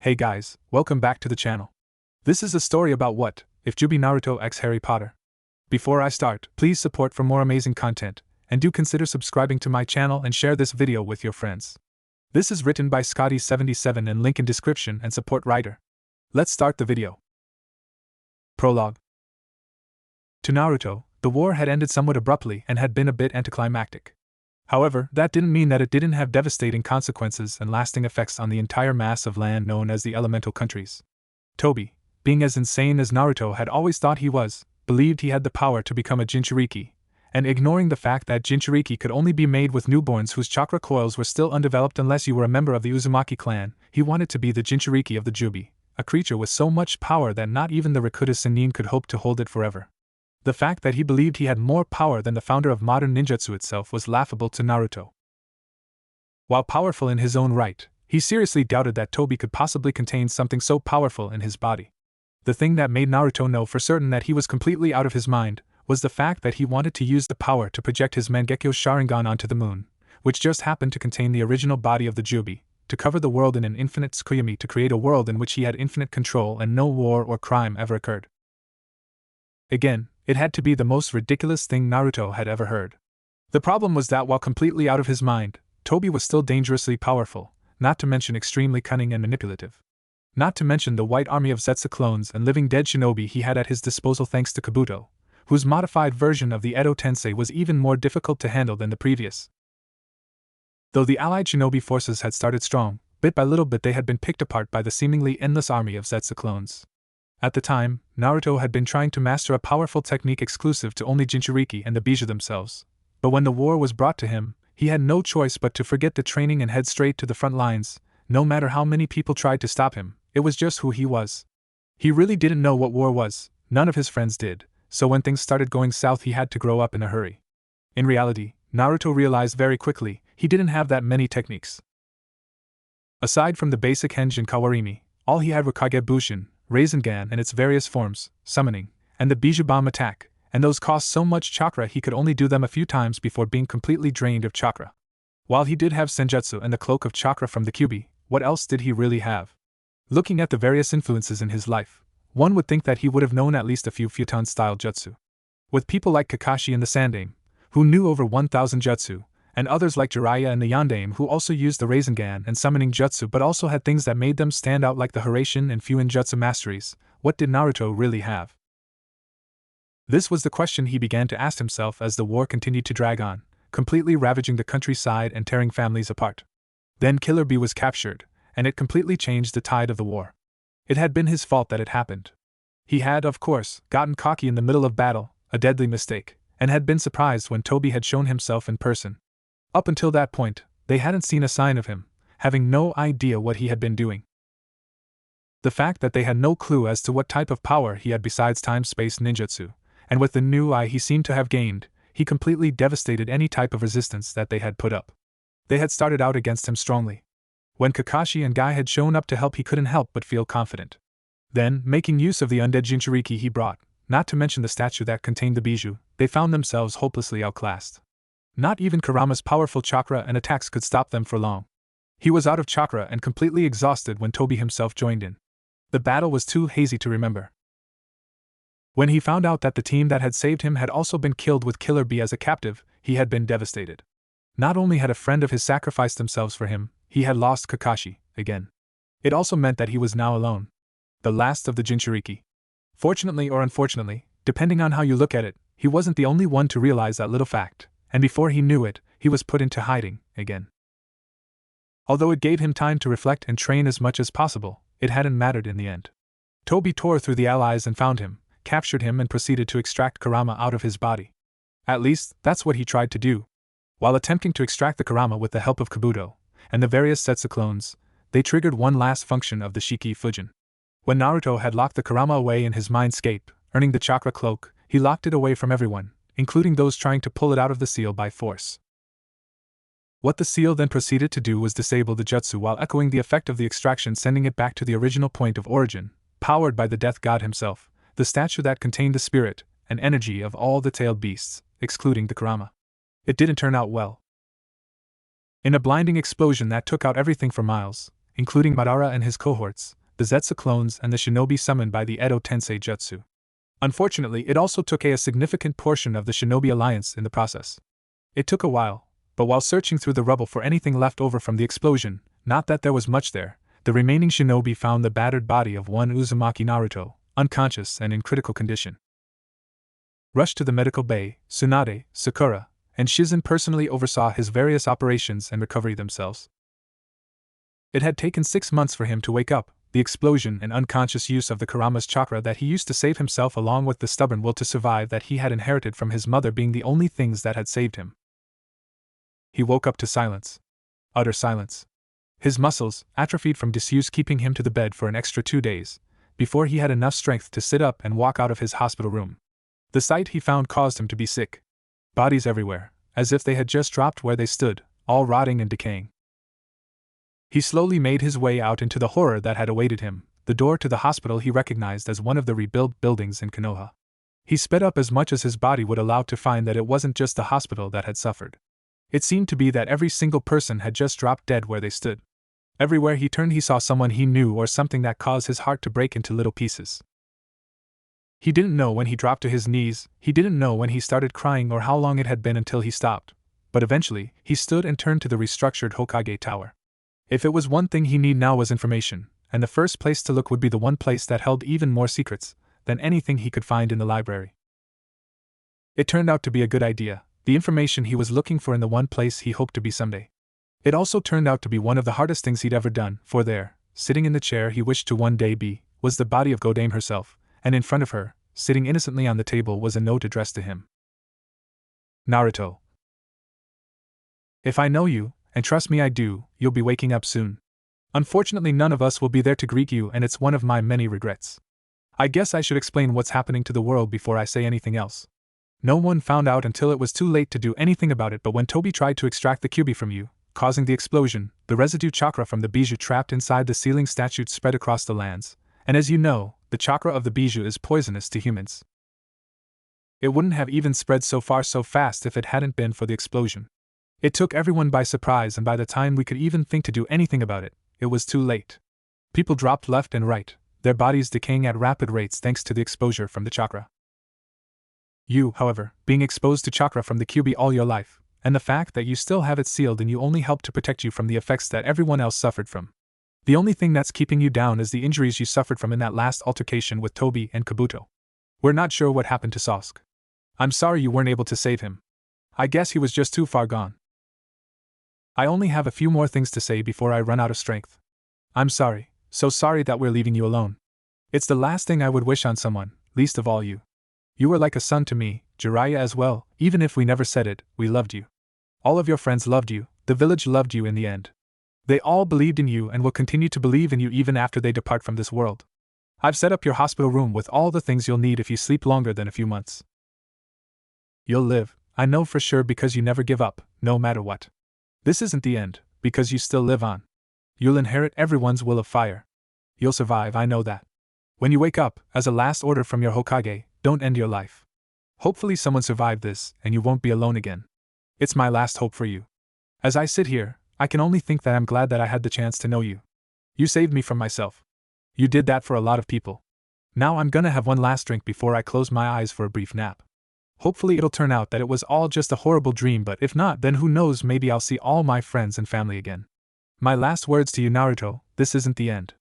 Hey guys, welcome back to the channel. This is a story about what if Juubi Naruto x Harry Potter. Before I start, please support for more amazing content, and do consider subscribing to my channel and share this video with your friends. This is written by Scotty77 and link in description and support writer. Let's start the video. Prologue. To Naruto, the war had ended somewhat abruptly and had been a bit anticlimactic. However, that didn't mean that it didn't have devastating consequences and lasting effects on the entire mass of land known as the Elemental Countries. Toby, being as insane as Naruto had always thought he was, believed he had the power to become a Jinchuriki, and ignoring the fact that Jinchuriki could only be made with newborns whose chakra coils were still undeveloped unless you were a member of the Uzumaki clan, he wanted to be the Jinchuriki of the Juubi, a creature with so much power that not even the Rakuta Sennin could hope to hold it forever. The fact that he believed he had more power than the founder of modern ninjutsu itself was laughable to Naruto. While powerful in his own right, he seriously doubted that Toby could possibly contain something so powerful in his body. The thing that made Naruto know for certain that he was completely out of his mind was the fact that he wanted to use the power to project his Mangekyo Sharingan onto the moon, which just happened to contain the original body of the Juubi, to cover the world in an infinite Tsukuyomi to create a world in which he had infinite control and no war or crime ever occurred. Again, it had to be the most ridiculous thing Naruto had ever heard. The problem was that while completely out of his mind, Toby was still dangerously powerful, not to mention extremely cunning and manipulative. Not to mention the white army of Zetsu clones and living dead shinobi he had at his disposal thanks to Kabuto, whose modified version of the Edo Tensei was even more difficult to handle than the previous. Though the allied shinobi forces had started strong, bit by little bit they had been picked apart by the seemingly endless army of Zetsu clones. At the time, Naruto had been trying to master a powerful technique exclusive to only Jinchuriki and the Bijuu themselves, but when the war was brought to him, he had no choice but to forget the training and head straight to the front lines. No matter how many people tried to stop him, it was just who he was. He really didn't know what war was, none of his friends did, so when things started going south he had to grow up in a hurry. In reality, Naruto realized very quickly he didn't have that many techniques. Aside from the basic Henjin Kawarimi, all he had were Kage Bushin, Rasengan and its various forms, summoning, and the Bijuu Bomb attack, and those cost so much chakra he could only do them a few times before being completely drained of chakra. While he did have Senjutsu and the cloak of chakra from the Kyuubi, what else did he really have? Looking at the various influences in his life, one would think that he would have known at least a few futon-style jutsu. With people like Kakashi and the Sandaime, who knew over 1,000 jutsu, and others like Jiraiya and the Yondaime who also used the Rasengan and summoning jutsu but also had things that made them stand out like the Hiraishin and Fuin jutsu masteries, what did Naruto really have? This was the question he began to ask himself as the war continued to drag on, completely ravaging the countryside and tearing families apart. Then Killer Bee was captured, and it completely changed the tide of the war. It had been his fault that it happened. He had, of course, gotten cocky in the middle of battle, a deadly mistake, and had been surprised when Toby had shown himself in person. Up until that point, they hadn't seen a sign of him, having no idea what he had been doing. The fact that they had no clue as to what type of power he had besides time-space ninjutsu, and with the new eye he seemed to have gained, he completely devastated any type of resistance that they had put up. They had started out against him strongly. When Kakashi and Guy had shown up to help he couldn't help but feel confident. Then, making use of the undead Jinchuriki he brought, not to mention the statue that contained the Bijuu, they found themselves hopelessly outclassed. Not even Kurama's powerful chakra and attacks could stop them for long. He was out of chakra and completely exhausted when Toby himself joined in. The battle was too hazy to remember. When he found out that the team that had saved him had also been killed with Killer Bee as a captive, he had been devastated. Not only had a friend of his sacrificed themselves for him, he had lost Kakashi, again. It also meant that he was now alone. The last of the Jinchuriki. Fortunately or unfortunately, depending on how you look at it, he wasn't the only one to realize that little fact. And before he knew it, he was put into hiding, again. Although it gave him time to reflect and train as much as possible, it hadn't mattered in the end. Toby tore through the allies and found him, captured him and proceeded to extract Kurama out of his body. At least, that's what he tried to do. While attempting to extract the Kurama with the help of Kabuto, and the various Zetsu clones, they triggered one last function of the Shiki Fujin. When Naruto had locked the Kurama away in his mindscape, earning the chakra cloak, he locked it away from everyone, including those trying to pull it out of the seal by force. What the seal then proceeded to do was disable the jutsu while echoing the effect of the extraction, sending it back to the original point of origin, powered by the death god himself, the statue that contained the spirit and energy of all the tailed beasts, excluding the Kurama. It didn't turn out well. In a blinding explosion that took out everything for miles, including Madara and his cohorts, the Zetsu clones and the shinobi summoned by the Edo Tensei Jutsu. Unfortunately, it also took a significant portion of the shinobi alliance in the process. It took a while, but while searching through the rubble for anything left over from the explosion, not that there was much there, the remaining shinobi found the battered body of one Uzumaki Naruto, unconscious and in critical condition. Rushed to the medical bay, Tsunade, Sakura, and Shizen personally oversaw his various operations and recovery themselves. It had taken 6 months for him to wake up, the explosion and unconscious use of the Kurama's chakra that he used to save himself along with the stubborn will to survive that he had inherited from his mother being the only things that had saved him. He woke up to silence. Utter silence. His muscles, atrophied from disuse, keeping him to the bed for an extra 2 days, before he had enough strength to sit up and walk out of his hospital room. The sight he found caused him to be sick. Bodies everywhere, as if they had just dropped where they stood, all rotting and decaying. He slowly made his way out into the horror that had awaited him, the door to the hospital he recognized as one of the rebuilt buildings in Konoha. He sped up as much as his body would allow to find that it wasn't just the hospital that had suffered. It seemed to be that every single person had just dropped dead where they stood. Everywhere he turned he saw someone he knew or something that caused his heart to break into little pieces. He didn't know when he dropped to his knees, he didn't know when he started crying or how long it had been until he stopped, but eventually, he stood and turned to the restructured Hokage Tower. If it was one thing he needed now was information, and the first place to look would be the one place that held even more secrets than anything he could find in the library. It turned out to be a good idea, the information he was looking for in the one place he hoped to be someday. It also turned out to be one of the hardest things he'd ever done, for there, sitting in the chair he wished to one day be, was the body of Godame herself, and in front of her, sitting innocently on the table, was a note addressed to him. Naruto. If I know you, and trust me I do, you'll be waking up soon. Unfortunately none of us will be there to greet you and it's one of my many regrets. I guess I should explain what's happening to the world before I say anything else. No one found out until it was too late to do anything about it, but when Toby tried to extract the Kyuubi from you, causing the explosion, the residue chakra from the bijou trapped inside the ceiling statue spread across the lands, and as you know, the chakra of the bijou is poisonous to humans. It wouldn't have even spread so far so fast if it hadn't been for the explosion. It took everyone by surprise, and by the time we could even think to do anything about it, it was too late. People dropped left and right, their bodies decaying at rapid rates thanks to the exposure from the chakra. You, however, being exposed to chakra from the Kyuubi all your life, and the fact that you still have it sealed and you only helped to protect you from the effects that everyone else suffered from. The only thing that's keeping you down is the injuries you suffered from in that last altercation with Toby and Kabuto. We're not sure what happened to Sasuke. I'm sorry you weren't able to save him. I guess he was just too far gone. I only have a few more things to say before I run out of strength. I'm sorry, so sorry that we're leaving you alone. It's the last thing I would wish on someone, least of all you. You were like a son to me, Jiraiya as well, even if we never said it, we loved you. All of your friends loved you, the village loved you in the end. They all believed in you and will continue to believe in you even after they depart from this world. I've set up your hospital room with all the things you'll need if you sleep longer than a few months. You'll live, I know for sure, because you never give up, no matter what. This isn't the end, because you still live on. You'll inherit everyone's will of fire. You'll survive, I know that. When you wake up, as a last order from your Hokage, don't end your life. Hopefully someone survived this, and you won't be alone again. It's my last hope for you. As I sit here, I can only think that I'm glad that I had the chance to know you. You saved me from myself. You did that for a lot of people. Now I'm gonna have one last drink before I close my eyes for a brief nap. Hopefully it'll turn out that it was all just a horrible dream, but if not, then who knows, maybe I'll see all my friends and family again. My last words to you, Naruto, this isn't the end.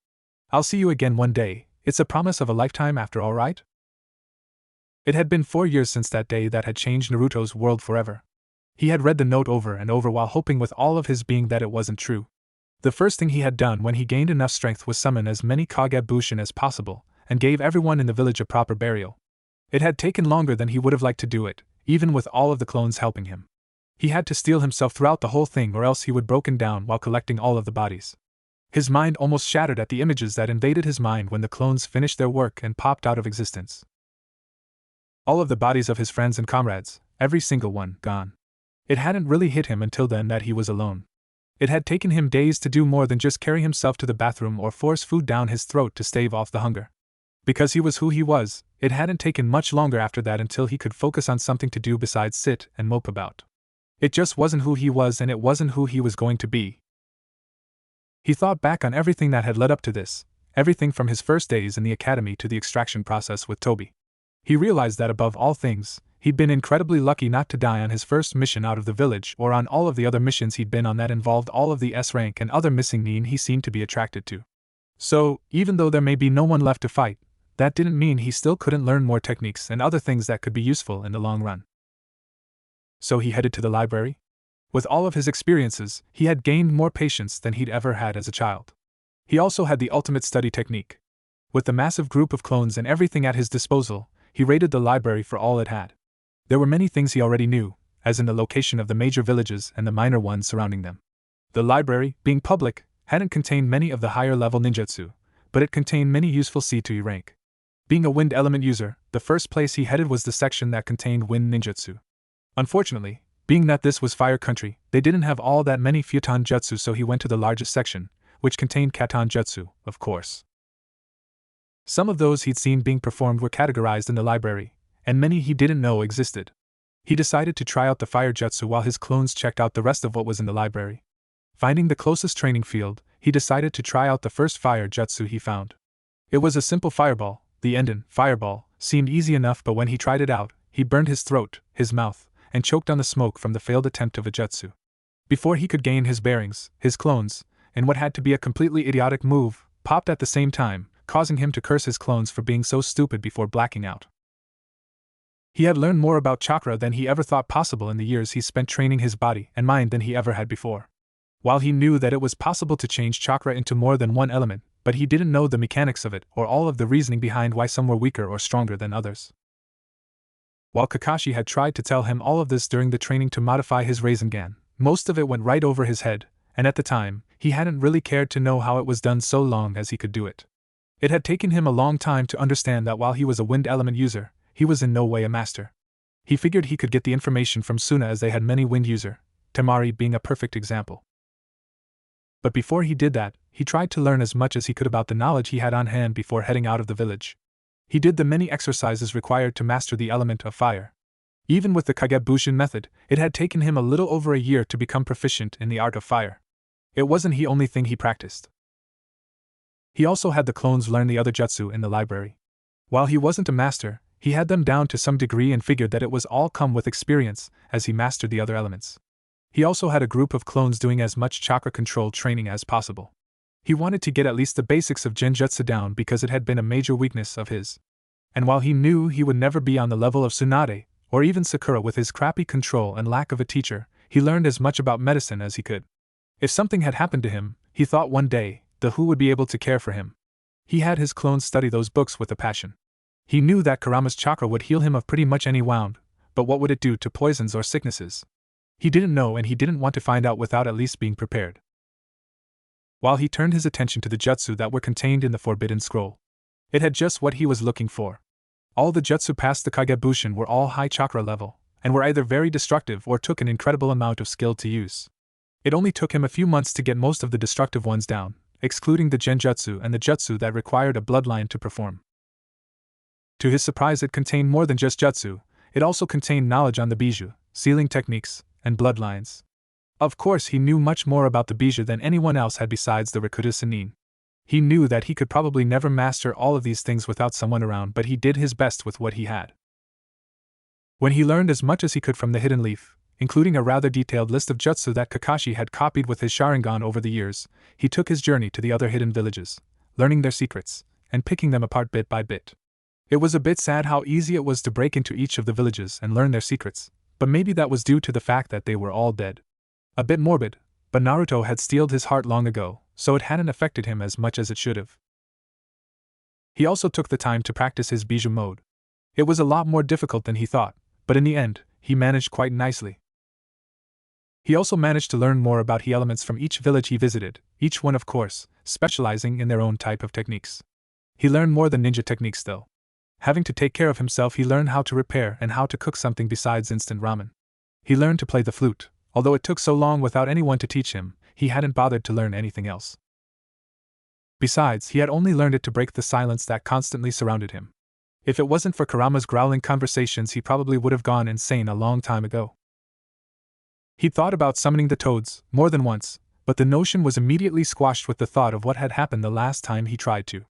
I'll see you again one day, it's a promise of a lifetime after all, right? It had been 4 years since that day that had changed Naruto's world forever. He had read the note over and over while hoping with all of his being that it wasn't true. The first thing he had done when he gained enough strength was summon as many Kagebushin as possible, and gave everyone in the village a proper burial. It had taken longer than he would have liked to do it, even with all of the clones helping him. He had to steel himself throughout the whole thing, or else he would broken down while collecting all of the bodies. His mind almost shattered at the images that invaded his mind when the clones finished their work and popped out of existence. All of the bodies of his friends and comrades, every single one, gone. It hadn't really hit him until then that he was alone. It had taken him days to do more than just carry himself to the bathroom or force food down his throat to stave off the hunger. Because he was who he was, it hadn't taken much longer after that until he could focus on something to do besides sit and mope about. It just wasn't who he was, and it wasn't who he was going to be. He thought back on everything that had led up to this, everything from his first days in the academy to the extraction process with Toby. He realized that above all things, he'd been incredibly lucky not to die on his first mission out of the village or on all of the other missions he'd been on that involved all of the S rank and other missing nin he seemed to be attracted to. So, even though there may be no one left to fight, that didn't mean he still couldn't learn more techniques and other things that could be useful in the long run. So he headed to the library? With all of his experiences, he had gained more patience than he'd ever had as a child. He also had the ultimate study technique. With the massive group of clones and everything at his disposal, he raided the library for all it had. There were many things he already knew, as in the location of the major villages and the minor ones surrounding them. The library, being public, hadn't contained many of the higher-level ninjutsu, but it contained many useful C2E rank. Being a wind element user, the first place he headed was the section that contained wind ninjutsu. Unfortunately, being that this was fire country, they didn't have all that many futon jutsu, so he went to the largest section, which contained katon jutsu, of course. Some of those he'd seen being performed were categorized in the library, and many he didn't know existed. He decided to try out the fire jutsu while his clones checked out the rest of what was in the library. Finding the closest training field, he decided to try out the first fire jutsu he found. It was a simple fireball. The Enden, fireball, seemed easy enough, but when he tried it out, he burned his throat, his mouth, and choked on the smoke from the failed attempt of a jutsu. Before he could gain his bearings, his clones, in what had to be a completely idiotic move, popped at the same time, causing him to curse his clones for being so stupid before blacking out. He had learned more about chakra than he ever thought possible in the years he spent training his body and mind than he ever had before. While he knew that it was possible to change chakra into more than one element, but he didn't know the mechanics of it or all of the reasoning behind why some were weaker or stronger than others. While Kakashi had tried to tell him all of this during the training to modify his Rasengan, most of it went right over his head, and at the time, he hadn't really cared to know how it was done so long as he could do it. It had taken him a long time to understand that while he was a wind element user, he was in no way a master. He figured he could get the information from Suna as they had many wind user, Temari being a perfect example. But before he did that, he tried to learn as much as he could about the knowledge he had on hand before heading out of the village. He did the many exercises required to master the element of fire. Even with the Kagebushin method, it had taken him a little over a year to become proficient in the art of fire. It wasn't the only thing he practiced. He also had the clones learn the other jutsu in the library. While he wasn't a master, he had them down to some degree and figured that it was all come with experience as he mastered the other elements. He also had a group of clones doing as much chakra control training as possible. He wanted to get at least the basics of genjutsu down because it had been a major weakness of his. And while he knew he would never be on the level of Tsunade, or even Sakura with his crappy control and lack of a teacher, he learned as much about medicine as he could. If something had happened to him, he thought one day, the Who would be able to care for him. He had his clones study those books with a passion. He knew that Kurama's chakra would heal him of pretty much any wound, but what would it do to poisons or sicknesses? He didn't know, and he didn't want to find out without at least being prepared. While he turned his attention to the jutsu that were contained in the Forbidden Scroll, it had just what he was looking for. All the jutsu past the Kagebushin were all high chakra level, and were either very destructive or took an incredible amount of skill to use. It only took him a few months to get most of the destructive ones down, excluding the genjutsu and the jutsu that required a bloodline to perform. To his surprise, it contained more than just jutsu. It also contained knowledge on the bijou, sealing techniques, and bloodlines. Of course, he knew much more about the bijou than anyone else had besides the Rakuta Sannin. He knew that he could probably never master all of these things without someone around, but he did his best with what he had. When he learned as much as he could from the Hidden Leaf, including a rather detailed list of jutsu that Kakashi had copied with his Sharingan over the years, he took his journey to the other hidden villages, learning their secrets, and picking them apart bit by bit. It was a bit sad how easy it was to break into each of the villages and learn their secrets, but maybe that was due to the fact that they were all dead. A bit morbid, but Naruto had steeled his heart long ago, so it hadn't affected him as much as it should have. He also took the time to practice his bijou mode. It was a lot more difficult than he thought, but in the end, he managed quite nicely. He also managed to learn more about the elements from each village he visited, each one, of course, specializing in their own type of techniques. He learned more than ninja techniques though. Having to take care of himself, he learned how to repair and how to cook something besides instant ramen. He learned to play the flute. Although it took so long without anyone to teach him, he hadn't bothered to learn anything else. Besides, he had only learned it to break the silence that constantly surrounded him. If it wasn't for Kurama's growling conversations, he probably would have gone insane a long time ago. He'd thought about summoning the toads, more than once, but the notion was immediately squashed with the thought of what had happened the last time he tried to.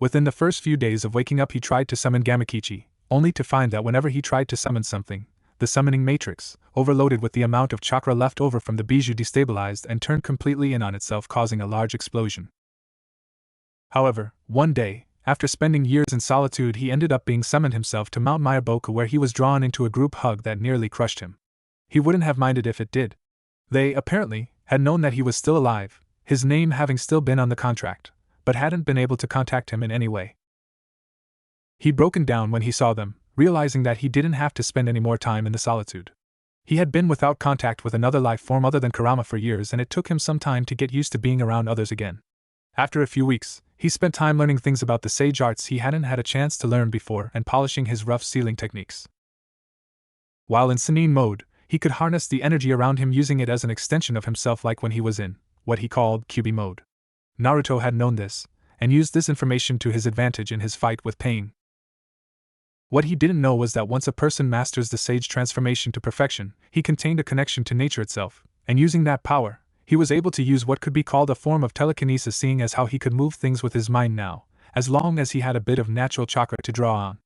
Within the first few days of waking up, he tried to summon Gamakichi, only to find that whenever he tried to summon something, the summoning matrix, overloaded with the amount of chakra left over from the bijou, destabilized and turned completely in on itself, causing a large explosion. However, one day, after spending years in solitude, he ended up being summoned himself to Mount Mayaboku, where he was drawn into a group hug that nearly crushed him. He wouldn't have minded if it did. They, apparently, had known that he was still alive, his name having still been on the contract, but hadn't been able to contact him in any way. He'd broken down when he saw them, realizing that he didn't have to spend any more time in the solitude. He had been without contact with another life form other than Kurama for years, and it took him some time to get used to being around others again. After a few weeks, he spent time learning things about the sage arts he hadn't had a chance to learn before and polishing his rough sealing techniques. While in Sennin mode, he could harness the energy around him, using it as an extension of himself, like when he was in what he called Kyubi mode. Naruto had known this, and used this information to his advantage in his fight with pain. What he didn't know was that once a person masters the sage transformation to perfection, he contained a connection to nature itself, and using that power, he was able to use what could be called a form of telekinesis, seeing as how he could move things with his mind now, as long as he had a bit of natural chakra to draw on.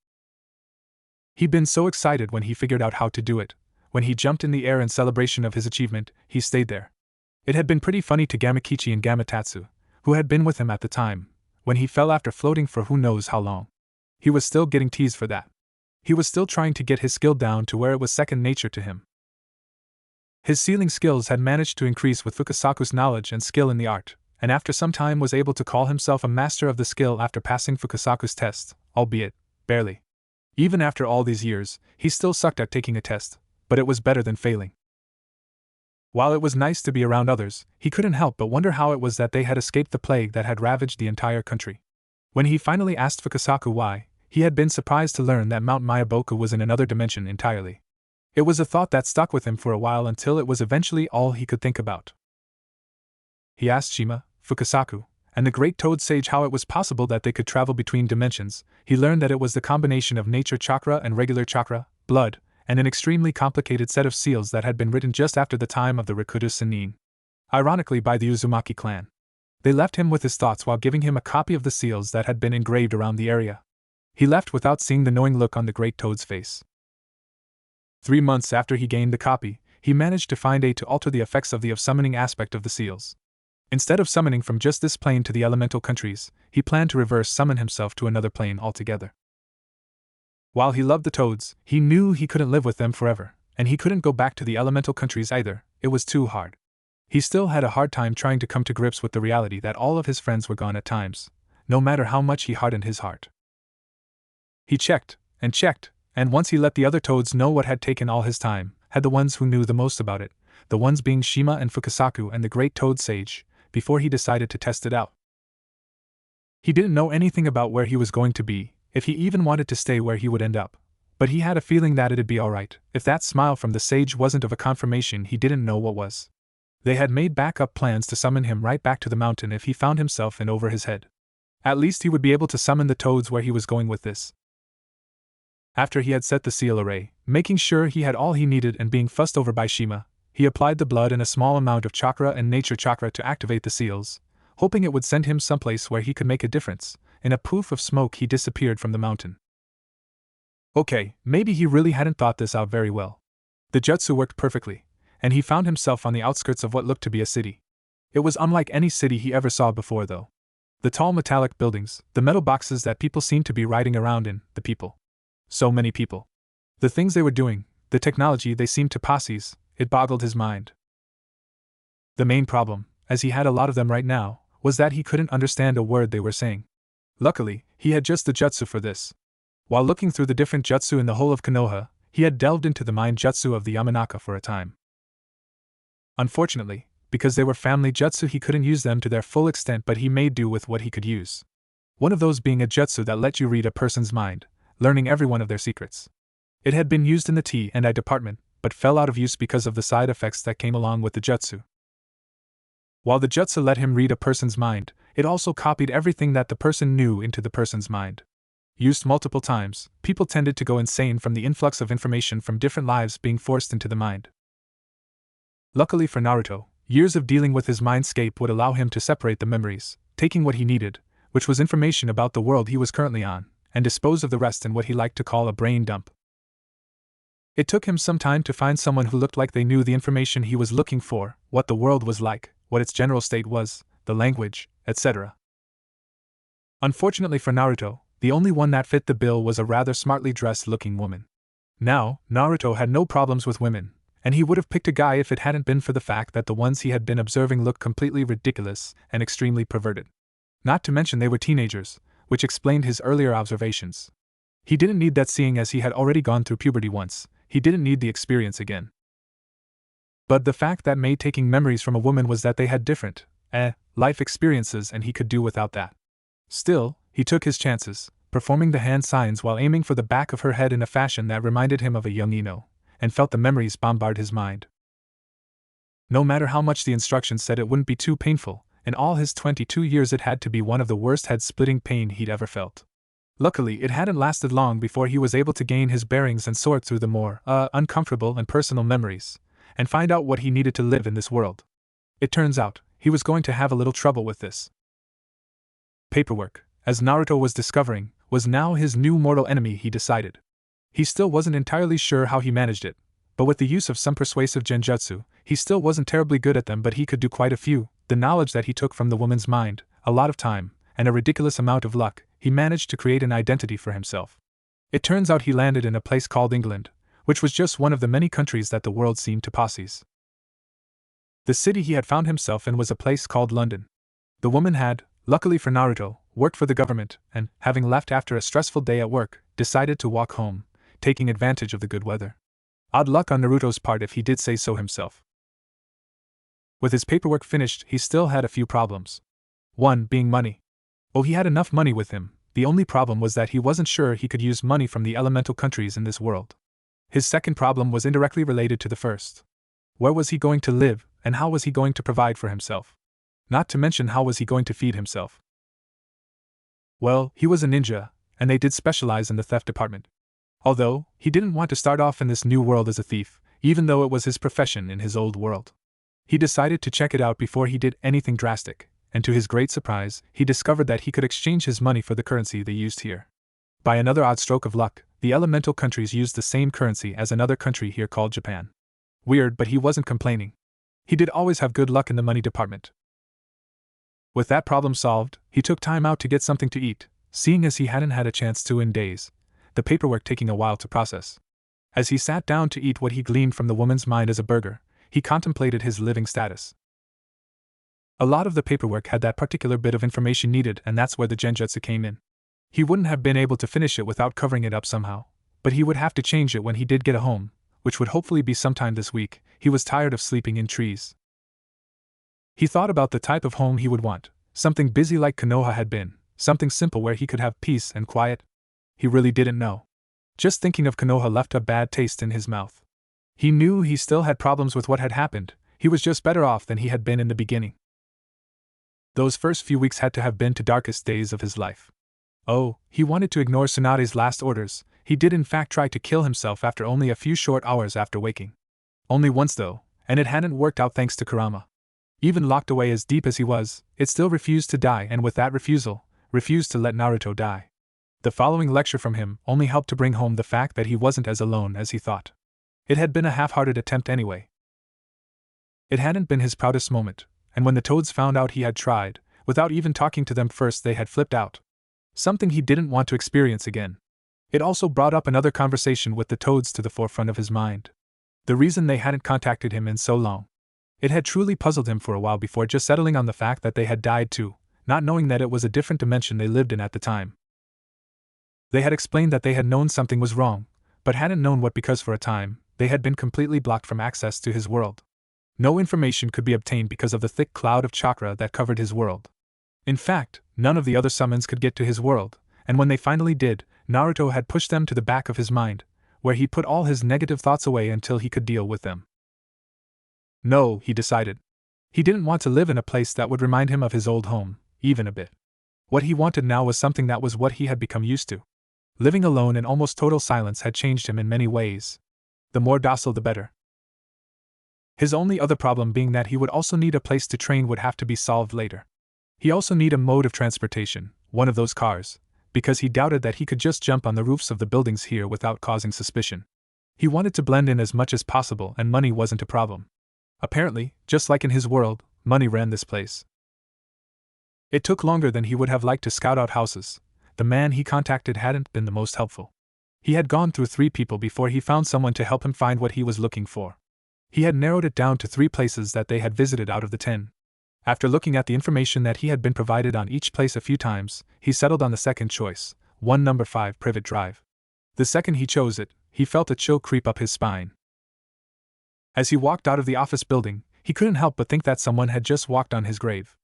He'd been so excited when he figured out how to do it. When he jumped in the air in celebration of his achievement, he stayed there. It had been pretty funny to Gamakichi and Gamatatsu, who had been with him at the time, when he fell after floating for who knows how long. He was still getting teased for that. He was still trying to get his skill down to where it was second nature to him. His sealing skills had managed to increase with Fukasaku's knowledge and skill in the art, and after some time was able to call himself a master of the skill after passing Fukasaku's test, albeit barely. Even after all these years, he still sucked at taking a test, but it was better than failing. While it was nice to be around others, he couldn't help but wonder how it was that they had escaped the plague that had ravaged the entire country. When he finally asked Fukasaku why, he had been surprised to learn that Mount Mayaboku was in another dimension entirely. It was a thought that stuck with him for a while until it was eventually all he could think about. He asked Shima, Fukasaku, and the Great Toad Sage how it was possible that they could travel between dimensions. He learned that it was the combination of nature chakra and regular chakra, blood, and an extremely complicated set of seals that had been written just after the time of the Rikudo Sennin. Ironically, by the Uzumaki clan. They left him with his thoughts while giving him a copy of the seals that had been engraved around the area. He left without seeing the knowing look on the Great Toad's face. 3 months after he gained the copy, he managed to find a to alter the effects of the summoning aspect of the seals. Instead of summoning from just this plane to the elemental countries, he planned to reverse summon himself to another plane altogether. While he loved the toads, he knew he couldn't live with them forever, and he couldn't go back to the elemental countries either. It was too hard. He still had a hard time trying to come to grips with the reality that all of his friends were gone at times, no matter how much he hardened his heart. He checked, and once he let the other toads know what had taken all his time, had the ones who knew the most about it, the ones being Shima and Fukasaku and the Great Toad Sage, before he decided to test it out. He didn't know anything about where he was going to be, if he even wanted to stay where he would end up, but he had a feeling that it'd be alright. If that smile from the sage wasn't of a confirmation, he didn't know what was. They had made backup plans to summon him right back to the mountain if he found himself in over his head. At least he would be able to summon the toads where he was going with this. After he had set the seal array, making sure he had all he needed and being fussed over by Shima, he applied the blood and a small amount of chakra and nature chakra to activate the seals, hoping it would send him someplace where he could make a difference. In a poof of smoke he disappeared from the mountain. Okay, maybe he really hadn't thought this out very well. The jutsu worked perfectly, and he found himself on the outskirts of what looked to be a city. It was unlike any city he ever saw before though. The tall metallic buildings, the metal boxes that people seemed to be riding around in, the people. So many people. The things they were doing, the technology they seemed to possess, it boggled his mind. The main problem, as he had a lot of them right now, was that he couldn't understand a word they were saying. Luckily, he had just the jutsu for this. While looking through the different jutsu in the whole of Konoha, he had delved into the mind jutsu of the Yamanaka for a time. Unfortunately, because they were family jutsu, he couldn't use them to their full extent, but he made do with what he could use. One of those being a jutsu that let you read a person's mind, learning every one of their secrets. It had been used in the T&I department, but fell out of use because of the side effects that came along with the jutsu. While the jutsu let him read a person's mind, it also copied everything that the person knew into the person's mind. Used multiple times, people tended to go insane from the influx of information from different lives being forced into the mind. Luckily for Naruto, Years of dealing with his mindscape would allow him to separate the memories, taking what he needed, which was information about the world he was currently on, and dispose of the rest in what he liked to call a brain dump. It took him some time to find someone who looked like they knew the information he was looking for, what the world was like, what its general state was, the language, etc. Unfortunately for Naruto, the only one that fit the bill was a rather smartly dressed-looking woman. Now, Naruto had no problems with women, and he would have picked a guy if it hadn't been for the fact that the ones he had been observing looked completely ridiculous and extremely perverted. Not to mention they were teenagers, which explained his earlier observations. He didn't need that seeing as he had already gone through puberty once, he didn't need the experience again. But the fact that made taking memories from a woman was that they had different, life experiences and he could do without that. Still, he took his chances, performing the hand signs while aiming for the back of her head in a fashion that reminded him of a young Ino, and felt the memories bombard his mind. No matter how much the instructions said it wouldn't be too painful, in all his 22 years it had to be one of the worst head-splitting pain he'd ever felt. Luckily, it hadn't lasted long before he was able to gain his bearings and sort through the more, uncomfortable and personal memories, and find out what he needed to live in this world. It turns out, he was going to have a little trouble with this. Paperwork, as Naruto was discovering, was now his new mortal enemy, he decided. He still wasn't entirely sure how he managed it, but with the use of some persuasive genjutsu, he still wasn't terribly good at them, but he could do quite a few. The knowledge that he took from the woman's mind, a lot of time, and a ridiculous amount of luck, he managed to create an identity for himself. It turns out he landed in a place called England, which was just one of the many countries that the world seemed to possess. The city he had found himself in was a place called London. The woman had, luckily for Naruto, worked for the government, and, having left after a stressful day at work, decided to walk home, taking advantage of the good weather. Odd luck on Naruto's part if he did say so himself. With his paperwork finished, he still had a few problems. One being money. Oh, he had enough money with him, the only problem was that he wasn't sure he could use money from the elemental countries in this world. His second problem was indirectly related to the first. Where was he going to live, and how was he going to provide for himself? Not to mention how was he going to feed himself? Well, he was a ninja, and they did specialize in the theft department. Although, he didn't want to start off in this new world as a thief, even though it was his profession in his old world. He decided to check it out before he did anything drastic, and to his great surprise, he discovered that he could exchange his money for the currency they used here. By another odd stroke of luck, the elemental countries used the same currency as another country here called Japan. Weird, but he wasn't complaining. He did always have good luck in the money department. With that problem solved, he took time out to get something to eat, seeing as he hadn't had a chance to in days, the paperwork taking a while to process. As he sat down to eat what he gleaned from the woman's mind as a burger, he contemplated his living status. A lot of the paperwork had that particular bit of information needed, and that's where the genjutsu came in. He wouldn't have been able to finish it without covering it up somehow, but he would have to change it when he did get a home, which would hopefully be sometime this week. He was tired of sleeping in trees. He thought about the type of home he would want, something busy like Konoha had been, something simple where he could have peace and quiet. He really didn't know. Just thinking of Konoha left a bad taste in his mouth. He knew he still had problems with what had happened, he was just better off than he had been in the beginning. Those first few weeks had to have been the darkest days of his life. Oh, he wanted to ignore Tsunade's last orders. He did in fact try to kill himself after only a few short hours after waking. Only once though, and it hadn't worked out thanks to Kurama. Even locked away as deep as he was, it still refused to die, and with that refusal, refused to let Naruto die. The following lecture from him only helped to bring home the fact that he wasn't as alone as he thought. It had been a half-hearted attempt anyway. It hadn't been his proudest moment, and when the toads found out he had tried, without even talking to them first, they had flipped out. Something he didn't want to experience again. It also brought up another conversation with the toads to the forefront of his mind. The reason they hadn't contacted him in so long. It had truly puzzled him for a while before just settling on the fact that they had died too, not knowing that it was a different dimension they lived in at the time. They had explained that they had known something was wrong, but hadn't known what because for a time, they had been completely blocked from access to his world. No information could be obtained because of the thick cloud of chakra that covered his world. In fact, none of the other summons could get to his world, and when they finally did, Naruto had pushed them to the back of his mind, where he put all his negative thoughts away until he could deal with them. No, he decided. He didn't want to live in a place that would remind him of his old home, even a bit. What he wanted now was something that was what he had become used to. Living alone in almost total silence had changed him in many ways. The more docile the better. His only other problem being that he would also need a place to train would have to be solved later. He also need a mode of transportation, one of those cars, because he doubted that he could just jump on the roofs of the buildings here without causing suspicion. He wanted to blend in as much as possible, and money wasn't a problem. Apparently, just like in his world, money ran this place. It took longer than he would have liked to scout out houses. The man he contacted hadn't been the most helpful. He had gone through 3 people before he found someone to help him find what he was looking for. He had narrowed it down to 3 places that they had visited out of the 10. After looking at the information that he had been provided on each place a few times, he settled on the second choice, 1 number 5 Privet Drive. The second he chose it, he felt a chill creep up his spine. As he walked out of the office building, he couldn't help but think that someone had just walked on his grave.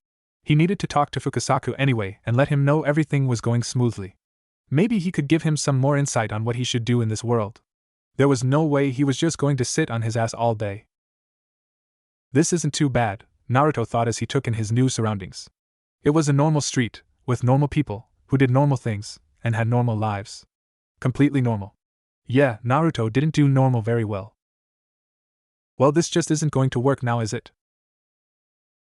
He needed to talk to Fukasaku anyway and let him know everything was going smoothly. Maybe he could give him some more insight on what he should do in this world. There was no way he was just going to sit on his ass all day. This isn't too bad, Naruto thought as he took in his new surroundings. It was a normal street, with normal people, who did normal things, and had normal lives. Completely normal. Yeah, Naruto didn't do normal very well. Well, this just isn't going to work now, is it?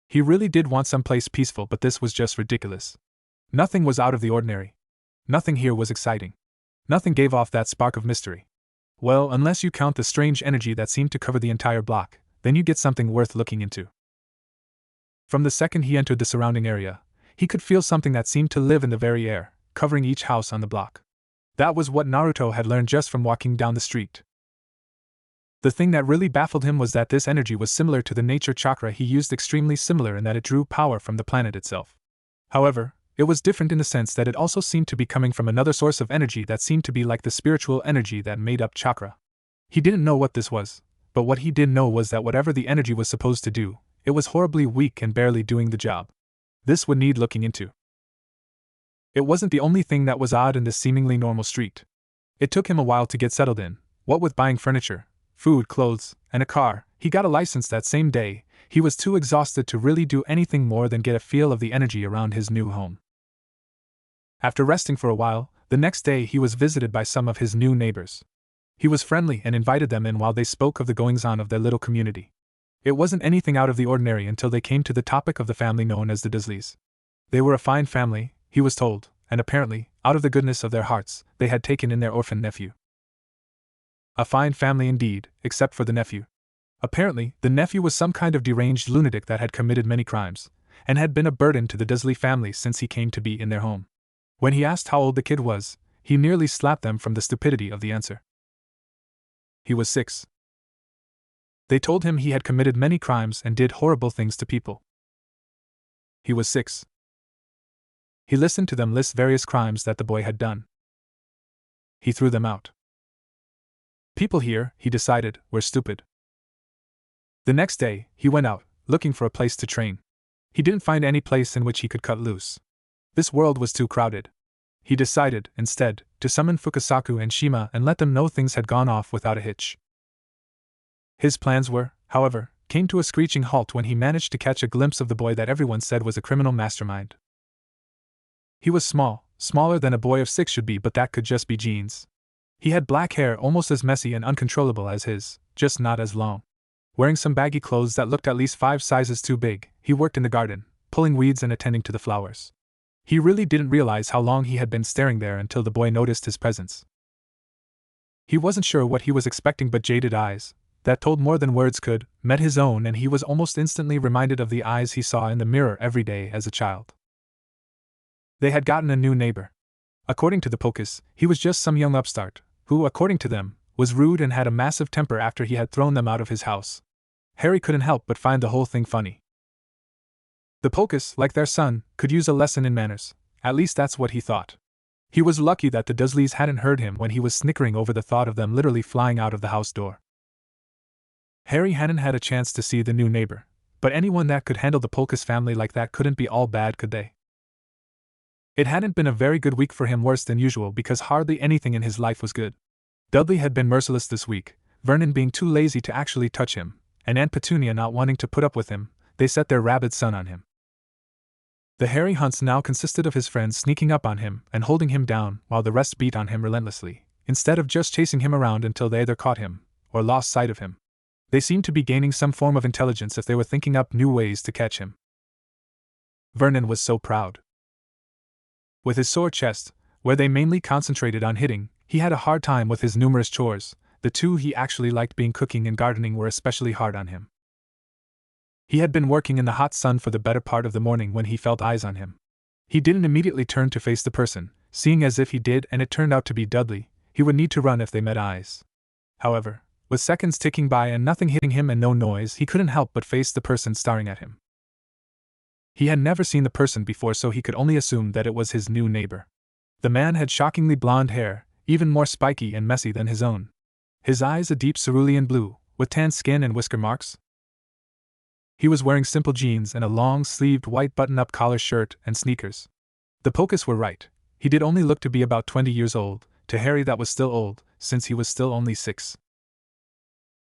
He really did want someplace peaceful, but this was just ridiculous. Nothing was out of the ordinary. Nothing here was exciting. Nothing gave off that spark of mystery. Well, unless you count the strange energy that seemed to cover the entire block, then you get something worth looking into. From the second he entered the surrounding area, he could feel something that seemed to live in the very air, covering each house on the block. That was what Naruto had learned just from walking down the street. The thing that really baffled him was that this energy was similar to the nature chakra he used, extremely similar in that it drew power from the planet itself. However, it was different in the sense that it also seemed to be coming from another source of energy that seemed to be like the spiritual energy that made up chakra. He didn't know what this was, but what he did know was that whatever the energy was supposed to do, it was horribly weak and barely doing the job. This would need looking into. It wasn't the only thing that was odd in this seemingly normal street. It took him a while to get settled in, what with buying furniture, food, clothes, and a car. He got a license that same day. He was too exhausted to really do anything more than get a feel of the energy around his new home. After resting for a while, the next day he was visited by some of his new neighbors. He was friendly and invited them in while they spoke of the goings-on of their little community. It wasn't anything out of the ordinary until they came to the topic of the family known as the Dursleys. They were a fine family, he was told, and apparently, out of the goodness of their hearts, they had taken in their orphan nephew. A fine family indeed, except for the nephew. Apparently, the nephew was some kind of deranged lunatic that had committed many crimes, and had been a burden to the Dursley family since he came to be in their home. When he asked how old the kid was, he nearly slapped them from the stupidity of the answer. He was 6. They told him he had committed many crimes and did horrible things to people. He was 6. He listened to them list various crimes that the boy had done. He threw them out. People here, he decided, were stupid. The next day, he went out, looking for a place to train. He didn't find any place in which he could cut loose. This world was too crowded. He decided, instead, to summon Fukasaku and Shima and let them know things had gone off without a hitch. His plans were, however, came to a screeching halt when he managed to catch a glimpse of the boy that everyone said was a criminal mastermind. He was small, smaller than a boy of 6 should be, but that could just be genes. He had black hair almost as messy and uncontrollable as his, just not as long. Wearing some baggy clothes that looked at least 5 sizes too big, he worked in the garden, pulling weeds and attending to the flowers. He really didn't realize how long he had been staring there until the boy noticed his presence. He wasn't sure what he was expecting, but jaded eyes, that told more than words could, met his own, and he was almost instantly reminded of the eyes he saw in the mirror every day as a child. They had gotten a new neighbor. According to the Pocus, he was just some young upstart, who, according to them, was rude and had a massive temper after he had thrown them out of his house. Harry couldn't help but find the whole thing funny. The Pocus, like their son, could use a lesson in manners, at least that's what he thought. He was lucky that the Dursleys hadn't heard him when he was snickering over the thought of them literally flying out of the house door. Harry hadn't had a chance to see the new neighbor, but anyone that could handle the Pocus family like that couldn't be all bad, could they? It hadn't been a very good week for him, worse than usual because hardly anything in his life was good. Dudley had been merciless this week, Vernon being too lazy to actually touch him, and Aunt Petunia not wanting to put up with him. They set their rabid son on him. The Harry hunts now consisted of his friends sneaking up on him and holding him down while the rest beat on him relentlessly, instead of just chasing him around until they either caught him or lost sight of him. They seemed to be gaining some form of intelligence if they were thinking up new ways to catch him. Vernon was so proud. With his sore chest, where they mainly concentrated on hitting, he had a hard time with his numerous chores. The two he actually liked being cooking and gardening were especially hard on him. He had been working in the hot sun for the better part of the morning when he felt eyes on him. He didn't immediately turn to face the person, seeing as if he did and it turned out to be Dudley, he would need to run if they met eyes. However, with seconds ticking by and nothing hitting him and no noise, he couldn't help but face the person staring at him. He had never seen the person before, so he could only assume that it was his new neighbor. The man had shockingly blonde hair, even more spiky and messy than his own. His eyes a deep cerulean blue, with tan skin and whisker marks. He was wearing simple jeans and a long-sleeved white button-up collar shirt and sneakers. The Pocus were right. He did only look to be about 20 years old. To Harry that was still old, since he was still only 6.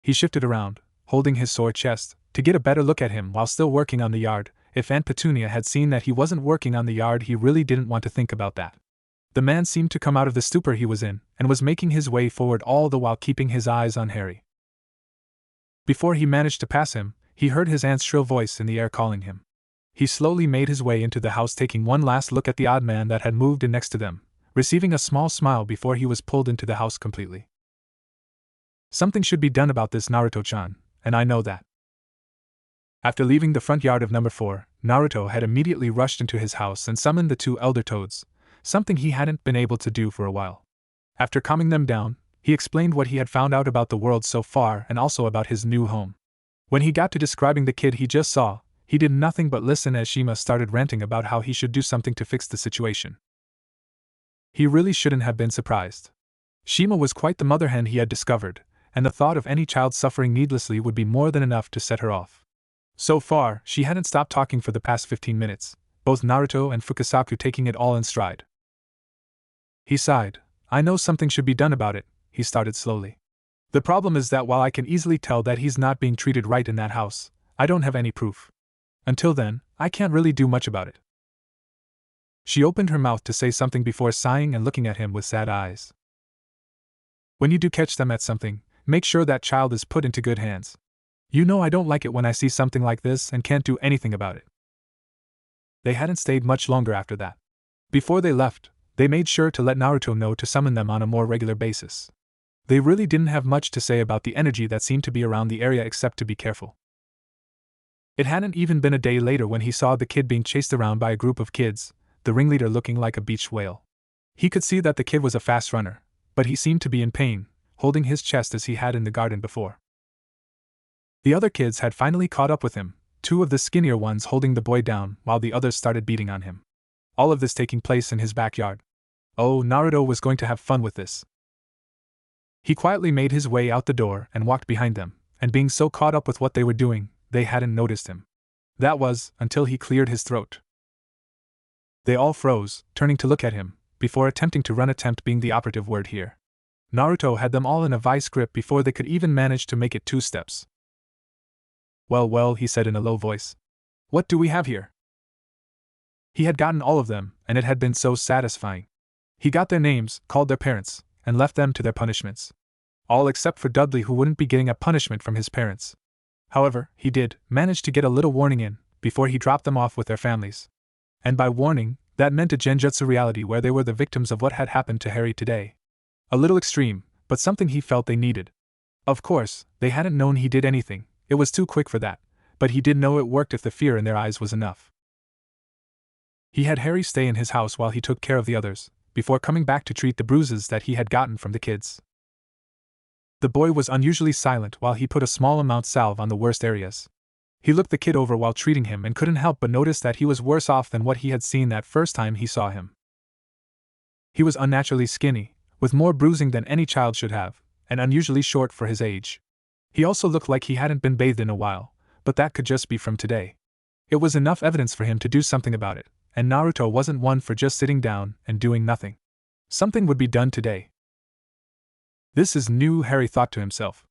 He shifted around, holding his sore chest, to get a better look at him while still working on the yard. If Aunt Petunia had seen that he wasn't working on the yard, he really didn't want to think about that. The man seemed to come out of the stupor he was in, and was making his way forward all the while keeping his eyes on Harry. Before he managed to pass him, he heard his aunt's shrill voice in the air calling him. He slowly made his way into the house, taking one last look at the odd man that had moved in next to them, receiving a small smile before he was pulled into the house completely. Something should be done about this, Naruto-chan, and I know that. After leaving the front yard of number 4, Naruto had immediately rushed into his house and summoned the 2 elder toads, something he hadn't been able to do for a while. After calming them down, he explained what he had found out about the world so far and also about his new home. When he got to describing the kid he just saw, he did nothing but listen as Shima started ranting about how he should do something to fix the situation. He really shouldn't have been surprised. Shima was quite the mother hen he had discovered, and the thought of any child suffering needlessly would be more than enough to set her off. So far, she hadn't stopped talking for the past 15 minutes, both Naruto and Fukasaku taking it all in stride. He sighed. I know something should be done about it, he started slowly. The problem is that while I can easily tell that he's not being treated right in that house, I don't have any proof. Until then, I can't really do much about it. She opened her mouth to say something before sighing and looking at him with sad eyes. When you do catch them at something, make sure that child is put into good hands. You know I don't like it when I see something like this and can't do anything about it. They hadn't stayed much longer after that. Before they left, they made sure to let Naruto know to summon them on a more regular basis. They really didn't have much to say about the energy that seemed to be around the area except to be careful. It hadn't even been a day later when he saw the kid being chased around by a group of kids, the ringleader looking like a beached whale. He could see that the kid was a fast runner, but he seemed to be in pain, holding his chest as he had in the garden before. The other kids had finally caught up with him, 2 of the skinnier ones holding the boy down while the others started beating on him. All of this taking place in his backyard. Oh, Naruto was going to have fun with this. He quietly made his way out the door and walked behind them, and being so caught up with what they were doing, they hadn't noticed him. That was, until he cleared his throat. They all froze, turning to look at him, before attempting to run, attempt being the operative word here. Naruto had them all in a vice grip before they could even manage to make it 2 steps. Well, well, he said in a low voice. What do we have here? He had gotten all of them, and it had been so satisfying. He got their names, called their parents, and left them to their punishments. All except for Dudley, who wouldn't be getting a punishment from his parents. However, he did manage to get a little warning in, before he dropped them off with their families. And by warning, that meant a genjutsu reality where they were the victims of what had happened to Harry today. A little extreme, but something he felt they needed. Of course, they hadn't known he did anything, it was too quick for that, but he did know it worked if the fear in their eyes was enough. He had Harry stay in his house while he took care of the others, before coming back to treat the bruises that he had gotten from the kids. The boy was unusually silent while he put a small amount salve on the worst areas. He looked the kid over while treating him and couldn't help but notice that he was worse off than what he had seen that first time he saw him. He was unnaturally skinny, with more bruising than any child should have, and unusually short for his age. He also looked like he hadn't been bathed in a while, but that could just be from today. It was enough evidence for him to do something about it, and Naruto wasn't one for just sitting down and doing nothing. Something would be done today. This is new, Harry thought to himself.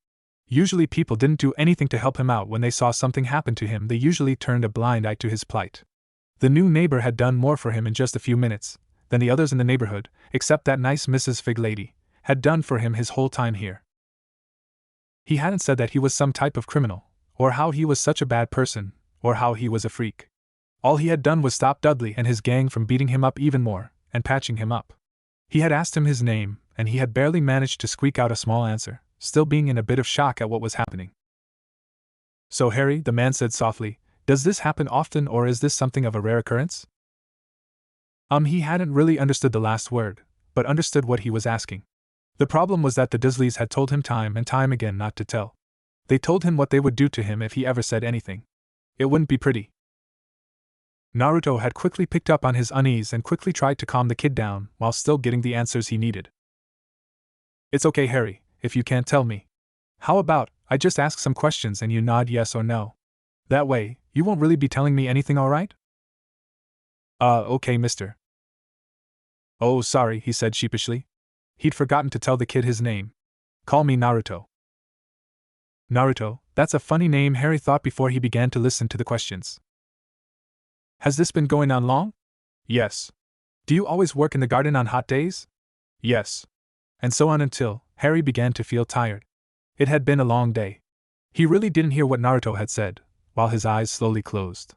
Usually people didn't do anything to help him out when they saw something happen to him, they usually turned a blind eye to his plight. The new neighbor had done more for him in just a few minutes than the others in the neighborhood, except that nice Mrs. Fig lady, had done for him his whole time here. He hadn't said that he was some type of criminal, or how he was such a bad person, or how he was a freak. All he had done was stop Dudley and his gang from beating him up even more, and patching him up. He had asked him his name, and he had barely managed to squeak out a small answer, still being in a bit of shock at what was happening. "So Harry," the man said softly, "does this happen often or is this something of a rare occurrence?" He hadn't really understood the last word, but understood what he was asking. The problem was that the Dursleys had told him time and time again not to tell. They told him what they would do to him if he ever said anything. It wouldn't be pretty. Naruto had quickly picked up on his unease and quickly tried to calm the kid down while still getting the answers he needed. "It's okay, Harry, if you can't tell me. How about I just ask some questions and you nod yes or no? That way, you won't really be telling me anything, alright?" Okay, mister." "Oh, sorry," he said sheepishly. He'd forgotten to tell the kid his name. "Call me Naruto." Naruto, that's a funny name, Harry thought before he began to listen to the questions. "Has this been going on long?" "Yes." "Do you always work in the garden on hot days?" "Yes." And so on until Harry began to feel tired. It had been a long day. He really didn't hear what Naruto had said, while his eyes slowly closed.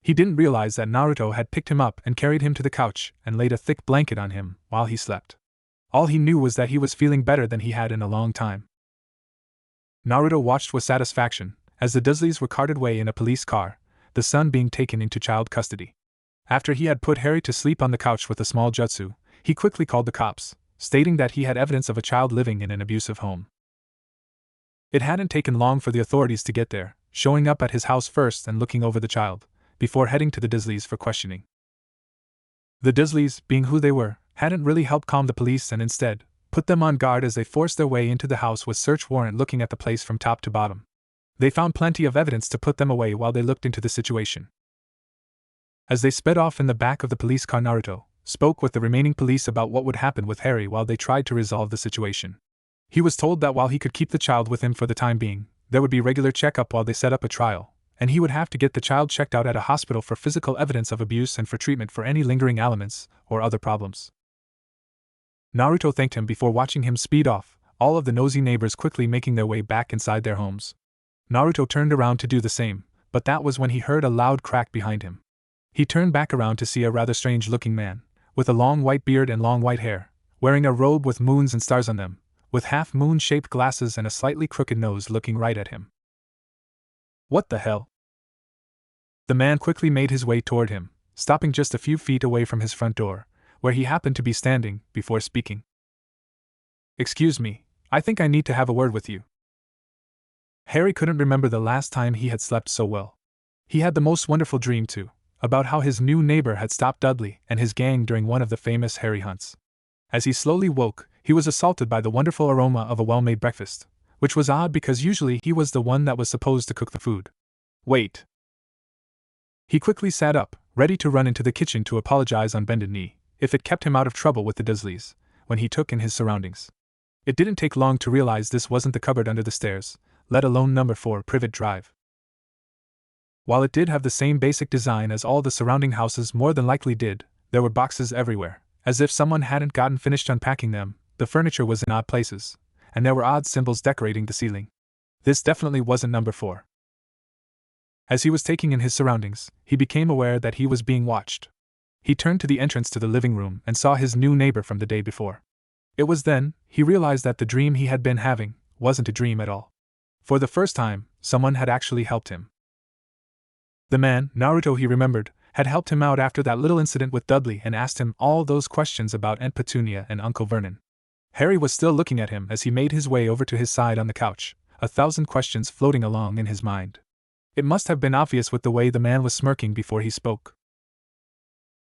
He didn't realize that Naruto had picked him up and carried him to the couch and laid a thick blanket on him while he slept. All he knew was that he was feeling better than he had in a long time. Naruto watched with satisfaction as the Dursleys were carted away in a police car, the son being taken into child custody. After he had put Harry to sleep on the couch with a small jutsu, he quickly called the cops, stating that he had evidence of a child living in an abusive home. It hadn't taken long for the authorities to get there, showing up at his house first and looking over the child, before heading to the Dursleys for questioning. The Dursleys, being who they were, hadn't really helped calm the police and instead put them on guard as they forced their way into the house with search warrant looking at the place from top to bottom. They found plenty of evidence to put them away while they looked into the situation. As they sped off in the back of the police car, Naruto spoke with the remaining police about what would happen with Harry while they tried to resolve the situation. He was told that while he could keep the child with him for the time being, there would be regular checkup while they set up a trial, and he would have to get the child checked out at a hospital for physical evidence of abuse and for treatment for any lingering ailments or other problems. Naruto thanked him before watching him speed off, all of the nosy neighbors quickly making their way back inside their homes. Naruto turned around to do the same, but that was when he heard a loud crack behind him. He turned back around to see a rather strange-looking man, with a long white beard and long white hair, wearing a robe with moons and stars on them, with half-moon-shaped glasses and a slightly crooked nose looking right at him. "What the hell?" The man quickly made his way toward him, stopping just a few feet away from his front door, where he happened to be standing, before speaking. "Excuse me, I think I need to have a word with you." Harry couldn't remember the last time he had slept so well. He had the most wonderful dream, too, about how his new neighbor had stopped Dudley and his gang during one of the famous Harry hunts. As he slowly woke, he was assaulted by the wonderful aroma of a well-made breakfast, which was odd because usually he was the one that was supposed to cook the food. Wait. He quickly sat up, ready to run into the kitchen to apologize on bended knee, if it kept him out of trouble with the Dursleys, when he took in his surroundings. It didn't take long to realize this wasn't the cupboard under the stairs, let alone number 4 Privet Drive. While it did have the same basic design as all the surrounding houses more than likely did, there were boxes everywhere, as if someone hadn't gotten finished unpacking them. The furniture was in odd places, and there were odd symbols decorating the ceiling. This definitely wasn't number 4. As he was taking in his surroundings, he became aware that he was being watched. He turned to the entrance to the living room and saw his new neighbor from the day before. It was then he realized that the dream he had been having wasn't a dream at all. For the first time, someone had actually helped him. The man, Naruto, he remembered, had helped him out after that little incident with Dudley and asked him all those questions about Aunt Petunia and Uncle Vernon. Harry was still looking at him as he made his way over to his side on the couch, 1,000 questions floating along in his mind. It must have been obvious with the way the man was smirking before he spoke.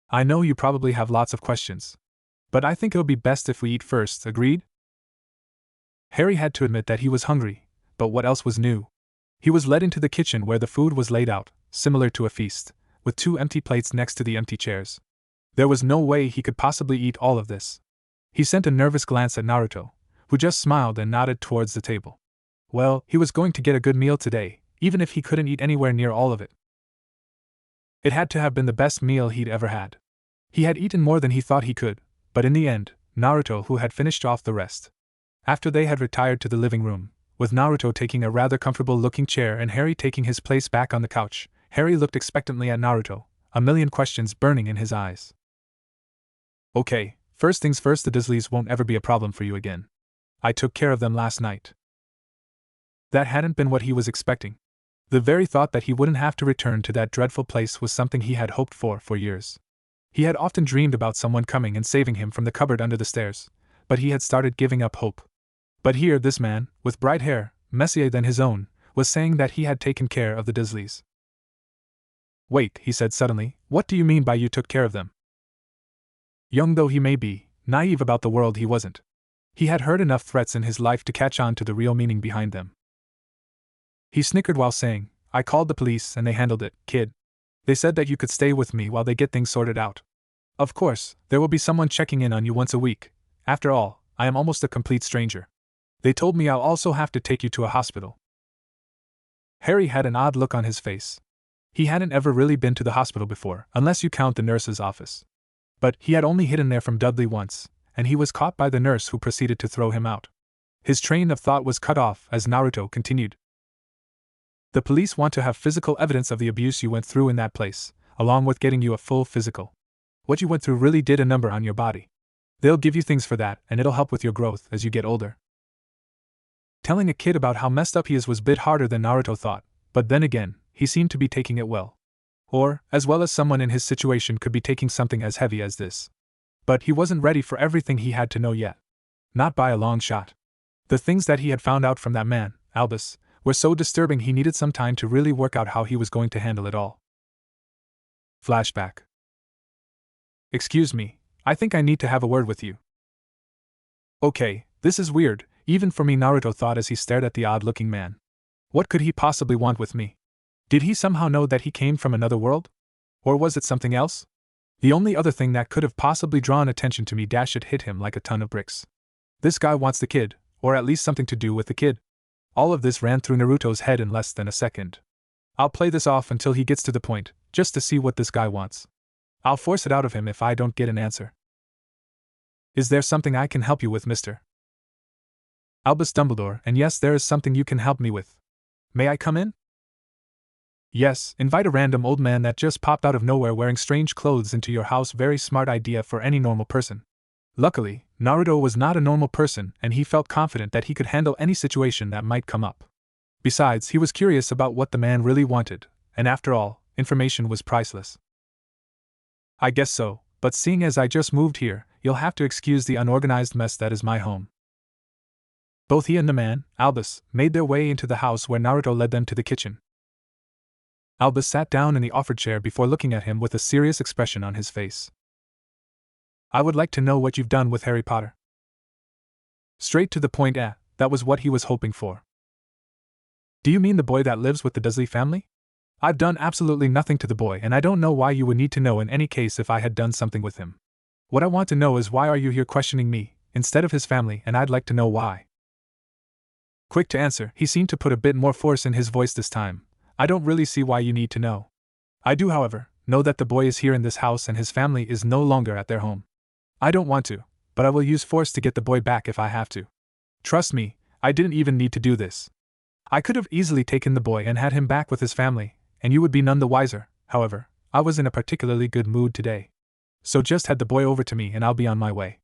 "I know you probably have lots of questions, but I think it'll be best if we eat first, agreed?" Harry had to admit that he was hungry, but what else was new? He was led into the kitchen where the food was laid out, similar to a feast, with 2 empty plates next to the empty chairs. There was no way he could possibly eat all of this. He sent a nervous glance at Naruto, who just smiled and nodded towards the table. Well, he was going to get a good meal today, even if he couldn't eat anywhere near all of it. It had to have been the best meal he'd ever had. He had eaten more than he thought he could, but in the end, Naruto who had finished off the rest. After they had retired to the living room, With Naruto taking a rather comfortable-looking chair and Harry taking his place back on the couch, Harry looked expectantly at Naruto, a million questions burning in his eyes. Okay, first things first, the Dursleys won't ever be a problem for you again. I took care of them last night. That hadn't been what he was expecting. The very thought that he wouldn't have to return to that dreadful place was something he had hoped for years. He had often dreamed about someone coming and saving him from the cupboard under the stairs, but he had started giving up hope. But here this man, with bright hair, messier than his own, was saying that he had taken care of the Dursleys. Wait, he said suddenly, what do you mean by you took care of them? Young though he may be, naive about the world he wasn't. He had heard enough threats in his life to catch on to the real meaning behind them. He snickered while saying, I called the police and they handled it, kid. They said that you could stay with me while they get things sorted out. Of course, there will be someone checking in on you once a week. After all, I am almost a complete stranger. They told me I'll also have to take you to a hospital. Harry had an odd look on his face. He hadn't ever really been to the hospital before, unless you count the nurse's office. But he had only hidden there from Dudley once, and he was caught by the nurse who proceeded to throw him out. His train of thought was cut off as Naruto continued. The police want to have physical evidence of the abuse you went through in that place, along with getting you a full physical. What you went through really did a number on your body. They'll give you things for that, and it'll help with your growth as you get older. Telling a kid about how messed up he is was a bit harder than Naruto thought, but then again, he seemed to be taking it well. Or, as well as someone in his situation could be taking something as heavy as this. But he wasn't ready for everything he had to know yet. Not by a long shot. The things that he had found out from that man, Albus, were so disturbing he needed some time to really work out how he was going to handle it all. Flashback. Excuse me, I think I need to have a word with you. Okay, this is weird, even for me, Naruto thought as he stared at the odd-looking man. What could he possibly want with me? Did he somehow know that he came from another world? Or was it something else? The only other thing that could have possibly drawn attention to me it hit him like a ton of bricks. This guy wants the kid, or at least something to do with the kid. All of this ran through Naruto's head in less than a second. I'll play this off until he gets to the point, just to see what this guy wants. I'll force it out of him if I don't get an answer. Is there something I can help you with, Mr. Albus Dumbledore? And yes, there is something you can help me with. May I come in? Yes, invite a random old man that just popped out of nowhere wearing strange clothes into your house. Very smart idea for any normal person. Luckily, Naruto was not a normal person and he felt confident that he could handle any situation that might come up. Besides, he was curious about what the man really wanted, and after all, information was priceless. I guess so, but seeing as I just moved here, you'll have to excuse the unorganized mess that is my home. Both he and the man, Albus, made their way into the house where Naruto led them to the kitchen. Albus sat down in the offered chair before looking at him with a serious expression on his face. I would like to know what you've done with Harry Potter. Straight to the point, that was what he was hoping for. Do you mean the boy that lives with the Dursley family? I've done absolutely nothing to the boy and I don't know why you would need to know in any case if I had done something with him. What I want to know is why are you here questioning me, instead of his family, and I'd like to know why. Quick to answer, he seemed to put a bit more force in his voice this time. I don't really see why you need to know. I do, however, know that the boy is here in this house and his family is no longer at their home. I don't want to, but I will use force to get the boy back if I have to. Trust me, I didn't even need to do this. I could have easily taken the boy and had him back with his family, and you would be none the wiser. However, I was in a particularly good mood today. So just hand the boy over to me and I'll be on my way.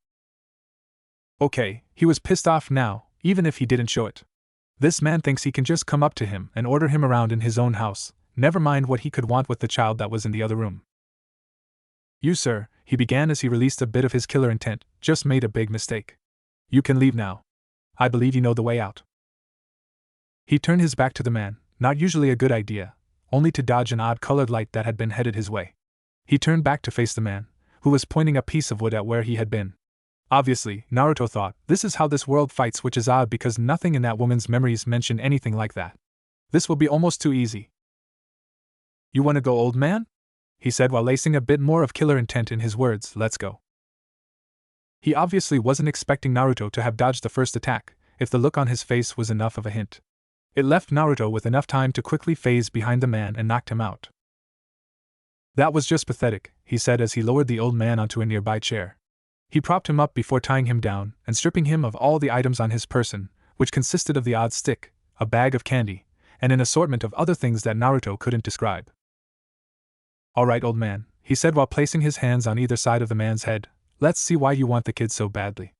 Okay, he was pissed off now, even if he didn't show it. This man thinks he can just come up to him and order him around in his own house, never mind what he could want with the child that was in the other room. You, sir, he began as he released a bit of his killer intent, just made a big mistake. You can leave now. I believe you know the way out. He turned his back to the man, not usually a good idea, only to dodge an odd-colored light that had been headed his way. He turned back to face the man, who was pointing a piece of wood at where he had been. Obviously, Naruto thought, this is how this world fights, which is odd because nothing in that woman's memories mentioned anything like that. This will be almost too easy. You want to go, old man? He said while lacing a bit more of killer intent in his words. Let's go. He obviously wasn't expecting Naruto to have dodged the first attack, if the look on his face was enough of a hint. It left Naruto with enough time to quickly phase behind the man and knocked him out. That was just pathetic, he said as he lowered the old man onto a nearby chair. He propped him up before tying him down and stripping him of all the items on his person, which consisted of the odd stick, a bag of candy, and an assortment of other things that Naruto couldn't describe. "Alright, old man," he said while placing his hands on either side of the man's head, "let's see why you want the kid so badly."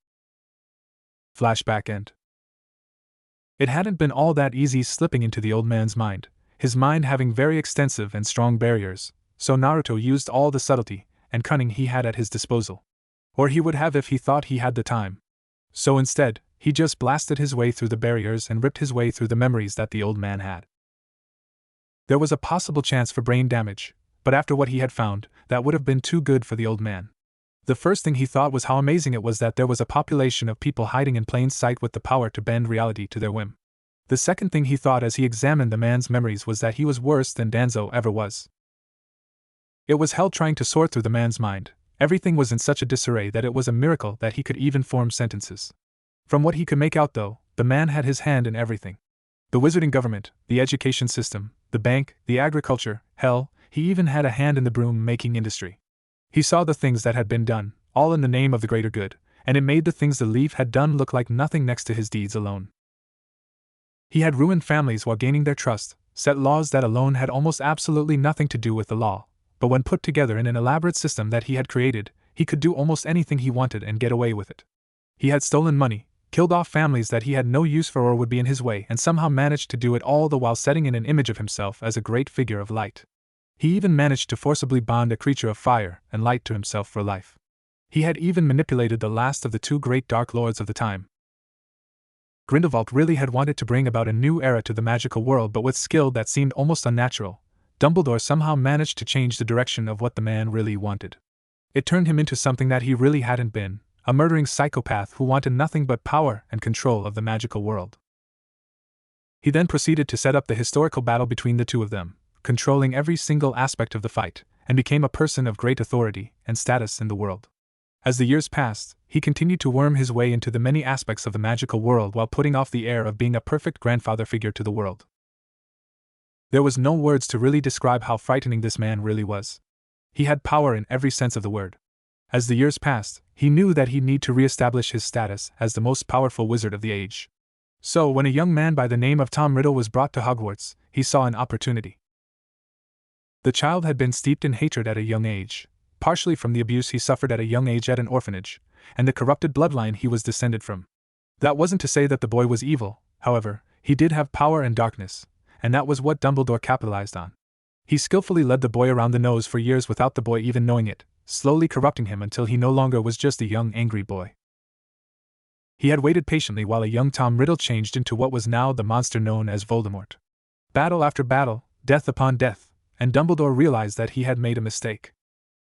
Flashback end. It hadn't been all that easy slipping into the old man's mind, his mind having very extensive and strong barriers, so Naruto used all the subtlety and cunning he had at his disposal. Or he would have if he thought he had the time. So instead, he just blasted his way through the barriers and ripped his way through the memories that the old man had. There was a possible chance for brain damage, but after what he had found, that would have been too good for the old man. The first thing he thought was how amazing it was that there was a population of people hiding in plain sight with the power to bend reality to their whim. The second thing he thought as he examined the man's memories was that he was worse than Danzo ever was. It was hell trying to sort through the man's mind. Everything was in such a disarray that it was a miracle that he could even form sentences. From what he could make out, though, the man had his hand in everything. The wizarding government, the education system, the bank, the agriculture, hell, he even had a hand in the broom-making industry. He saw the things that had been done, all in the name of the greater good, and it made the things the Leaf had done look like nothing next to his deeds alone. He had ruined families while gaining their trust, set laws that alone had almost absolutely nothing to do with the law, but when put together in an elaborate system that he had created, he could do almost anything he wanted and get away with it. He had stolen money, killed off families that he had no use for or would be in his way, and somehow managed to do it all the while setting in an image of himself as a great figure of light. He even managed to forcibly bond a creature of fire and light to himself for life. He had even manipulated the last of the two great Dark Lords of the time. Grindelwald really had wanted to bring about a new era to the magical world, but with skill that seemed almost unnatural, Dumbledore somehow managed to change the direction of what the man really wanted. It turned him into something that he really hadn't been, a murdering psychopath who wanted nothing but power and control of the magical world. He then proceeded to set up the historical battle between the two of them, controlling every single aspect of the fight, and became a person of great authority and status in the world. As the years passed, he continued to worm his way into the many aspects of the magical world while putting off the air of being a perfect grandfather figure to the world. There was no words to really describe how frightening this man really was. He had power in every sense of the word. As the years passed, he knew that he'd need to re-establish his status as the most powerful wizard of the age. So when a young man by the name of Tom Riddle was brought to Hogwarts, he saw an opportunity. The child had been steeped in hatred at a young age, partially from the abuse he suffered at a young age at an orphanage, and the corrupted bloodline he was descended from. That wasn't to say that the boy was evil, however, he did have power and darkness, and that was what Dumbledore capitalized on. He skillfully led the boy around the nose for years without the boy even knowing it, slowly corrupting him until he no longer was just a young angry boy. He had waited patiently while a young Tom Riddle changed into what was now the monster known as Voldemort. Battle after battle, death upon death, and Dumbledore realized that he had made a mistake.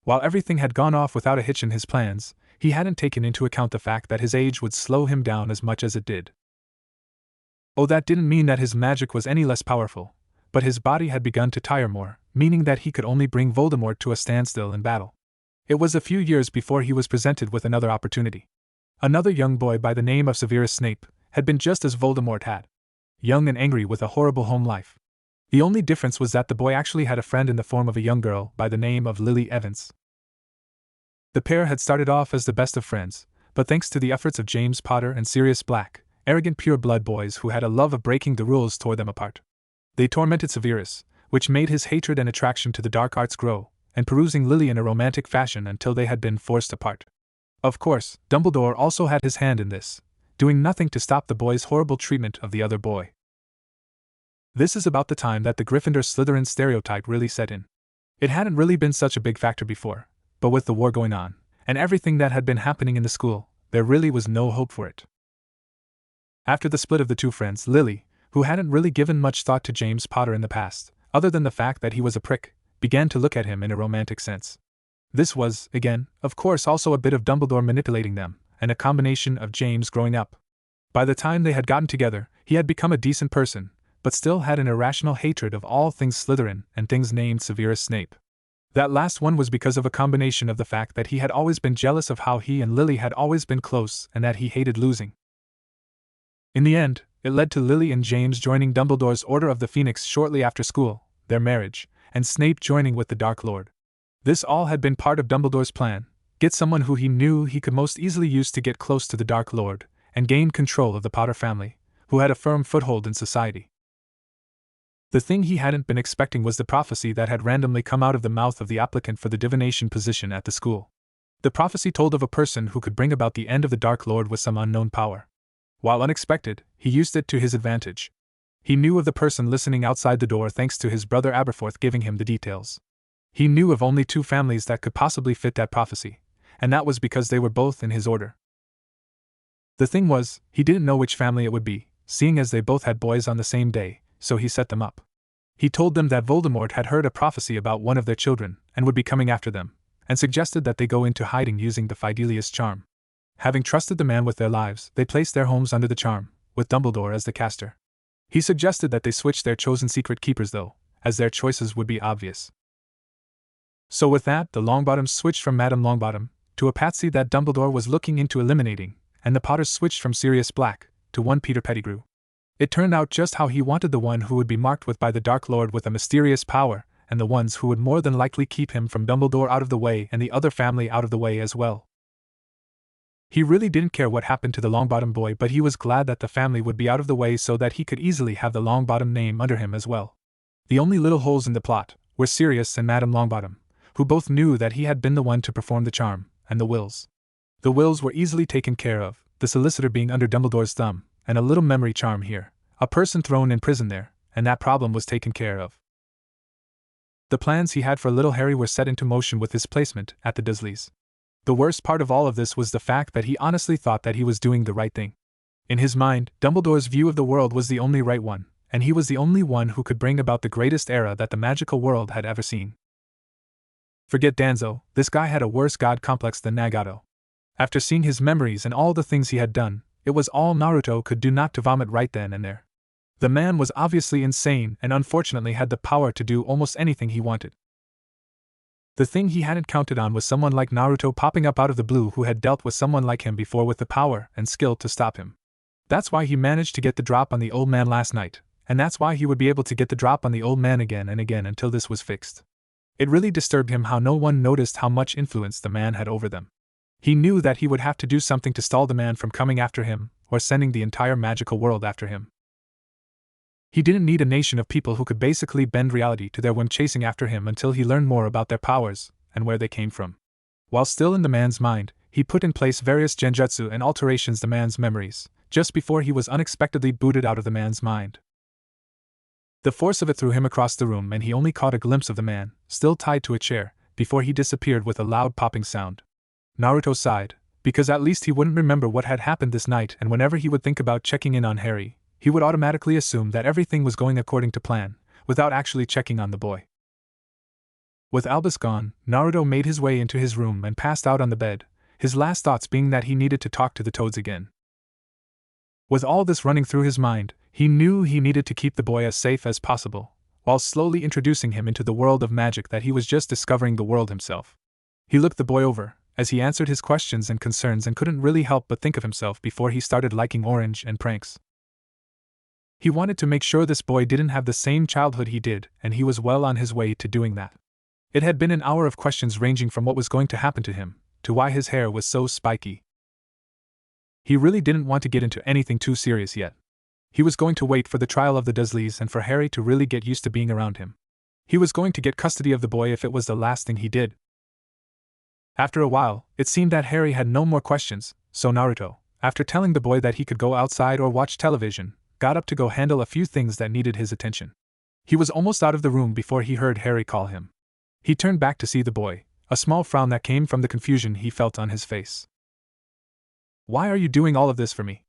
While everything had gone off without a hitch in his plans, he hadn't taken into account the fact that his age would slow him down as much as it did. Oh, that didn't mean that his magic was any less powerful, but his body had begun to tire more, meaning that he could only bring Voldemort to a standstill in battle. It was a few years before he was presented with another opportunity. Another young boy by the name of Severus Snape had been just as Voldemort had. Young and angry with a horrible home life. The only difference was that the boy actually had a friend in the form of a young girl by the name of Lily Evans. The pair had started off as the best of friends, but thanks to the efforts of James Potter and Sirius Black, arrogant pure-blood boys who had a love of breaking the rules tore them apart. They tormented Severus, which made his hatred and attraction to the dark arts grow, and perusing Lily in a romantic fashion until they had been forced apart. Of course, Dumbledore also had his hand in this, doing nothing to stop the boy's horrible treatment of the other boy. This is about the time that the Gryffindor-Slytherin stereotype really set in. It hadn't really been such a big factor before, but with the war going on, and everything that had been happening in the school, there really was no hope for it. After the split of the two friends, Lily, who hadn't really given much thought to James Potter in the past, other than the fact that he was a prick, began to look at him in a romantic sense. This was, again, of course also a bit of Dumbledore manipulating them, and a combination of James growing up. By the time they had gotten together, he had become a decent person, but still had an irrational hatred of all things Slytherin and things named Severus Snape. That last one was because of a combination of the fact that he had always been jealous of how he and Lily had always been close and that he hated losing. In the end, it led to Lily and James joining Dumbledore's Order of the Phoenix shortly after school, their marriage, and Snape joining with the Dark Lord. This all had been part of Dumbledore's plan: get someone who he knew he could most easily use to get close to the Dark Lord, and gain control of the Potter family, who had a firm foothold in society. The thing he hadn't been expecting was the prophecy that had randomly come out of the mouth of the applicant for the divination position at the school. The prophecy told of a person who could bring about the end of the Dark Lord with some unknown power. While unexpected, he used it to his advantage. He knew of the person listening outside the door thanks to his brother Aberforth giving him the details. He knew of only 2 families that could possibly fit that prophecy, and that was because they were both in his order. The thing was, he didn't know which family it would be, seeing as they both had boys on the same day, so he set them up. He told them that Voldemort had heard a prophecy about one of their children, and would be coming after them, and suggested that they go into hiding using the Fidelius charm. Having trusted the man with their lives, they placed their homes under the charm, with Dumbledore as the caster. He suggested that they switch their chosen secret keepers though, as their choices would be obvious. So with that, the Longbottoms switched from Madame Longbottom to a patsy that Dumbledore was looking into eliminating, and the Potters switched from Sirius Black to one Peter Pettigrew. It turned out just how he wanted, the one who would be marked with by the Dark Lord with a mysterious power, and the ones who would more than likely keep him from Dumbledore out of the way and the other family out of the way as well. He really didn't care what happened to the Longbottom boy, but he was glad that the family would be out of the way so that he could easily have the Longbottom name under him as well. The only little holes in the plot were Sirius and Madame Longbottom, who both knew that he had been the one to perform the charm, and the wills. The wills were easily taken care of, the solicitor being under Dumbledore's thumb, and a little memory charm here, a person thrown in prison there, and that problem was taken care of. The plans he had for little Harry were set into motion with his placement at the Dursleys. The worst part of all of this was the fact that he honestly thought that he was doing the right thing. In his mind, Dumbledore's view of the world was the only right one, and he was the only one who could bring about the greatest era that the magical world had ever seen. Forget Danzo, this guy had a worse god complex than Nagato. After seeing his memories and all the things he had done, it was all Naruto could do not to vomit right then and there. The man was obviously insane and unfortunately had the power to do almost anything he wanted. The thing he hadn't counted on was someone like Naruto popping up out of the blue who had dealt with someone like him before with the power and skill to stop him. That's why he managed to get the drop on the old man last night, and that's why he would be able to get the drop on the old man again and again until this was fixed. It really disturbed him how no one noticed how much influence the man had over them. He knew that he would have to do something to stall the man from coming after him, or sending the entire magical world after him. He didn't need a nation of people who could basically bend reality to their whim chasing after him until he learned more about their powers and where they came from. While still in the man's mind, he put in place various genjutsu and alterations the man's memories, just before he was unexpectedly booted out of the man's mind. The force of it threw him across the room and he only caught a glimpse of the man, still tied to a chair, before he disappeared with a loud popping sound. Naruto sighed, because at least he wouldn't remember what had happened this night, and whenever he would think about checking in on Harry, he would automatically assume that everything was going according to plan, without actually checking on the boy. With Albus gone, Naruto made his way into his room and passed out on the bed, his last thoughts being that he needed to talk to the Toads again. With all this running through his mind, he knew he needed to keep the boy as safe as possible, while slowly introducing him into the world of magic that he was just discovering the world himself. He looked the boy over, as he answered his questions and concerns, and couldn't really help but think of himself before he started liking Orange and pranks. He wanted to make sure this boy didn't have the same childhood he did, and he was well on his way to doing that. It had been an hour of questions ranging from what was going to happen to him, to why his hair was so spiky. He really didn't want to get into anything too serious yet. He was going to wait for the trial of the Dursleys and for Harry to really get used to being around him. He was going to get custody of the boy if it was the last thing he did. After a while, it seemed that Harry had no more questions, so Naruto, after telling the boy that he could go outside or watch television, got up to go handle a few things that needed his attention. He was almost out of the room before he heard Harry call him. He turned back to see the boy, a small frown that came from the confusion he felt on his face. "Why are you doing all of this for me?"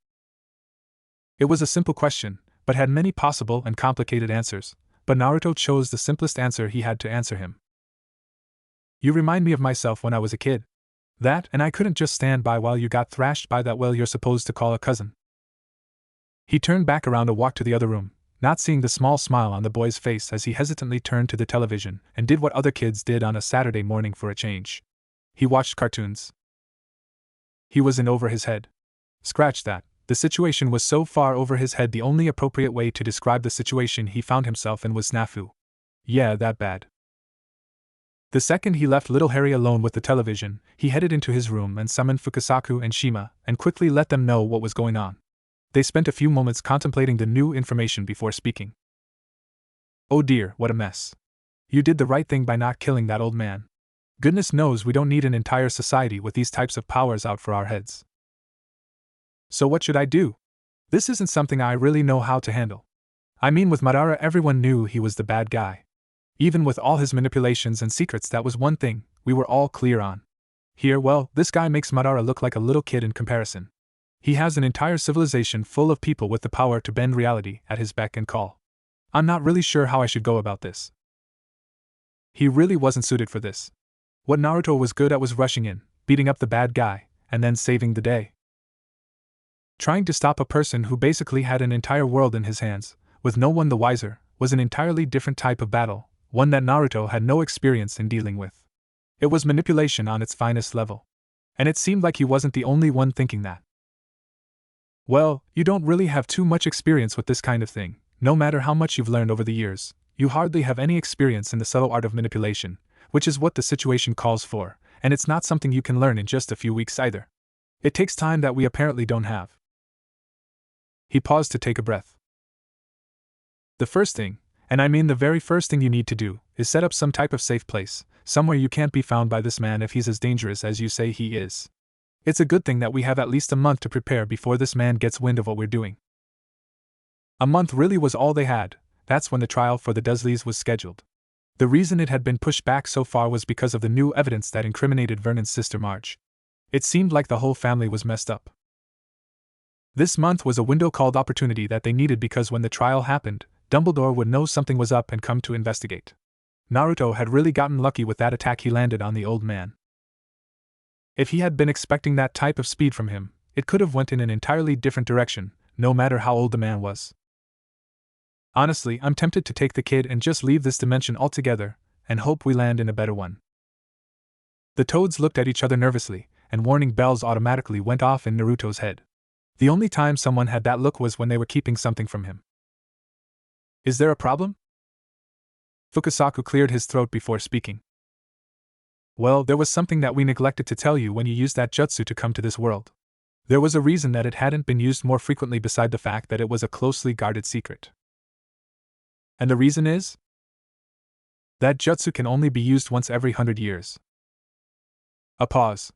It was a simple question, but had many possible and complicated answers, but Naruto chose the simplest answer he had to answer him. "You remind me of myself when I was a kid. That, and I couldn't just stand by while you got thrashed by that you're supposed to call a cousin." He turned back around to walk to the other room, not seeing the small smile on the boy's face as he hesitantly turned to the television and did what other kids did on a Saturday morning for a change. He watched cartoons. He was in over his head. Scratch that, the situation was so far over his head the only appropriate way to describe the situation he found himself in was snafu. Yeah, that bad. The second he left little Harry alone with the television, he headed into his room and summoned Fukasaku and Shima, and quickly let them know what was going on. They spent a few moments contemplating the new information before speaking. Oh dear, what a mess. You did the right thing by not killing that old man. Goodness knows we don't need an entire society with these types of powers out for our heads. So what should I do? This isn't something I really know how to handle. I mean, with Madara everyone knew he was the bad guy. Even with all his manipulations and secrets, that was one thing we were all clear on. Here, well, this guy makes Madara look like a little kid in comparison. He has an entire civilization full of people with the power to bend reality at his beck and call. I'm not really sure how I should go about this. He really wasn't suited for this. What Naruto was good at was rushing in, beating up the bad guy, and then saving the day. Trying to stop a person who basically had an entire world in his hands, with no one the wiser, was an entirely different type of battle, one that Naruto had no experience in dealing with. It was manipulation on its finest level. And it seemed like he wasn't the only one thinking that. Well, you don't really have too much experience with this kind of thing. No matter how much you've learned over the years, you hardly have any experience in the subtle art of manipulation, which is what the situation calls for, and it's not something you can learn in just a few weeks either. It takes time that we apparently don't have. He paused to take a breath. The first thing, and I mean the very first thing you need to do, is set up some type of safe place, somewhere you can't be found by this man if he's as dangerous as you say he is. It's a good thing that we have at least a month to prepare before this man gets wind of what we're doing. A month really was all they had. That's when the trial for the Dursleys was scheduled. The reason it had been pushed back so far was because of the new evidence that incriminated Vernon's sister Marge. It seemed like the whole family was messed up. This month was a window called opportunity that they needed because when the trial happened, Dumbledore would know something was up and come to investigate. Naruto had really gotten lucky with that attack he landed on the old man. If he had been expecting that type of speed from him, it could have went in an entirely different direction, no matter how old the man was. Honestly, I'm tempted to take the kid and just leave this dimension altogether, and hope we land in a better one. The toads looked at each other nervously, and warning bells automatically went off in Naruto's head. The only time someone had that look was when they were keeping something from him. Is there a problem? Fukasaku cleared his throat before speaking. Well, there was something that we neglected to tell you when you used that jutsu to come to this world. There was a reason that it hadn't been used more frequently beside the fact that it was a closely guarded secret. And the reason is? That jutsu can only be used once every 100 years. A pause.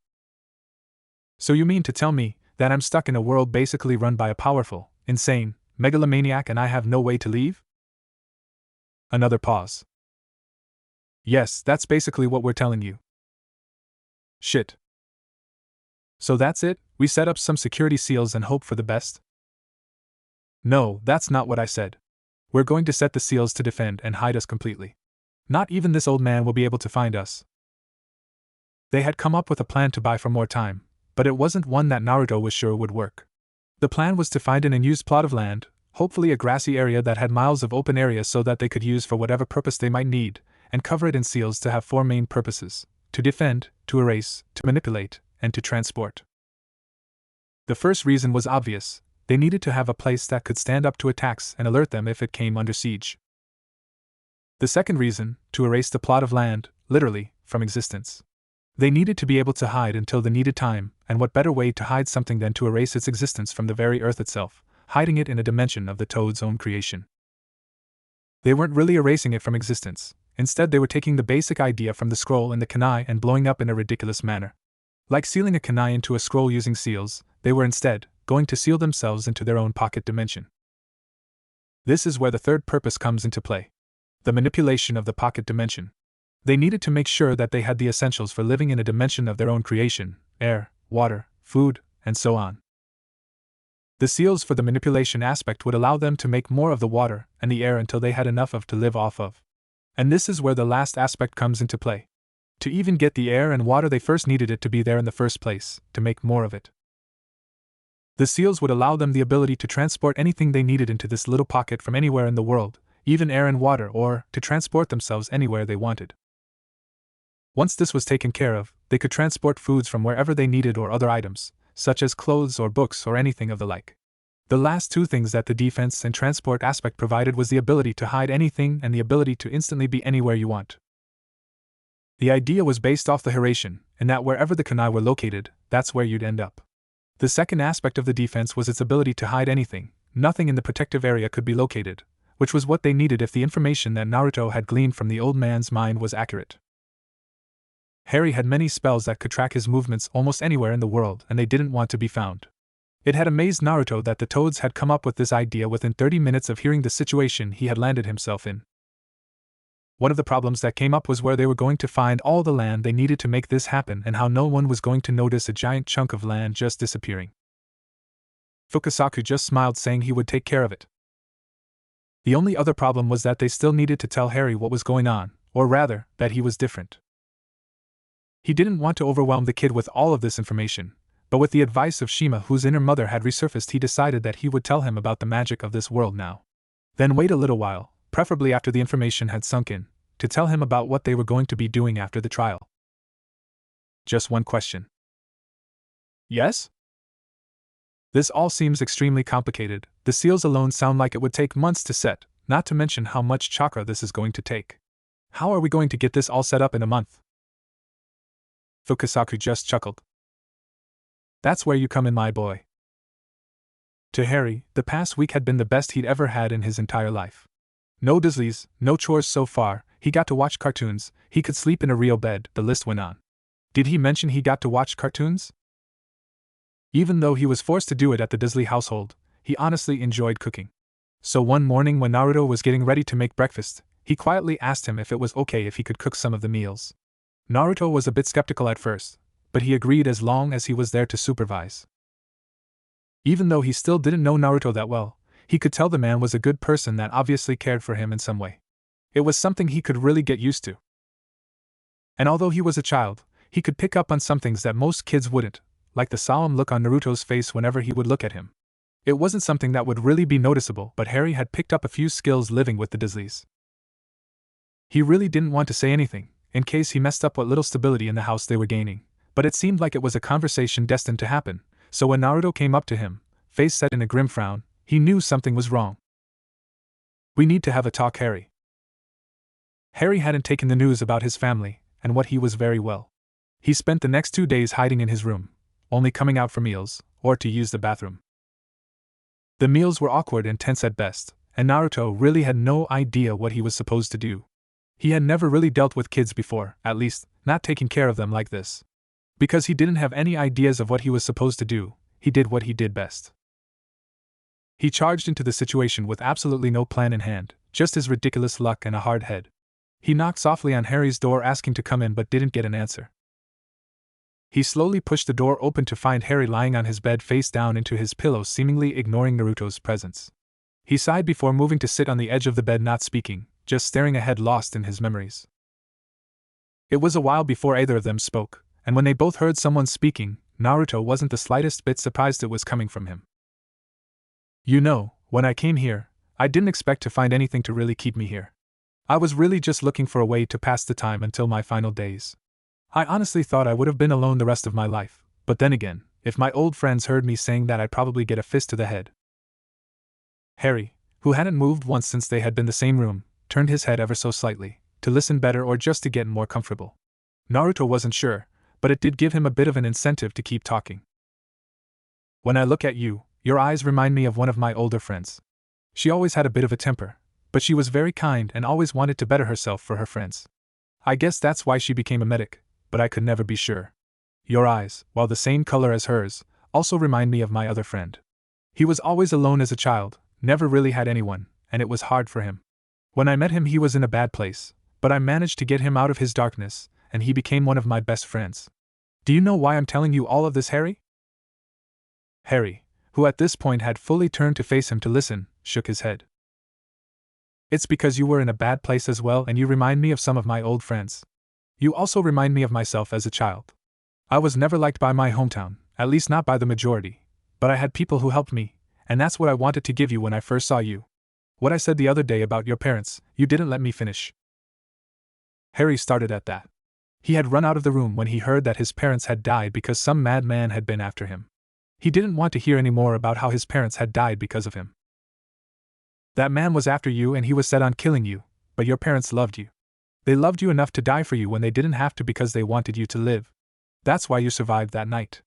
So you mean to tell me that I'm stuck in a world basically run by a powerful, insane, megalomaniac and I have no way to leave? Another pause. Yes, that's basically what we're telling you. Shit. So that's it? We set up some security seals and hope for the best? No, that's not what I said. We're going to set the seals to defend and hide us completely. Not even this old man will be able to find us. They had come up with a plan to buy for more time, but it wasn't one that Naruto was sure would work. The plan was to find an unused plot of land, hopefully a grassy area that had miles of open area so that they could use for whatever purpose they might need, and cover it in seals to have four main purposes: to defend, to erase, to manipulate, and to transport. The first reason was obvious: they needed to have a place that could stand up to attacks and alert them if it came under siege. The second reason, to erase the plot of land, literally, from existence. They needed to be able to hide until the needed time, and what better way to hide something than to erase its existence from the very earth itself, hiding it in a dimension of the toad's own creation. They weren't really erasing it from existence. Instead, they were taking the basic idea from the scroll in the kunai and blowing up in a ridiculous manner. Like sealing a kunai into a scroll using seals, they were instead going to seal themselves into their own pocket dimension. This is where the third purpose comes into play: the manipulation of the pocket dimension. They needed to make sure that they had the essentials for living in a dimension of their own creation: air, water, food, and so on. The seals for the manipulation aspect would allow them to make more of the water and the air until they had enough of to live off of. And this is where the last aspect comes into play. To even get the air and water, they first needed it to be there in the first place, to make more of it. The seals would allow them the ability to transport anything they needed into this little pocket from anywhere in the world, even air and water, or to transport themselves anywhere they wanted. Once this was taken care of, they could transport foods from wherever they needed or other items, such as clothes or books or anything of the like. The last two things that the defense and transport aspect provided was the ability to hide anything and the ability to instantly be anywhere you want. The idea was based off the Hiraition, in that wherever the kunai were located, that's where you'd end up. The second aspect of the defense was its ability to hide anything. Nothing in the protective area could be located, which was what they needed if the information that Naruto had gleaned from the old man's mind was accurate. Harry had many spells that could track his movements almost anywhere in the world, and they didn't want to be found. It had amazed Naruto that the Toads had come up with this idea within 30 minutes of hearing the situation he had landed himself in. One of the problems that came up was where they were going to find all the land they needed to make this happen and how no one was going to notice a giant chunk of land just disappearing. Fukasaku just smiled, saying he would take care of it. The only other problem was that they still needed to tell Harry what was going on, or rather, that he was different. He didn't want to overwhelm the kid with all of this information, but with the advice of Shima, whose inner mother had resurfaced, he decided that he would tell him about the magic of this world now. Then wait a little while, preferably after the information had sunk in, to tell him about what they were going to be doing after the trial. Just one question. Yes? This all seems extremely complicated. The seals alone sound like it would take months to set, not to mention how much chakra this is going to take. How are we going to get this all set up in a month? Fukasaku just chuckled. That's where you come in, my boy. To Harry, the past week had been the best he'd ever had in his entire life. No Dursleys, no chores so far, he got to watch cartoons, he could sleep in a real bed, the list went on. Did he mention he got to watch cartoons? Even though he was forced to do it at the Dursley household, he honestly enjoyed cooking. So one morning when Naruto was getting ready to make breakfast, he quietly asked him if it was okay if he could cook some of the meals. Naruto was a bit skeptical at first, but he agreed as long as he was there to supervise. Even though he still didn't know Naruto that well, he could tell the man was a good person that obviously cared for him in some way. It was something he could really get used to. And although he was a child, he could pick up on some things that most kids wouldn't, like the solemn look on Naruto's face whenever he would look at him. It wasn't something that would really be noticeable, but Harry had picked up a few skills living with the Dursleys. He really didn't want to say anything, in case he messed up what little stability in the house they were gaining, but it seemed like it was a conversation destined to happen, so when Naruto came up to him, face set in a grim frown, he knew something was wrong. We need to have a talk, Harry. Harry hadn't taken the news about his family, and what he was very well. He spent the next 2 days hiding in his room, only coming out for meals, or to use the bathroom. The meals were awkward and tense at best, and Naruto really had no idea what he was supposed to do. He had never really dealt with kids before, at least, not taking care of them like this. Because he didn't have any ideas of what he was supposed to do, he did what he did best. He charged into the situation with absolutely no plan in hand, just his ridiculous luck and a hard head. He knocked softly on Harry's door asking to come in but didn't get an answer. He slowly pushed the door open to find Harry lying on his bed face down into his pillow, seemingly ignoring Naruto's presence. He sighed before moving to sit on the edge of the bed, not speaking, just staring ahead, lost in his memories. It was a while before either of them spoke, and when they both heard someone speaking, Naruto wasn't the slightest bit surprised it was coming from him. You know, when I came here, I didn't expect to find anything to really keep me here. I was really just looking for a way to pass the time until my final days. I honestly thought I would have been alone the rest of my life, but then again, if my old friends heard me saying that, I'd probably get a fist to the head. Harry, who hadn't moved once since they had been in the same room, turned his head ever so slightly, to listen better or just to get more comfortable. Naruto wasn't sure, but it did give him a bit of an incentive to keep talking. When I look at you, your eyes remind me of one of my older friends. She always had a bit of a temper, but she was very kind and always wanted to better herself for her friends. I guess that's why she became a medic, but I could never be sure. Your eyes, while the same color as hers, also remind me of my other friend. He was always alone as a child, never really had anyone, and it was hard for him. When I met him, he was in a bad place, but I managed to get him out of his darkness, and he became one of my best friends. Do you know why I'm telling you all of this, Harry? Harry, who at this point had fully turned to face him to listen, shook his head. It's because you were in a bad place as well, and you remind me of some of my old friends. You also remind me of myself as a child. I was never liked by my hometown, at least not by the majority, but I had people who helped me, and that's what I wanted to give you when I first saw you. What I said the other day about your parents, you didn't let me finish. Harry started at that. He had run out of the room when he heard that his parents had died because some madman had been after him. He didn't want to hear any more about how his parents had died because of him. That man was after you and he was set on killing you, but your parents loved you. They loved you enough to die for you when they didn't have to because they wanted you to live. That's why you survived that night.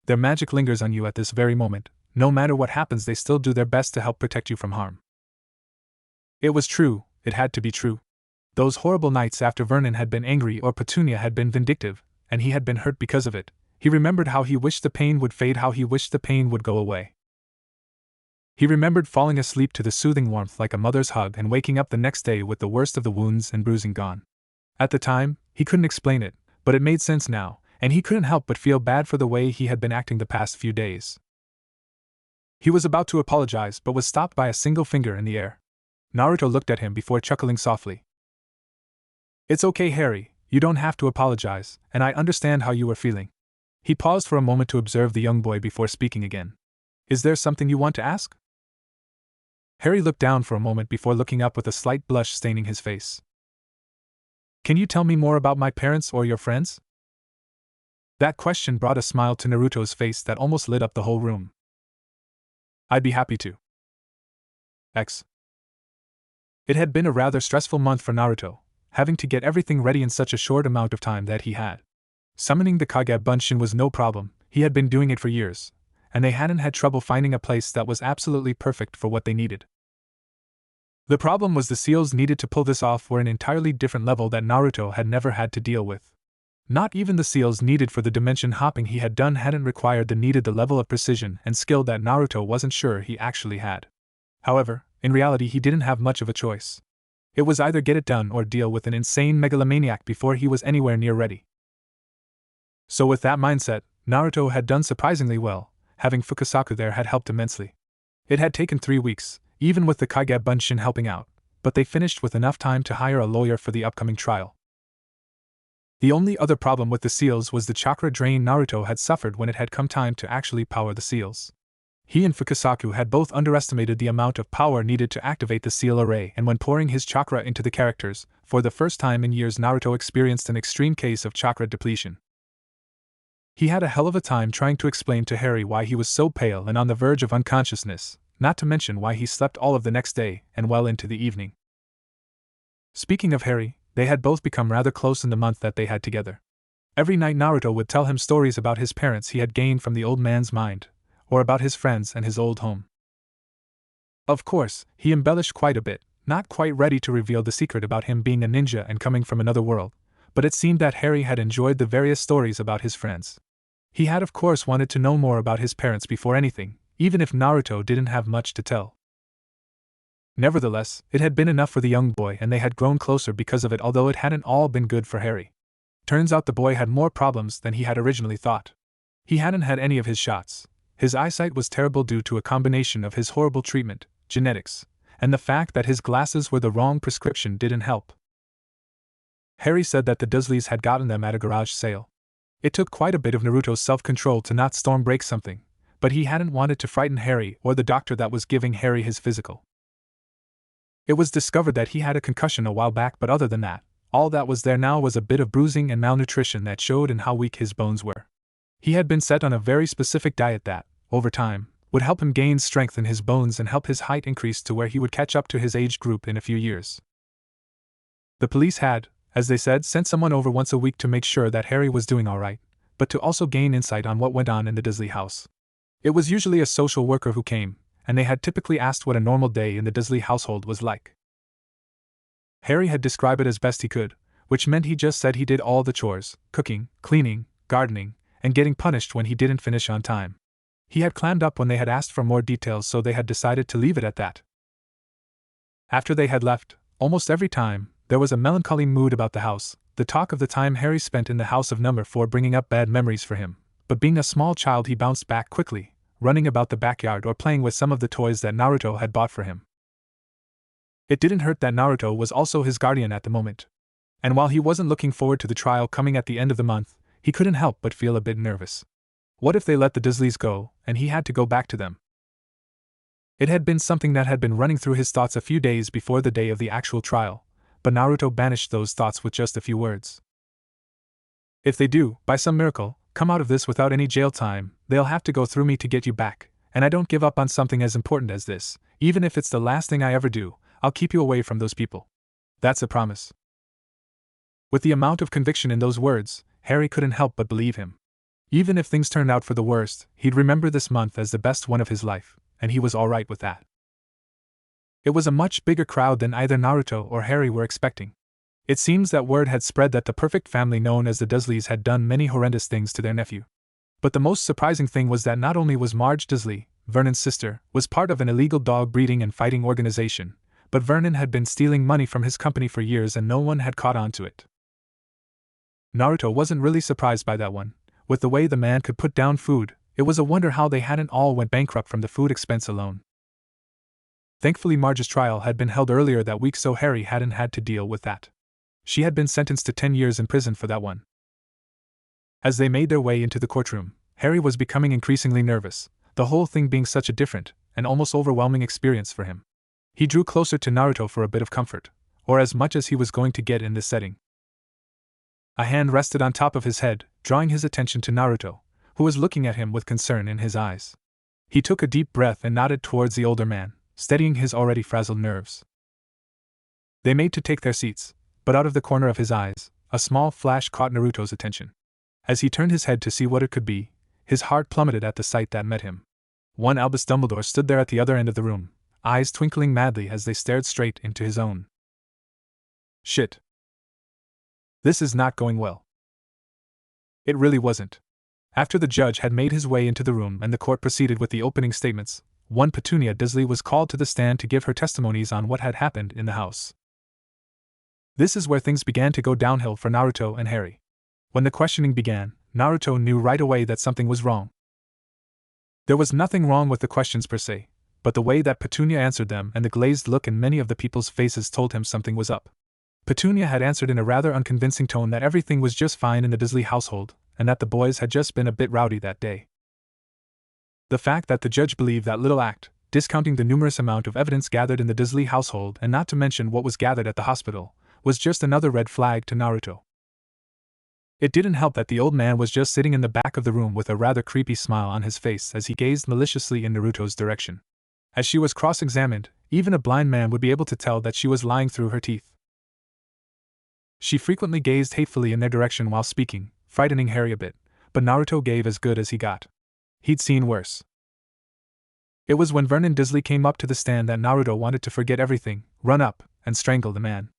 Their magic lingers on you at this very moment. No matter what happens, they still do their best to help protect you from harm. It was true, it had to be true. Those horrible nights after Vernon had been angry or Petunia had been vindictive, and he had been hurt because of it, he remembered how he wished the pain would fade, how he wished the pain would go away. He remembered falling asleep to the soothing warmth like a mother's hug and waking up the next day with the worst of the wounds and bruising gone. At the time, he couldn't explain it, but it made sense now, and he couldn't help but feel bad for the way he had been acting the past few days. He was about to apologize but was stopped by a single finger in the air. Naruto looked at him before chuckling softly. "It's okay, Harry, you don't have to apologize, and I understand how you were feeling." He paused for a moment to observe the young boy before speaking again. "Is there something you want to ask?" Harry looked down for a moment before looking up with a slight blush staining his face. "Can you tell me more about my parents or your friends?" That question brought a smile to Naruto's face that almost lit up the whole room. "I'd be happy to." It had been a rather stressful month for Naruto, having to get everything ready in such a short amount of time that he had. Summoning the Kage Bunshin was no problem, he had been doing it for years, and they hadn't had trouble finding a place that was absolutely perfect for what they needed. The problem was the seals needed to pull this off were an entirely different level that Naruto had never had to deal with. Not even the seals needed for the dimension hopping he had done hadn't required the level of precision and skill that Naruto wasn't sure he actually had. However, in reality he didn't have much of a choice. It was either get it done or deal with an insane megalomaniac before he was anywhere near ready. So with that mindset, Naruto had done surprisingly well, having Fukasaku there had helped immensely. It had taken 3 weeks, even with the Kage Bunshin helping out, but they finished with enough time to hire a lawyer for the upcoming trial. The only other problem with the seals was the chakra drain Naruto had suffered when it had come time to actually power the seals. He and Fukasaku had both underestimated the amount of power needed to activate the seal array, and when pouring his chakra into the characters, for the first time in years Naruto experienced an extreme case of chakra depletion. He had a hell of a time trying to explain to Harry why he was so pale and on the verge of unconsciousness, not to mention why he slept all of the next day and well into the evening. Speaking of Harry, they had both become rather close in the month that they had together. Every night Naruto would tell him stories about his parents he had gained from the old man's mind, or about his friends and his old home. Of course, he embellished quite a bit, not quite ready to reveal the secret about him being a ninja and coming from another world, but it seemed that Harry had enjoyed the various stories about his friends. He had of course wanted to know more about his parents before anything, even if Naruto didn't have much to tell. Nevertheless, it had been enough for the young boy and they had grown closer because of it, although it hadn't all been good for Harry. Turns out the boy had more problems than he had originally thought. He hadn't had any of his shots. His eyesight was terrible due to a combination of his horrible treatment, genetics, and the fact that his glasses were the wrong prescription didn't help. Harry said that the Dursleys had gotten them at a garage sale. It took quite a bit of Naruto's self-control to not storm break something, but he hadn't wanted to frighten Harry or the doctor that was giving Harry his physical. It was discovered that he had a concussion a while back, but other than that, all that was there now was a bit of bruising and malnutrition that showed in how weak his bones were. He had been set on a very specific diet that, over time, would help him gain strength in his bones and help his height increase to where he would catch up to his age group in a few years. The police had, as they said, sent someone over once a week to make sure that Harry was doing alright, but to also gain insight on what went on in the Dursley house. It was usually a social worker who came, and they had typically asked what a normal day in the Dursley household was like. Harry had described it as best he could, which meant he just said he did all the chores, cooking, cleaning, gardening, and getting punished when he didn't finish on time. He had clammed up when they had asked for more details, so they had decided to leave it at that. After they had left, almost every time, there was a melancholy mood about the house, the talk of the time Harry spent in the house of number 4 bringing up bad memories for him, but being a small child he bounced back quickly, running about the backyard or playing with some of the toys that Naruto had bought for him. It didn't hurt that Naruto was also his guardian at the moment. And while he wasn't looking forward to the trial coming at the end of the month, he couldn't help but feel a bit nervous. What if they let the Dursleys go, and he had to go back to them? It had been something that had been running through his thoughts a few days before the day of the actual trial, but Naruto banished those thoughts with just a few words. If they do, by some miracle, come out of this without any jail time, they'll have to go through me to get you back, and I don't give up on something as important as this. Even if it's the last thing I ever do, I'll keep you away from those people. That's a promise. With the amount of conviction in those words, Harry couldn't help but believe him. Even if things turned out for the worst, he'd remember this month as the best one of his life, and he was alright with that. It was a much bigger crowd than either Naruto or Harry were expecting. It seems that word had spread that the perfect family known as the Dursleys had done many horrendous things to their nephew. But the most surprising thing was that not only was Marge Dursley, Vernon's sister, was part of an illegal dog breeding and fighting organization, but Vernon had been stealing money from his company for years and no one had caught on to it. Naruto wasn't really surprised by that one. With the way the man could put down food, it was a wonder how they hadn't all went bankrupt from the food expense alone. Thankfully Marge's trial had been held earlier that week so Harry hadn't had to deal with that. She had been sentenced to 10 years in prison for that one. As they made their way into the courtroom, Harry was becoming increasingly nervous, the whole thing being such a different, and almost overwhelming experience for him. He drew closer to Naruto for a bit of comfort, or as much as he was going to get in this setting. A hand rested on top of his head, drawing his attention to Naruto, who was looking at him with concern in his eyes. He took a deep breath and nodded towards the older man, steadying his already frazzled nerves. They made to take their seats, but out of the corner of his eyes, a small flash caught Naruto's attention. As he turned his head to see what it could be, his heart plummeted at the sight that met him. One Albus Dumbledore stood there at the other end of the room, eyes twinkling madly as they stared straight into his own. Shit. This is not going well. It really wasn't. After the judge had made his way into the room and the court proceeded with the opening statements, one Petunia Dursley was called to the stand to give her testimonies on what had happened in the house. This is where things began to go downhill for Naruto and Harry. When the questioning began, Naruto knew right away that something was wrong. There was nothing wrong with the questions per se, but the way that Petunia answered them and the glazed look in many of the people's faces told him something was up. Petunia had answered in a rather unconvincing tone that everything was just fine in the Dursley household, and that the boys had just been a bit rowdy that day. The fact that the judge believed that little act, discounting the numerous amount of evidence gathered in the Dursley household and not to mention what was gathered at the hospital, was just another red flag to Naruto. It didn't help that the old man was just sitting in the back of the room with a rather creepy smile on his face as he gazed maliciously in Naruto's direction. As she was cross-examined, even a blind man would be able to tell that she was lying through her teeth. She frequently gazed hatefully in their direction while speaking, frightening Harry a bit, but Naruto gave as good as he got. He'd seen worse. It was when Vernon Dursley came up to the stand that Naruto wanted to forget everything, run up, and strangle the man.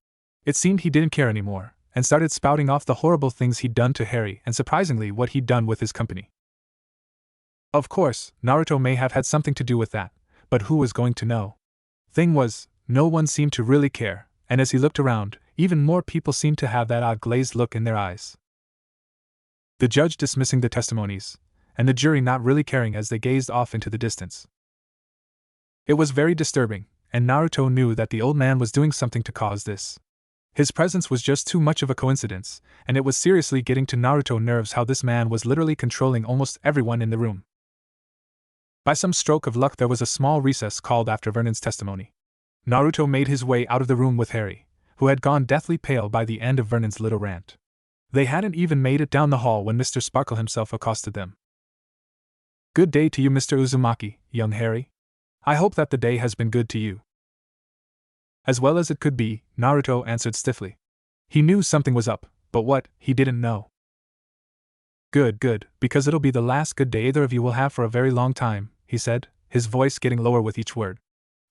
It seemed he didn't care anymore, and started spouting off the horrible things he'd done to Harry and surprisingly what he'd done with his company. Of course, Naruto may have had something to do with that, but who was going to know? Thing was, no one seemed to really care, and as he looked around, even more people seemed to have that odd glazed look in their eyes. The judge dismissing the testimonies, and the jury not really caring as they gazed off into the distance. It was very disturbing, and Naruto knew that the old man was doing something to cause this. His presence was just too much of a coincidence, and it was seriously getting to Naruto's nerves how this man was literally controlling almost everyone in the room. By some stroke of luck there was a small recess called after Vernon's testimony. Naruto made his way out of the room with Harry, who had gone deathly pale by the end of Vernon's little rant. They hadn't even made it down the hall when Mr. Sparkle himself accosted them. "Good day to you, Mr. Uzumaki, young Harry. I hope that the day has been good to you." As well as it could be, Naruto answered stiffly. He knew something was up, but what, he didn't know. Good, because it'll be the last good day either of you will have for a very long time," he said, his voice getting lower with each word.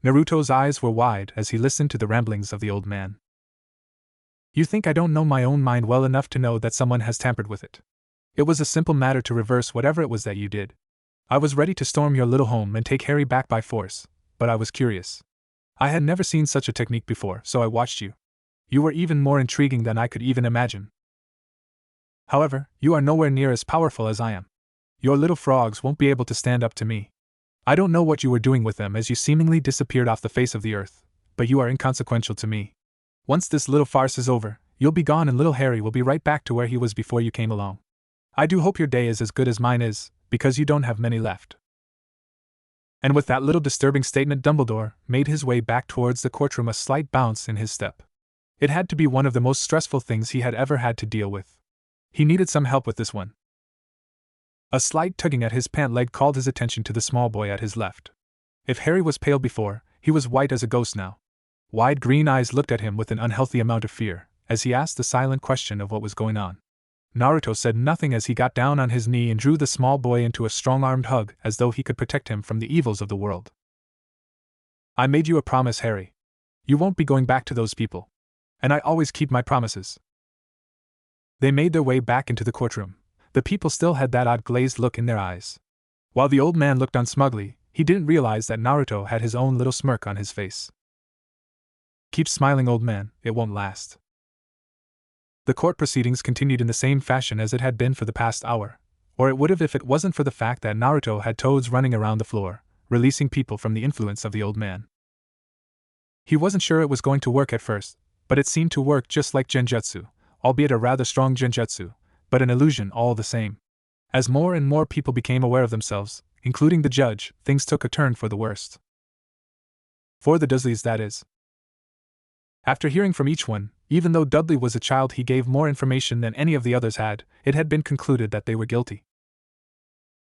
Naruto's eyes were wide as he listened to the ramblings of the old man. "You think I don't know my own mind well enough to know that someone has tampered with it? It was a simple matter to reverse whatever it was that you did. I was ready to storm your little home and take Harry back by force, but I was curious. I had never seen such a technique before, so I watched you. You were even more intriguing than I could even imagine. However, you are nowhere near as powerful as I am. Your little frogs won't be able to stand up to me. I don't know what you were doing with them as you seemingly disappeared off the face of the earth, but you are inconsequential to me. Once this little farce is over, you'll be gone and little Harry will be right back to where he was before you came along. I do hope your day is as good as mine is, because you don't have many left." And with that little disturbing statement, Dumbledore made his way back towards the courtroom, a slight bounce in his step. It had to be one of the most stressful things he had ever had to deal with. He needed some help with this one. A slight tugging at his pant leg called his attention to the small boy at his left. If Harry was pale before, he was white as a ghost now. Wide green eyes looked at him with an unhealthy amount of fear, as he asked the silent question of what was going on. Naruto said nothing as he got down on his knee and drew the small boy into a strong-armed hug as though he could protect him from the evils of the world. I made you a promise, Harry. You won't be going back to those people. And I always keep my promises. They made their way back into the courtroom. The people still had that odd glazed look in their eyes. While the old man looked on smugly, he didn't realize that Naruto had his own little smirk on his face. Keep smiling, old man, it won't last. The court proceedings continued in the same fashion as it had been for the past hour, or it would have if it wasn't for the fact that Naruto had toads running around the floor, releasing people from the influence of the old man. He wasn't sure it was going to work at first, but it seemed to work just like genjutsu, albeit a rather strong genjutsu, but an illusion all the same. As more and more people became aware of themselves, including the judge, things took a turn for the worst. For the Dursleys, that is. After hearing from each one, even though Dudley was a child, he gave more information than any of the others had. It had been concluded that they were guilty.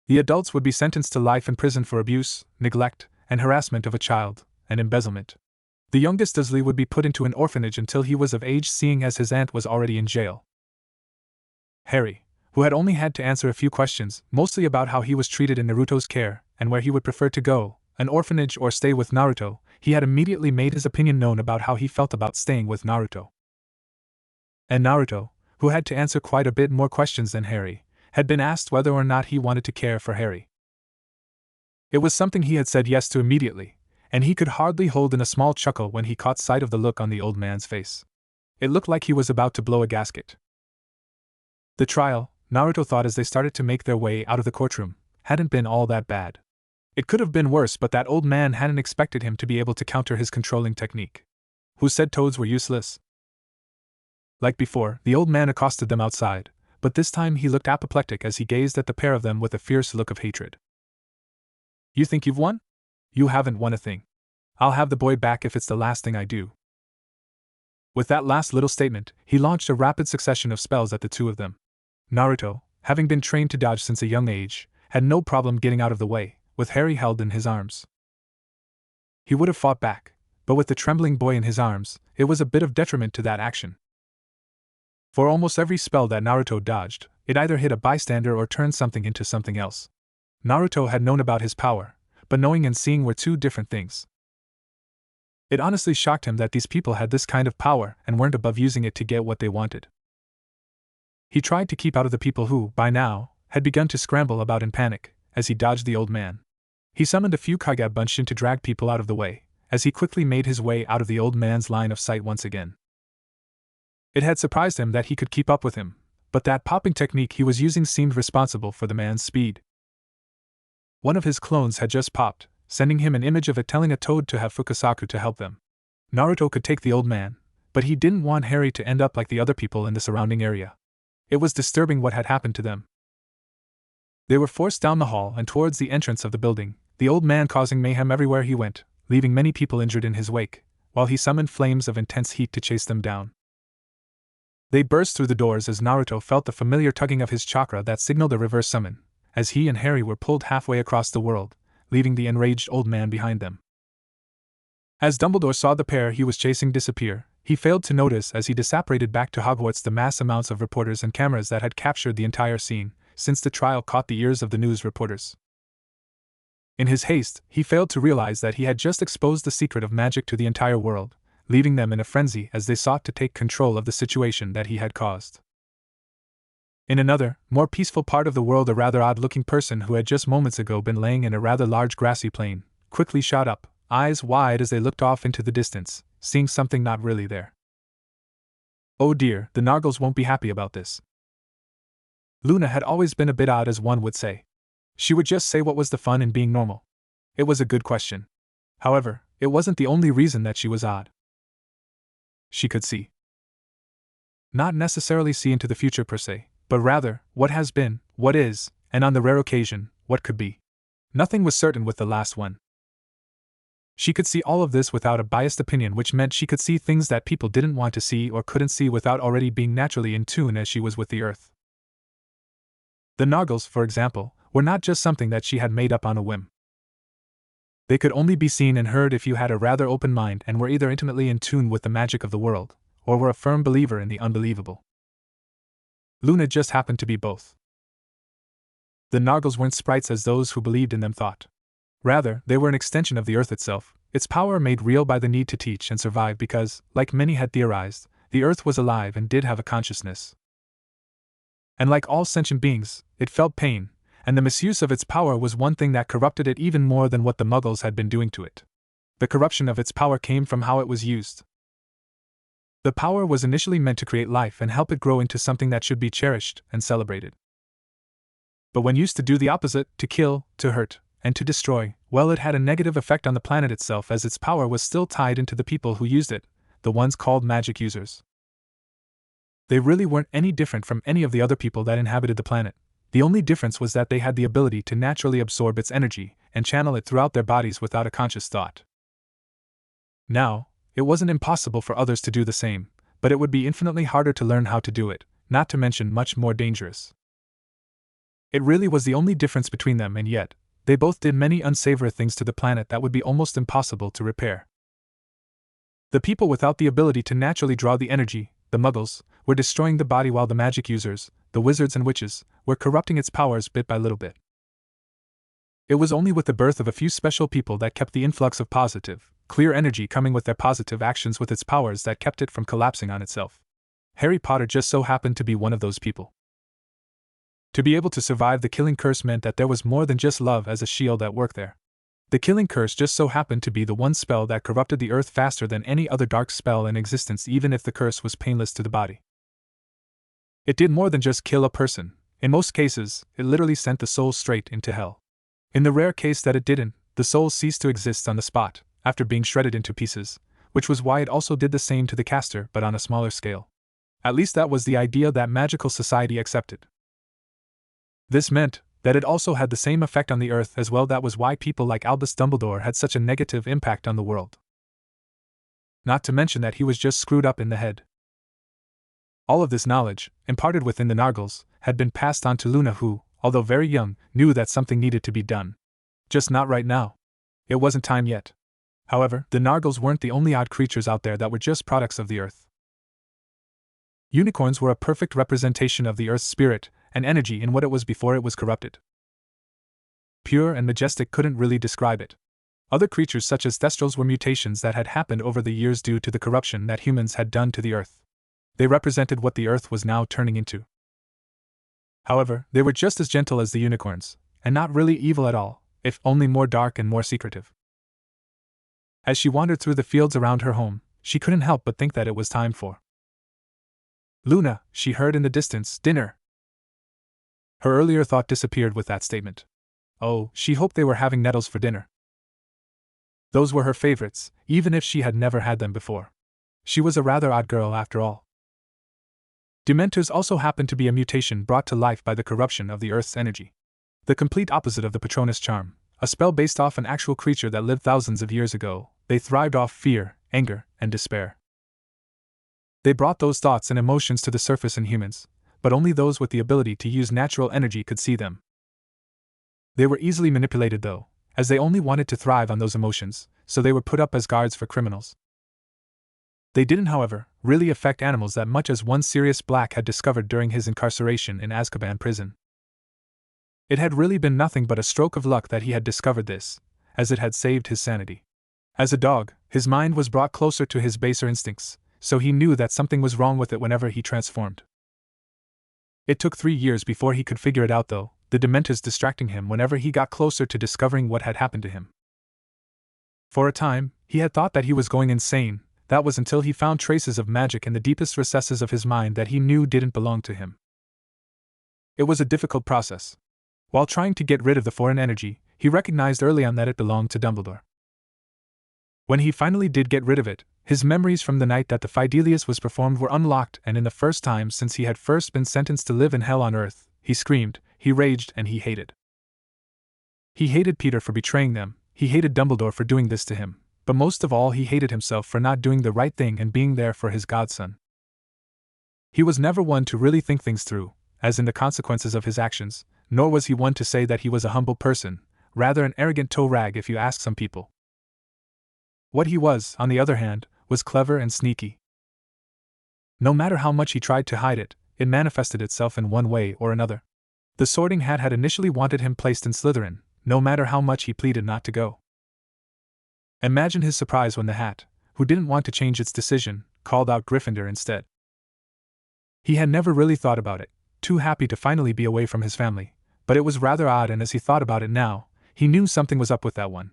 The adults would be sentenced to life in prison for abuse, neglect, and harassment of a child, and embezzlement. The youngest Dursley would be put into an orphanage until he was of age, seeing as his aunt was already in jail. Harry, who had only had to answer a few questions, mostly about how he was treated in Naruto's care, and where he would prefer to go, an orphanage or stay with Naruto, he had immediately made his opinion known about how he felt about staying with Naruto. And Naruto, who had to answer quite a bit more questions than Harry, had been asked whether or not he wanted to care for Harry. It was something he had said yes to immediately, and he could hardly hold in a small chuckle when he caught sight of the look on the old man's face. It looked like he was about to blow a gasket. The trial, Naruto thought as they started to make their way out of the courtroom, hadn't been all that bad. It could have been worse, but that old man hadn't expected him to be able to counter his controlling technique. Who said toads were useless? Like before, the old man accosted them outside, but this time he looked apoplectic as he gazed at the pair of them with a fierce look of hatred. You think you've won? You haven't won a thing. I'll have the boy back if it's the last thing I do. With that last little statement, he launched a rapid succession of spells at the two of them. Naruto, having been trained to dodge since a young age, had no problem getting out of the way, with Harry held in his arms. He would have fought back, but with the trembling boy in his arms, it was a bit of detriment to that action. For almost every spell that Naruto dodged, it either hit a bystander or turned something into something else. Naruto had known about his power, but knowing and seeing were two different things. It honestly shocked him that these people had this kind of power and weren't above using it to get what they wanted. He tried to keep out of the people who, by now, had begun to scramble about in panic, as he dodged the old man. He summoned a few Kage Bunshin to drag people out of the way, as he quickly made his way out of the old man's line of sight once again. It had surprised him that he could keep up with him, but that popping technique he was using seemed responsible for the man's speed. One of his clones had just popped, sending him an image of it telling a toad to have Fukasaku to help them. Naruto could take the old man, but he didn't want Harry to end up like the other people in the surrounding area. It was disturbing what had happened to them. They were forced down the hall and towards the entrance of the building, the old man causing mayhem everywhere he went, leaving many people injured in his wake, while he summoned flames of intense heat to chase them down. They burst through the doors as Naruto felt the familiar tugging of his chakra that signaled a reverse summon, as he and Harry were pulled halfway across the world, leaving the enraged old man behind them. As Dumbledore saw the pair he was chasing disappear, he failed to notice as he disapparated back to Hogwarts the mass amounts of reporters and cameras that had captured the entire scene, since the trial caught the ears of the news reporters. In his haste, he failed to realize that he had just exposed the secret of magic to the entire world, leaving them in a frenzy as they sought to take control of the situation that he had caused. In another, more peaceful part of the world, a rather odd-looking person who had just moments ago been laying in a rather large grassy plain, quickly shot up, eyes wide as they looked off into the distance, seeing something not really there. Oh dear, the Nargles won't be happy about this. Luna had always been a bit odd, as one would say. She would just say what was the fun in being normal. It was a good question. However, it wasn't the only reason that she was odd. She could see. Not necessarily see into the future per se, but rather, what has been, what is, and on the rare occasion, what could be. Nothing was certain with the last one. She could see all of this without a biased opinion, which meant she could see things that people didn't want to see or couldn't see without already being naturally in tune as she was with the earth. The Nargles, for example, were not just something that she had made up on a whim. They could only be seen and heard if you had a rather open mind and were either intimately in tune with the magic of the world, or were a firm believer in the unbelievable. Luna just happened to be both. The Nargles weren't sprites as those who believed in them thought. Rather, they were an extension of the Earth itself, its power made real by the need to teach and survive because, like many had theorized, the Earth was alive and did have a consciousness. And like all sentient beings, it felt pain, and the misuse of its power was one thing that corrupted it even more than what the Muggles had been doing to it. The corruption of its power came from how it was used. The power was initially meant to create life and help it grow into something that should be cherished and celebrated. But when used to do the opposite, to kill, to hurt, and to destroy, well, it had a negative effect on the planet itself as its power was still tied into the people who used it, the ones called magic users. They really weren't any different from any of the other people that inhabited the planet. The only difference was that they had the ability to naturally absorb its energy and channel it throughout their bodies without a conscious thought. Now, it wasn't impossible for others to do the same, but it would be infinitely harder to learn how to do it, not to mention much more dangerous. It really was the only difference between them, and yet, they both did many unsavory things to the planet that would be almost impossible to repair. The people without the ability to naturally draw the energy, the Muggles, were destroying the body while the magic users, the wizards and witches, were corrupting its powers bit by little bit. It was only with the birth of a few special people that kept the influx of positive, clear energy coming with their positive actions with its powers that kept it from collapsing on itself. Harry Potter just so happened to be one of those people. To be able to survive the killing curse meant that there was more than just love as a shield at work there. The killing curse just so happened to be the one spell that corrupted the earth faster than any other dark spell in existence, even if the curse was painless to the body. It did more than just kill a person. In most cases, it literally sent the soul straight into hell. In the rare case that it didn't, the soul ceased to exist on the spot, after being shredded into pieces, which was why it also did the same to the caster but on a smaller scale. At least that was the idea that magical society accepted. This meant that it also had the same effect on the earth as well. That was why people like Albus Dumbledore had such a negative impact on the world. Not to mention that he was just screwed up in the head. All of this knowledge, imparted within the Nargles, had been passed on to Luna who, although very young, knew that something needed to be done. Just not right now. It wasn't time yet. However, the Nargles weren't the only odd creatures out there that were just products of the earth. Unicorns were a perfect representation of the earth's spirit and energy in what it was before it was corrupted. Pure and majestic couldn't really describe it. Other creatures such as Thestrals were mutations that had happened over the years due to the corruption that humans had done to the earth. They represented what the earth was now turning into. However, they were just as gentle as the unicorns, and not really evil at all, if only more dark and more secretive. As she wandered through the fields around her home, she couldn't help but think that it was time for Luna, she heard in the distance, dinner. Her earlier thought disappeared with that statement. Oh, she hoped they were having nettles for dinner. Those were her favorites, even if she had never had them before. She was a rather odd girl after all. Dementors also happened to be a mutation brought to life by the corruption of the Earth's energy. The complete opposite of the Patronus charm, a spell based off an actual creature that lived thousands of years ago. They thrived off fear, anger, and despair. They brought those thoughts and emotions to the surface in humans, but only those with the ability to use natural energy could see them. They were easily manipulated though, as they only wanted to thrive on those emotions, so they were put up as guards for criminals. They didn't, however, really affect animals that much as one Sirius Black had discovered during his incarceration in Azkaban prison. It had really been nothing but a stroke of luck that he had discovered this, as it had saved his sanity. As a dog, his mind was brought closer to his baser instincts, so he knew that something was wrong with it whenever he transformed. It took 3 years before he could figure it out though, the Dementors distracting him whenever he got closer to discovering what had happened to him. For a time, he had thought that he was going insane. That was until he found traces of magic in the deepest recesses of his mind that he knew didn't belong to him. It was a difficult process. While trying to get rid of the foreign energy, he recognized early on that it belonged to Dumbledore. When he finally did get rid of it, his memories from the night that the Fidelius was performed were unlocked, and in the first time since he had first been sentenced to live in hell on earth, he screamed, he raged, and he hated. He hated Peter for betraying them, he hated Dumbledore for doing this to him, but most of all he hated himself for not doing the right thing and being there for his godson. He was never one to really think things through, as in the consequences of his actions, nor was he one to say that he was a humble person, rather an arrogant toe rag if you ask some people. What he was, on the other hand, was clever and sneaky. No matter how much he tried to hide it, it manifested itself in one way or another. The Sorting Hat had initially wanted him placed in Slytherin, no matter how much he pleaded not to go. Imagine his surprise when the hat, who didn't want to change its decision, called out Gryffindor instead. He had never really thought about it, too happy to finally be away from his family, but it was rather odd, and as he thought about it now, he knew something was up with that one.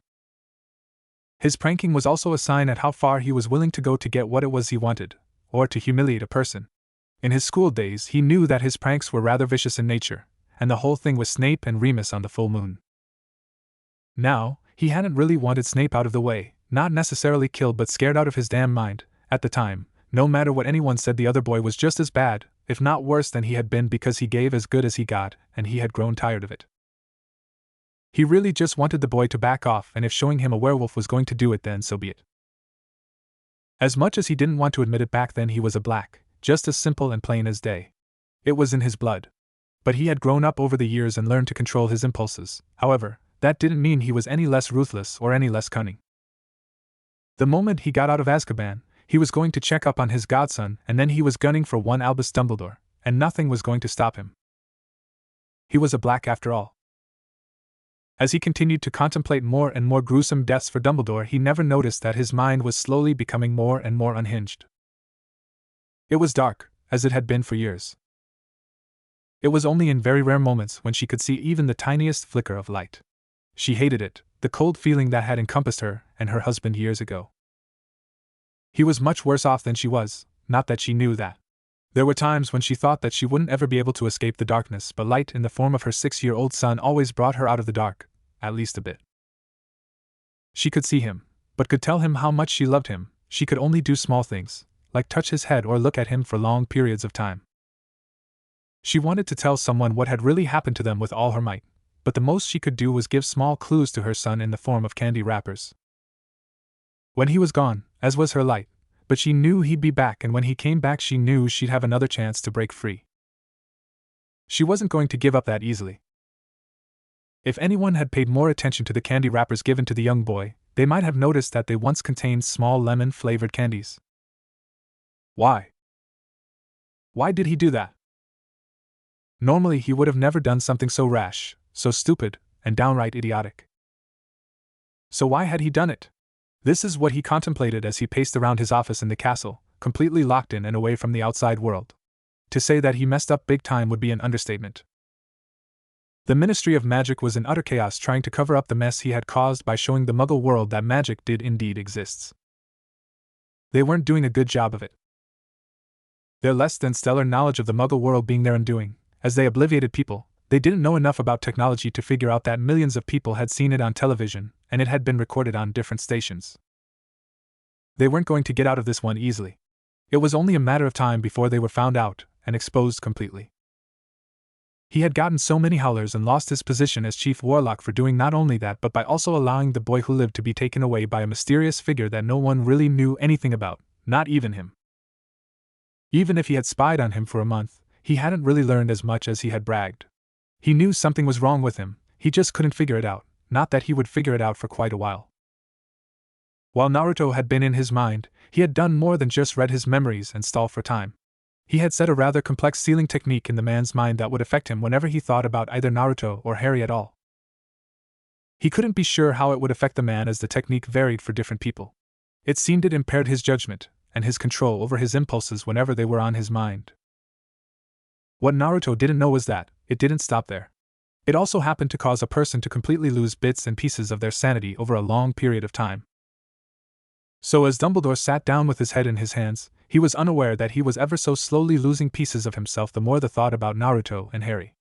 His pranking was also a sign at how far he was willing to go to get what it was he wanted, or to humiliate a person. In his school days he knew that his pranks were rather vicious in nature, and the whole thing was Snape and Remus on the full moon. Now, he hadn't really wanted Snape out of the way, not necessarily killed but scared out of his damn mind. At the time, no matter what anyone said, the other boy was just as bad, if not worse than he had been, because he gave as good as he got, and he had grown tired of it. He really just wanted the boy to back off, and if showing him a werewolf was going to do it, then so be it. As much as he didn't want to admit it back then, he was a black, just as simple and plain as day. It was in his blood. But he had grown up over the years and learned to control his impulses. However, that didn't mean he was any less ruthless or any less cunning. The moment he got out of Azkaban, he was going to check up on his godson, and then he was gunning for one Albus Dumbledore, and nothing was going to stop him. He was a black after all. As he continued to contemplate more and more gruesome deaths for Dumbledore, he never noticed that his mind was slowly becoming more and more unhinged. It was dark, as it had been for years. It was only in very rare moments when she could see even the tiniest flicker of light. She hated it, the cold feeling that had encompassed her and her husband years ago. He was much worse off than she was, not that she knew that. There were times when she thought that she wouldn't ever be able to escape the darkness, but light in the form of her 6-year-old son always brought her out of the dark, at least a bit. She could see him, but could tell him how much she loved him. She could only do small things, like touch his head or look at him for long periods of time. She wanted to tell someone what had really happened to them with all her might, but the most she could do was give small clues to her son in the form of candy wrappers. When he was gone, as was her light, but she knew he'd be back, and when he came back she knew she'd have another chance to break free. She wasn't going to give up that easily. If anyone had paid more attention to the candy wrappers given to the young boy, they might have noticed that they once contained small lemon-flavored candies. Why? Why did he do that? Normally he would have never done something so rash, so stupid, and downright idiotic. So why had he done it? This is what he contemplated as he paced around his office in the castle, completely locked in and away from the outside world. To say that he messed up big time would be an understatement. The Ministry of Magic was in utter chaos, trying to cover up the mess he had caused by showing the Muggle world that magic did indeed exist. They weren't doing a good job of it. Their less than stellar knowledge of the Muggle world being their undoing, as they obliviated people. They didn't know enough about technology to figure out that millions of people had seen it on television, and it had been recorded on different stations. They weren't going to get out of this one easily. It was only a matter of time before they were found out and exposed completely. He had gotten so many howlers and lost his position as Chief Warlock for doing not only that but by also allowing the boy who lived to be taken away by a mysterious figure that no one really knew anything about, not even him. Even if he had spied on him for a month, he hadn't really learned as much as he had bragged. He knew something was wrong with him, he just couldn't figure it out, not that he would figure it out for quite a while. While Naruto had been in his mind, he had done more than just read his memories and stall for time. He had set a rather complex sealing technique in the man's mind that would affect him whenever he thought about either Naruto or Harry at all. He couldn't be sure how it would affect the man, as the technique varied for different people. It seemed it impaired his judgment and his control over his impulses whenever they were on his mind. What Naruto didn't know was that it didn't stop there. It also happened to cause a person to completely lose bits and pieces of their sanity over a long period of time. So as Dumbledore sat down with his head in his hands, he was unaware that he was ever so slowly losing pieces of himself the more the thought about Naruto and Harry.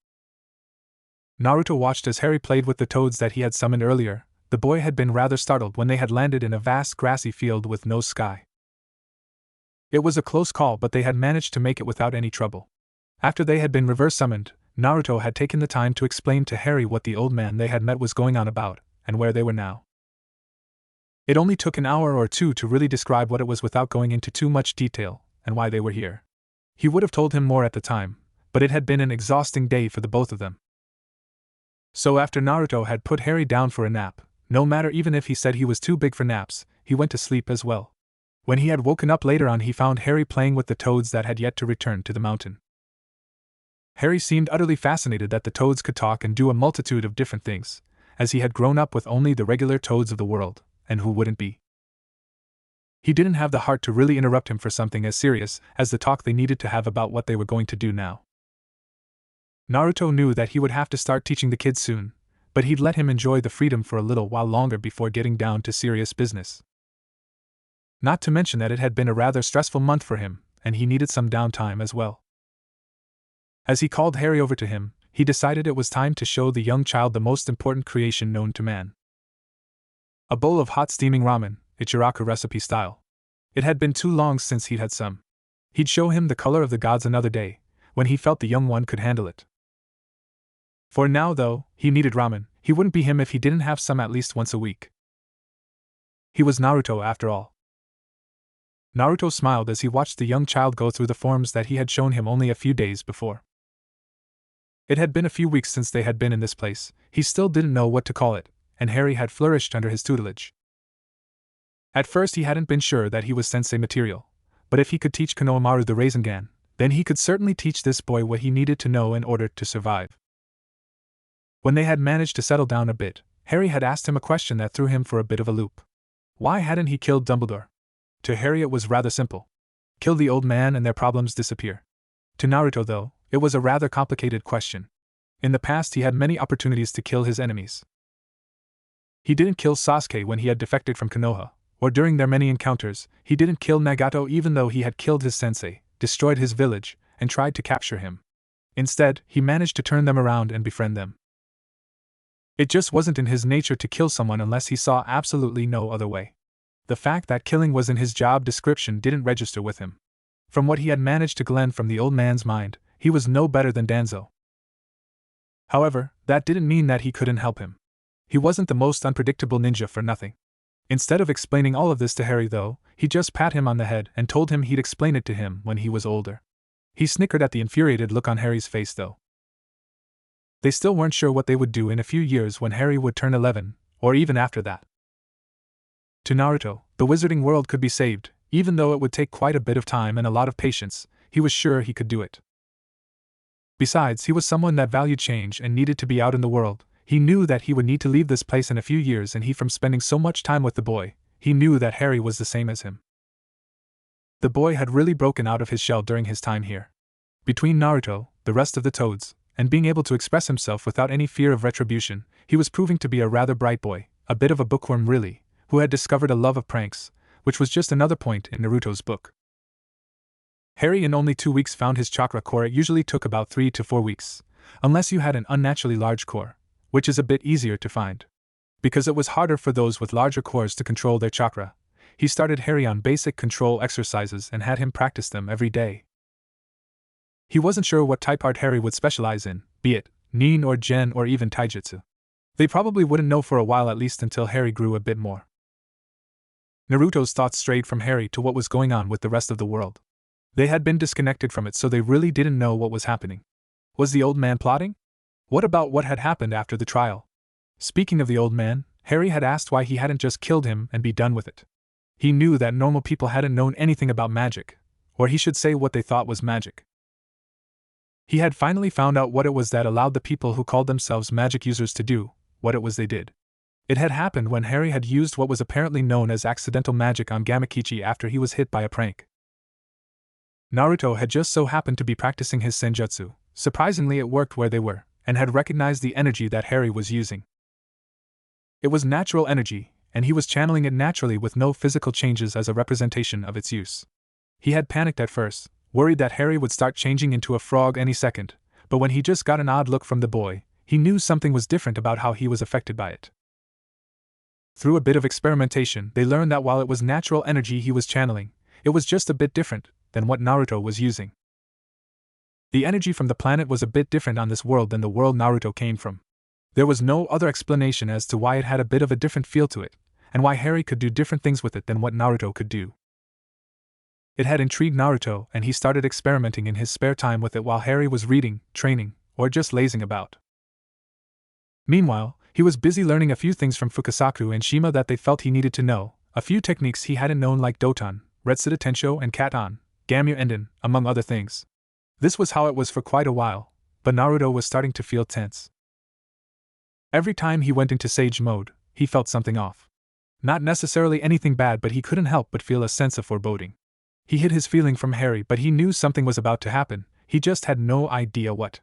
Naruto watched as Harry played with the toads that he had summoned earlier. The boy had been rather startled when they had landed in a vast grassy field with no sky. It was a close call, but they had managed to make it without any trouble. After they had been reverse summoned, Naruto had taken the time to explain to Harry what the old man they had met was going on about, and where they were now. It only took an hour or two to really describe what it was without going into too much detail, and why they were here. He would have told him more at the time, but it had been an exhausting day for the both of them. So after Naruto had put Harry down for a nap, no matter even if he said he was too big for naps, he went to sleep as well. When he had woken up later on, he found Harry playing with the toads that had yet to return to the mountain. Harry seemed utterly fascinated that the toads could talk and do a multitude of different things, as he had grown up with only the regular toads of the world, and who wouldn't be? He didn't have the heart to really interrupt him for something as serious as the talk they needed to have about what they were going to do now. Naruto knew that he would have to start teaching the kids soon, but he'd let him enjoy the freedom for a little while longer before getting down to serious business. Not to mention that it had been a rather stressful month for him, and he needed some downtime as well. As he called Harry over to him, he decided it was time to show the young child the most important creation known to man. A bowl of hot steaming ramen, Ichiraku recipe style. It had been too long since he'd had some. He'd show him the color of the gods another day, when he felt the young one could handle it. For now, though, he needed ramen. He wouldn't be him if he didn't have some at least once a week. He was Naruto after all. Naruto smiled as he watched the young child go through the forms that he had shown him only a few days before. It had been a few weeks since they had been in this place. He still didn't know what to call it, and Harry had flourished under his tutelage. At first he hadn't been sure that he was sensei material, but if he could teach Konohamaru the Rasengan, then he could certainly teach this boy what he needed to know in order to survive. When they had managed to settle down a bit, Harry had asked him a question that threw him for a bit of a loop. Why hadn't he killed Dumbledore? To Harry it was rather simple. Kill the old man and their problems disappear. To Naruto, though, it was a rather complicated question. In the past he had many opportunities to kill his enemies. He didn't kill Sasuke when he had defected from Konoha, or during their many encounters. He didn't kill Nagato even though he had killed his sensei, destroyed his village, and tried to capture him. Instead, he managed to turn them around and befriend them. It just wasn't in his nature to kill someone unless he saw absolutely no other way. The fact that killing was in his job description didn't register with him. From what he had managed to glean from the old man's mind, he was no better than Danzo. However, that didn't mean that he couldn't help him. He wasn't the most unpredictable ninja for nothing. Instead of explaining all of this to Harry, though, he just pat him on the head and told him he'd explain it to him when he was older. He snickered at the infuriated look on Harry's face, though. They still weren't sure what they would do in a few years when Harry would turn 11, or even after that. To Naruto, the wizarding world could be saved, even though it would take quite a bit of time and a lot of patience. He was sure he could do it. Besides, he was someone that valued change and needed to be out in the world. He knew that he would need to leave this place in a few years, and from spending so much time with the boy, he knew that Harry was the same as him. The boy had really broken out of his shell during his time here. Between Naruto, the rest of the toads, and being able to express himself without any fear of retribution, he was proving to be a rather bright boy, a bit of a bookworm really, who had discovered a love of pranks, which was just another point in Naruto's book. Harry in only 2 weeks found his chakra core. It usually took about 3 to 4 weeks, unless you had an unnaturally large core, which is a bit easier to find. Because it was harder for those with larger cores to control their chakra, he started Harry on basic control exercises and had him practice them every day. He wasn't sure what type art Harry would specialize in, be it Nin or Gen or even Taijutsu. They probably wouldn't know for a while, at least until Harry grew a bit more. Naruto's thoughts strayed from Harry to what was going on with the rest of the world. They had been disconnected from it, so they really didn't know what was happening. Was the old man plotting? What about what had happened after the trial? Speaking of the old man, Harry had asked why he hadn't just killed him and be done with it. He knew that normal people hadn't known anything about magic, or he should say what they thought was magic. He had finally found out what it was that allowed the people who called themselves magic users to do what it was they did. It had happened when Harry had used what was apparently known as accidental magic on Gamakichi after he was hit by a prank. Naruto had just so happened to be practicing his senjutsu. Surprisingly, it worked where they were, and had recognized the energy that Harry was using. It was natural energy, and he was channeling it naturally with no physical changes as a representation of its use. He had panicked at first, worried that Harry would start changing into a frog any second, but when he just got an odd look from the boy, he knew something was different about how he was affected by it. Through a bit of experimentation, they learned that while it was natural energy he was channeling, it was just a bit different than what Naruto was using. The energy from the planet was a bit different on this world than the world Naruto came from. There was no other explanation as to why it had a bit of a different feel to it, and why Harry could do different things with it than what Naruto could do. It had intrigued Naruto, and he started experimenting in his spare time with it while Harry was reading, training, or just lazing about. Meanwhile, he was busy learning a few things from Fukasaku and Shima that they felt he needed to know, a few techniques he hadn't known like Doton, Retsuda Tensho and Katon, Gamyu Enden, among other things. This was how it was for quite a while, but Naruto was starting to feel tense. Every time he went into sage mode, he felt something off. Not necessarily anything bad, but he couldn't help but feel a sense of foreboding. He hid his feeling from Harry, but he knew something was about to happen, he just had no idea what.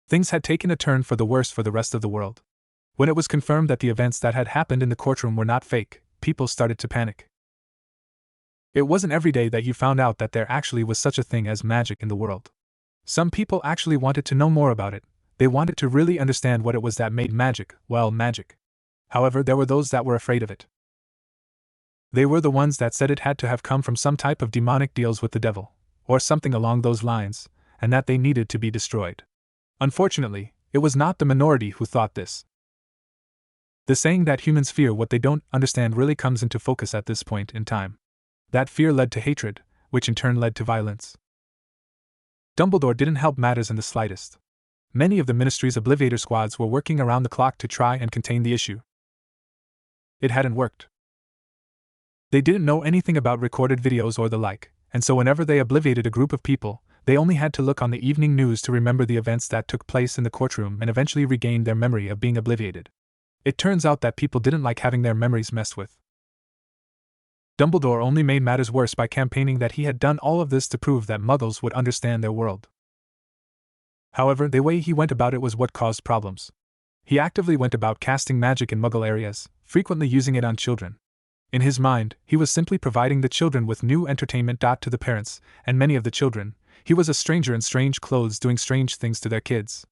Things had taken a turn for the worse for the rest of the world. When it was confirmed that the events that had happened in the courtroom were not fake, people started to panic. It wasn't every day that you found out that there actually was such a thing as magic in the world. Some people actually wanted to know more about it. They wanted to really understand what it was that made magic, well, magic. However, there were those that were afraid of it. They were the ones that said it had to have come from some type of demonic deals with the devil, or something along those lines, and that they needed to be destroyed. Unfortunately, it was not the minority who thought this. The saying that humans fear what they don't understand really comes into focus at this point in time. That fear led to hatred, which in turn led to violence. Dumbledore didn't help matters in the slightest. Many of the Ministry's Obliviator squads were working around the clock to try and contain the issue. It hadn't worked. They didn't know anything about recorded videos or the like, and so whenever they obliviated a group of people, they only had to look on the evening news to remember the events that took place in the courtroom and eventually regained their memory of being obliviated. It turns out that people didn't like having their memories messed with. Dumbledore only made matters worse by campaigning that he had done all of this to prove that Muggles would understand their world. However, the way he went about it was what caused problems. He actively went about casting magic in Muggle areas, frequently using it on children. In his mind, he was simply providing the children with new entertainment. To the parents, and many of the children, he was a stranger in strange clothes doing strange things to their kids.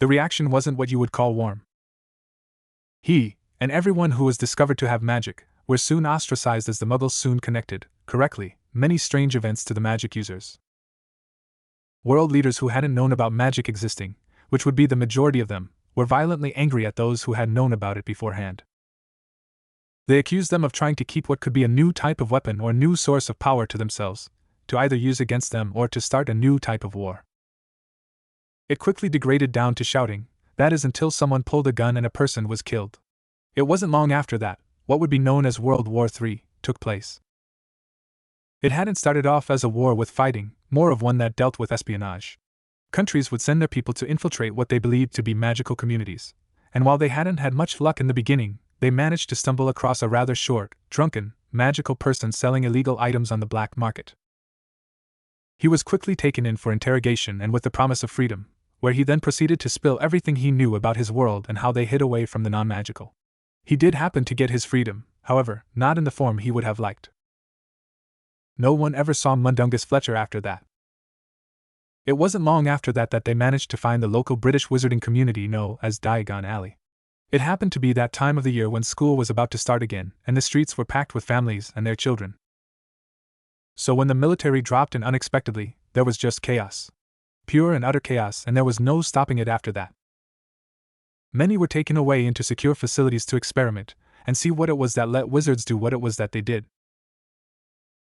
The reaction wasn't what you would call warm. He, and everyone who was discovered to have magic, were soon ostracized as the Muggles soon connected, correctly, many strange events to the magic users. World leaders who hadn't known about magic existing, which would be the majority of them, were violently angry at those who had known about it beforehand. They accused them of trying to keep what could be a new type of weapon or new source of power to themselves, to either use against them or to start a new type of war. It quickly degraded down to shouting, that is until someone pulled a gun and a person was killed. It wasn't long after that, what would be known as World War III, took place. It hadn't started off as a war with fighting, more of one that dealt with espionage. Countries would send their people to infiltrate what they believed to be magical communities, and while they hadn't had much luck in the beginning, they managed to stumble across a rather short, drunken, magical person selling illegal items on the black market. He was quickly taken in for interrogation and with the promise of freedom, where he then proceeded to spill everything he knew about his world and how they hid away from the non-magical. He did happen to get his freedom, however, not in the form he would have liked. No one ever saw Mundungus Fletcher after that. It wasn't long after that that they managed to find the local British wizarding community known as Diagon Alley. It happened to be that time of the year when school was about to start again, and the streets were packed with families and their children. So when the military dropped in unexpectedly, there was just chaos. Pure and utter chaos, and there was no stopping it after that. Many were taken away into secure facilities to experiment, and see what it was that let wizards do what it was that they did.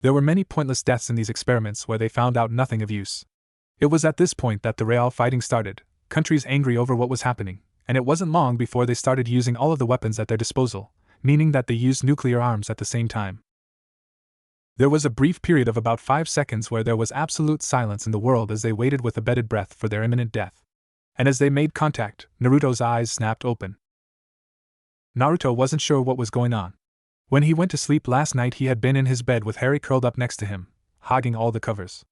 There were many pointless deaths in these experiments where they found out nothing of use. It was at this point that the real fighting started, countries angry over what was happening, and it wasn't long before they started using all of the weapons at their disposal, meaning that they used nuclear arms at the same time. There was a brief period of about 5 seconds where there was absolute silence in the world as they waited with abated breath for their imminent death. And as they made contact, Naruto's eyes snapped open. Naruto wasn't sure what was going on. When he went to sleep last night, he had been in his bed with Harry curled up next to him, hogging all the covers.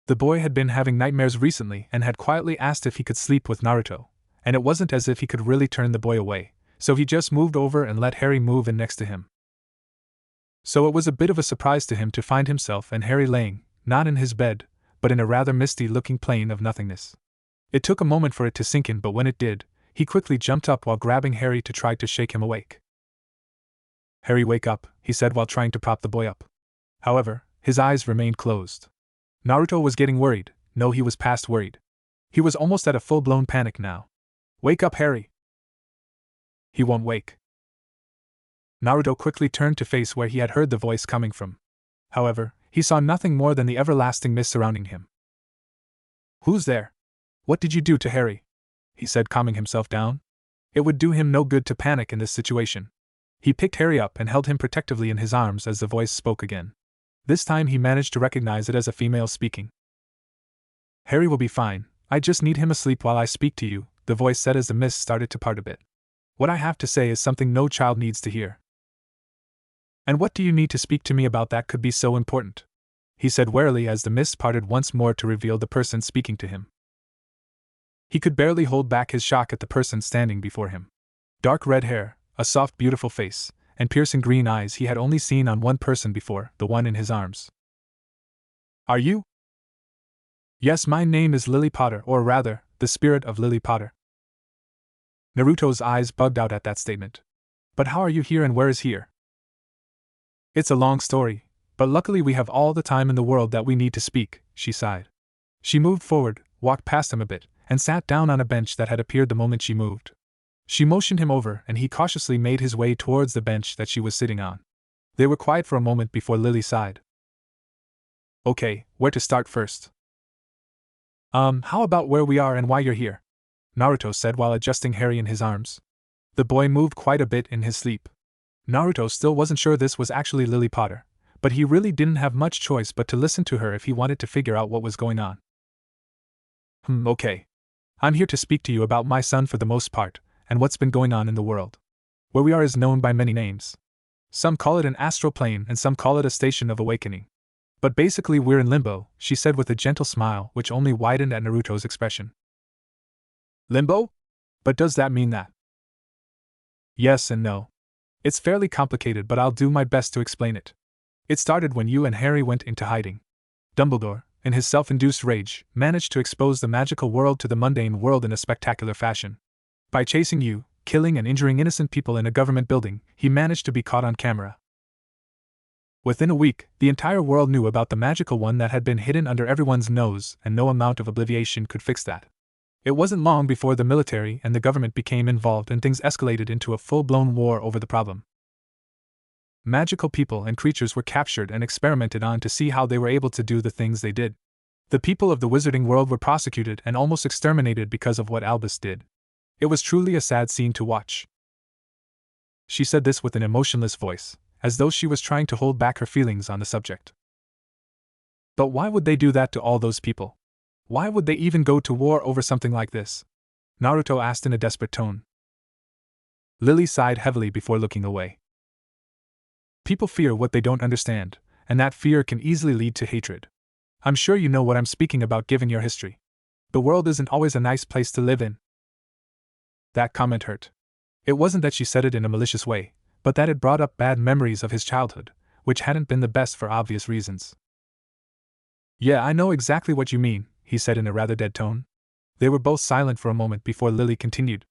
The boy had been having nightmares recently and had quietly asked if he could sleep with Naruto, and it wasn't as if he could really turn the boy away, so he just moved over and let Harry move in next to him. So it was a bit of a surprise to him to find himself and Harry laying, not in his bed, but in a rather misty-looking plane of nothingness. It took a moment for it to sink in, but when it did, he quickly jumped up while grabbing Harry to try to shake him awake. "Harry, wake up," he said while trying to prop the boy up. However, his eyes remained closed. Naruto was getting worried. No, he was past worried. He was almost at a full-blown panic now. "Wake up, Harry!" "He won't wake." Naruto quickly turned to face where he had heard the voice coming from. However, he saw nothing more than the everlasting mist surrounding him. "Who's there? What did you do to Harry?" he said, calming himself down. It would do him no good to panic in this situation. He picked Harry up and held him protectively in his arms as the voice spoke again. This time he managed to recognize it as a female speaking. Harry will be fine, I just need him asleep while I speak to you, the voice said as the mist started to part a bit. What I have to say is something no child needs to hear. And what do you need to speak to me about that could be so important? He said warily as the mist parted once more to reveal the person speaking to him. He could barely hold back his shock at the person standing before him. Dark red hair, a soft beautiful face, and piercing green eyes he had only seen on one person before, the one in his arms. Are you? Yes, my name is Lily Potter, or rather, the spirit of Lily Potter. Naruto's eyes bugged out at that statement. But how are you here and where is here? It's a long story, but luckily we have all the time in the world that we need to speak, she sighed. She moved forward, walked past him a bit, and sat down on a bench that had appeared the moment she moved. She motioned him over and he cautiously made his way towards the bench that she was sitting on. They were quiet for a moment before Lily sighed. Okay, where to start first? How about where we are and why you're here? Naruto said while adjusting Harry in his arms. The boy moved quite a bit in his sleep. Naruto still wasn't sure this was actually Lily Potter, but he really didn't have much choice but to listen to her if he wanted to figure out what was going on. Okay. I'm here to speak to you about my son for the most part, and what's been going on in the world. Where we are is known by many names. Some call it an astral plane and some call it a station of awakening. But basically we're in limbo, she said with a gentle smile which only widened at Naruto's expression. Limbo? But does that mean that? Yes and no. It's fairly complicated, but I'll do my best to explain it. It started when you and Harry went into hiding. Dumbledore, in his self-induced rage, managed to expose the magical world to the mundane world in a spectacular fashion. By chasing you, killing and injuring innocent people in a government building, he managed to be caught on camera. Within a week, the entire world knew about the magical one that had been hidden under everyone's nose, and no amount of obliviation could fix that. It wasn't long before the military and the government became involved and things escalated into a full-blown war over the problem. Magical people and creatures were captured and experimented on to see how they were able to do the things they did. The people of the wizarding world were prosecuted and almost exterminated because of what Albus did. It was truly a sad scene to watch. She said this with an emotionless voice, as though she was trying to hold back her feelings on the subject. But why would they do that to all those people? Why would they even go to war over something like this? Naruto asked in a desperate tone. Lily sighed heavily before looking away. People fear what they don't understand, and that fear can easily lead to hatred. I'm sure you know what I'm speaking about given your history. The world isn't always a nice place to live in. That comment hurt. It wasn't that she said it in a malicious way, but that it brought up bad memories of his childhood, which hadn't been the best for obvious reasons. Yeah, I know exactly what you mean, he said in a rather dead tone. They were both silent for a moment before Lily continued.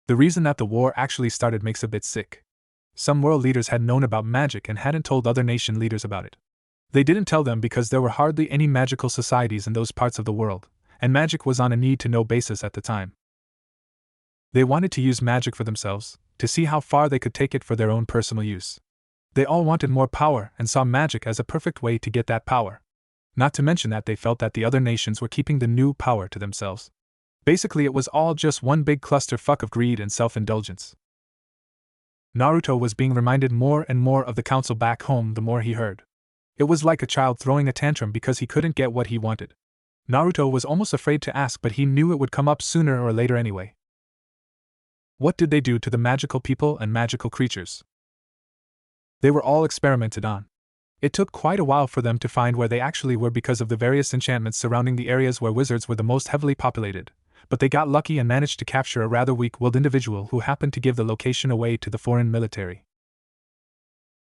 The reason that the war actually started makes a bit sick. Some world leaders had known about magic and hadn't told other nation leaders about it. They didn't tell them because there were hardly any magical societies in those parts of the world, and magic was on a need-to-know basis at the time. They wanted to use magic for themselves, to see how far they could take it for their own personal use. They all wanted more power and saw magic as a perfect way to get that power. Not to mention that they felt that the other nations were keeping the new power to themselves. Basically, it was all just one big clusterfuck of greed and self-indulgence. Naruto was being reminded more and more of the council back home the more he heard. It was like a child throwing a tantrum because he couldn't get what he wanted. Naruto was almost afraid to ask, but he knew it would come up sooner or later anyway. What did they do to the magical people and magical creatures? They were all experimented on. It took quite a while for them to find where they actually were because of the various enchantments surrounding the areas where wizards were the most heavily populated, but they got lucky and managed to capture a rather weak-willed individual who happened to give the location away to the foreign military.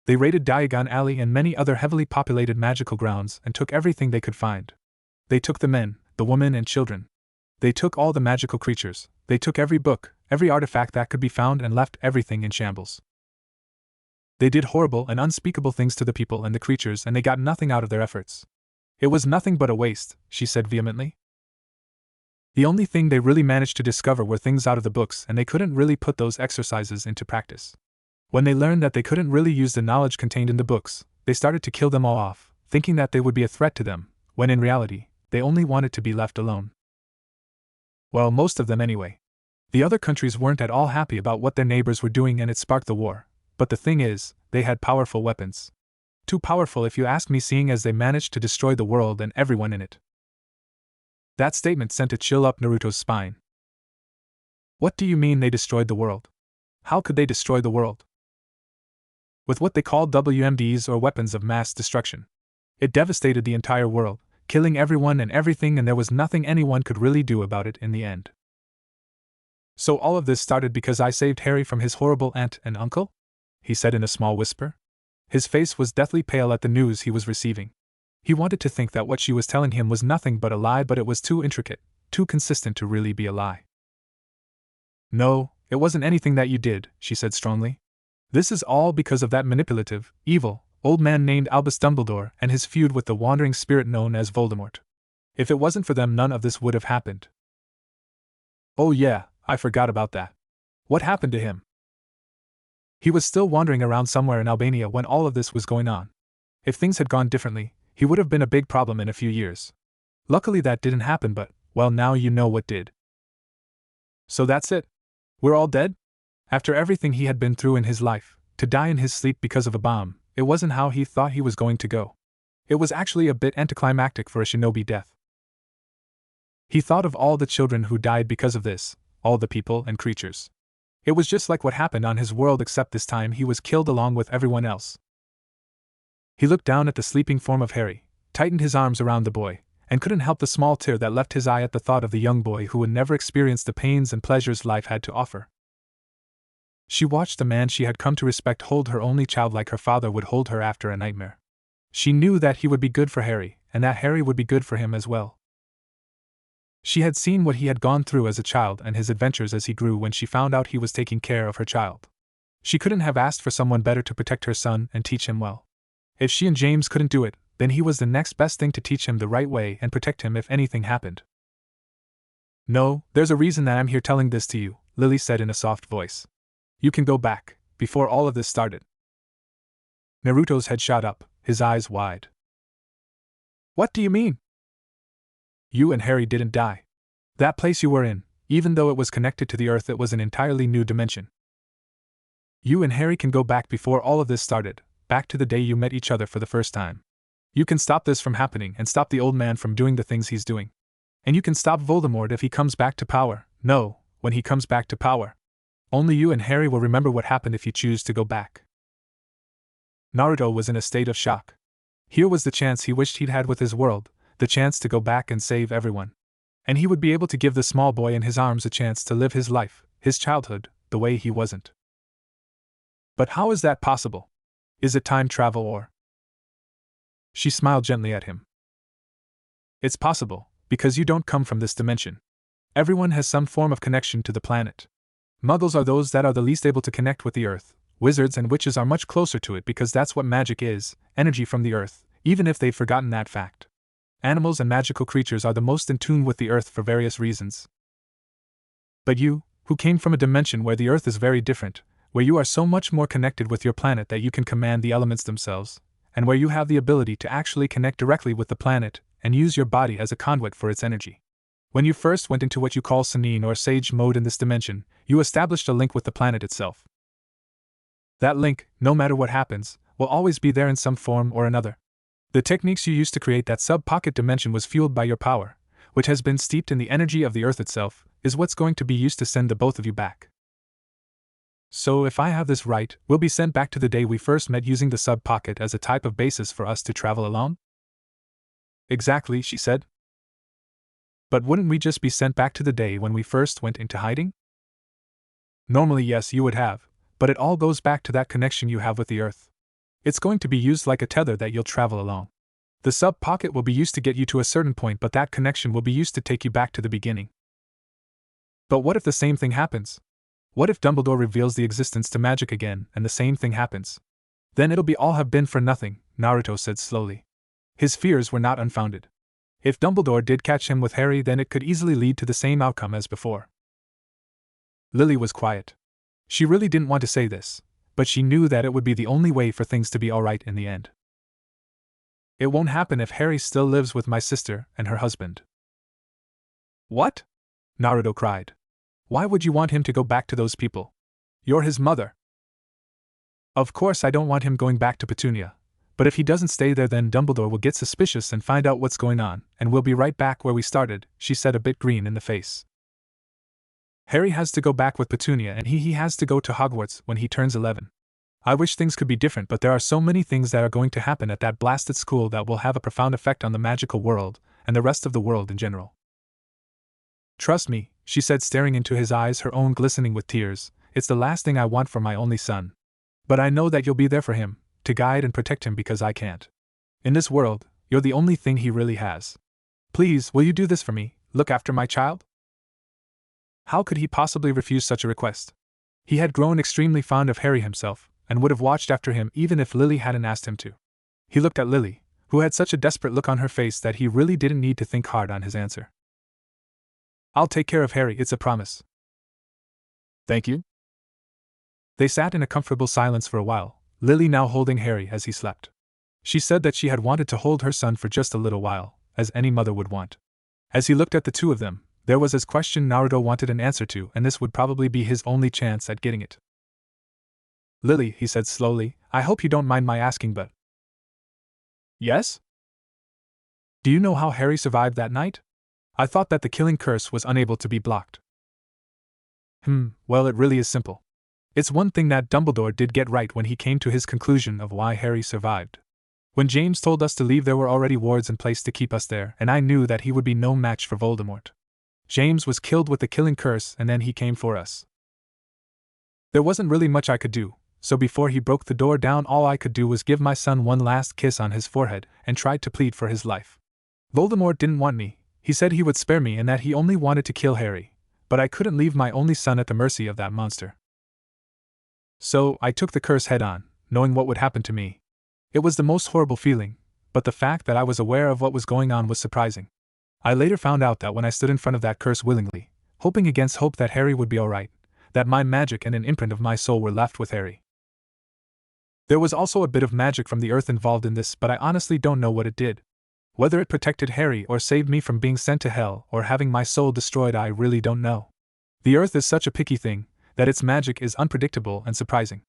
They raided Diagon Alley and many other heavily populated magical grounds and took everything they could find. They took the men, the women and children. They took all the magical creatures, they took every book, every artifact that could be found and left everything in shambles. They did horrible and unspeakable things to the people and the creatures and they got nothing out of their efforts. It was nothing but a waste, she said vehemently. The only thing they really managed to discover were things out of the books and they couldn't really put those exercises into practice. When they learned that they couldn't really use the knowledge contained in the books, they started to kill them all off, thinking that they would be a threat to them, when in reality, they only wanted to be left alone. Well, most of them anyway. The other countries weren't at all happy about what their neighbors were doing and it sparked the war. But the thing is, they had powerful weapons. Too powerful if you ask me, seeing as they managed to destroy the world and everyone in it. That statement sent a chill up Naruto's spine. What do you mean they destroyed the world? How could they destroy the world? With what they called WMDs, or weapons of mass destruction. It devastated the entire world, killing everyone and everything, and there was nothing anyone could really do about it in the end. So all of this started because I saved Harry from his horrible aunt and uncle? He said in a small whisper. His face was deathly pale at the news he was receiving. He wanted to think that what she was telling him was nothing but a lie, but it was too intricate, too consistent to really be a lie. No, it wasn't anything that you did, she said strongly. This is all because of that manipulative, evil, old man named Albus Dumbledore and his feud with the wandering spirit known as Voldemort. If it wasn't for them, none of this would have happened. Oh yeah, I forgot about that. What happened to him? He was still wandering around somewhere in Albania when all of this was going on. If things had gone differently, he would have been a big problem in a few years. Luckily that didn't happen, but, well, now you know what did. So that's it? We're all dead? After everything he had been through in his life, to die in his sleep because of a bomb, it wasn't how he thought he was going to go. It was actually a bit anticlimactic for a shinobi death. He thought of all the children who died because of this, all the people and creatures. It was just like what happened on his world, except this time he was killed along with everyone else. He looked down at the sleeping form of Harry, tightened his arms around the boy, and couldn't help the small tear that left his eye at the thought of the young boy who would never experience the pains and pleasures life had to offer. She watched the man she had come to respect hold her only child like her father would hold her after a nightmare. She knew that he would be good for Harry, and that Harry would be good for him as well. She had seen what he had gone through as a child and his adventures as he grew when she found out he was taking care of her child. She couldn't have asked for someone better to protect her son and teach him well. If she and James couldn't do it, then he was the next best thing to teach him the right way and protect him if anything happened. No, there's a reason that I'm here telling this to you, Lily said in a soft voice. You can go back, before all of this started. Naruto's head shot up, his eyes wide. What do you mean? You and Harry didn't die. That place you were in, even though it was connected to the earth, it was an entirely new dimension. You and Harry can go back before all of this started, back to the day you met each other for the first time. You can stop this from happening and stop the old man from doing the things he's doing. And you can stop Voldemort if he comes back to power. No, when he comes back to power. Only you and Harry will remember what happened if you choose to go back. Naruto was in a state of shock. Here was the chance he wished he'd had with his world, the chance to go back and save everyone. And he would be able to give the small boy in his arms a chance to live his life, his childhood, the way he wasn't. But how is that possible? Is it time travel or? She smiled gently at him. It's possible, because you don't come from this dimension. Everyone has some form of connection to the planet. Muggles are those that are the least able to connect with the earth. Wizards and witches are much closer to it because that's what magic is, energy from the earth, even if they've forgotten that fact. Animals and magical creatures are the most in tune with the earth for various reasons. But you, who came from a dimension where the earth is very different, where you are so much more connected with your planet that you can command the elements themselves, and where you have the ability to actually connect directly with the planet and use your body as a conduit for its energy. When you first went into what you call Sannin or Sage mode in this dimension, you established a link with the planet itself. That link, no matter what happens, will always be there in some form or another. The techniques you used to create that sub-pocket dimension was fueled by your power, which has been steeped in the energy of the earth itself, is what's going to be used to send the both of you back. So if I have this right, we'll be sent back to the day we first met using the sub-pocket as a type of basis for us to travel along? Exactly, she said. But wouldn't we just be sent back to the day when we first went into hiding? Normally yes, you would have, but it all goes back to that connection you have with the earth. It's going to be used like a tether that you'll travel along. The sub-pocket will be used to get you to a certain point, but that connection will be used to take you back to the beginning. But what if the same thing happens? What if Dumbledore reveals the existence to magic again and the same thing happens? Then it'll be all have been for nothing, Naruto said slowly. His fears were not unfounded. If Dumbledore did catch him with Harry, then it could easily lead to the same outcome as before. Lily was quiet. She really didn't want to say this, but she knew that it would be the only way for things to be alright in the end. It won't happen if Harry still lives with my sister and her husband. What? Naruto cried. Why would you want him to go back to those people? You're his mother. Of course I don't want him going back to Petunia, But if he doesn't stay there, then Dumbledore will get suspicious and find out what's going on, and we'll be right back where we started," she said, a bit green in the face. Harry has to go back with Petunia, and he has to go to Hogwarts when he turns 11. I wish things could be different, but there are so many things that are going to happen at that blasted school that will have a profound effect on the magical world, and the rest of the world in general. "Trust me," she said, staring into his eyes, her own glistening with tears, "it's the last thing I want for my only son. But I know that you'll be there for him, to guide and protect him, because I can't. In this world, you're the only thing he really has. Please, will you do this for me, look after my child?" How could he possibly refuse such a request? He had grown extremely fond of Harry himself, and would have watched after him even if Lily hadn't asked him to. He looked at Lily, who had such a desperate look on her face that he really didn't need to think hard on his answer. "I'll take care of Harry, it's a promise." "Thank you." They sat in a comfortable silence for a while, Lily now holding Harry as he slept. She said that she had wanted to hold her son for just a little while, as any mother would want. As he looked at the two of them, there was a question Naruto wanted an answer to, and this would probably be his only chance at getting it. "Lily," he said slowly, "I hope you don't mind my asking, but..." "Yes?" "Do you know how Harry survived that night? I thought that the killing curse was unable to be blocked." Well, it really is simple. It's one thing that Dumbledore did get right when he came to his conclusion of why Harry survived. When James told us to leave, there were already wards in place to keep us there, and I knew that he would be no match for Voldemort. James was killed with the killing curse, and then he came for us. There wasn't really much I could do, so before he broke the door down, all I could do was give my son one last kiss on his forehead and tried to plead for his life. Voldemort didn't want me. He said he would spare me and that he only wanted to kill Harry, but I couldn't leave my only son at the mercy of that monster. So I took the curse head on, knowing what would happen to me. It was the most horrible feeling, but the fact that I was aware of what was going on was surprising. I later found out that when I stood in front of that curse willingly, hoping against hope that Harry would be alright, that my magic and an imprint of my soul were left with Harry. There was also a bit of magic from the earth involved in this, but I honestly don't know what it did. Whether it protected Harry or saved me from being sent to hell or having my soul destroyed, I really don't know. The earth is such a picky thing, that its magic is unpredictable and surprising.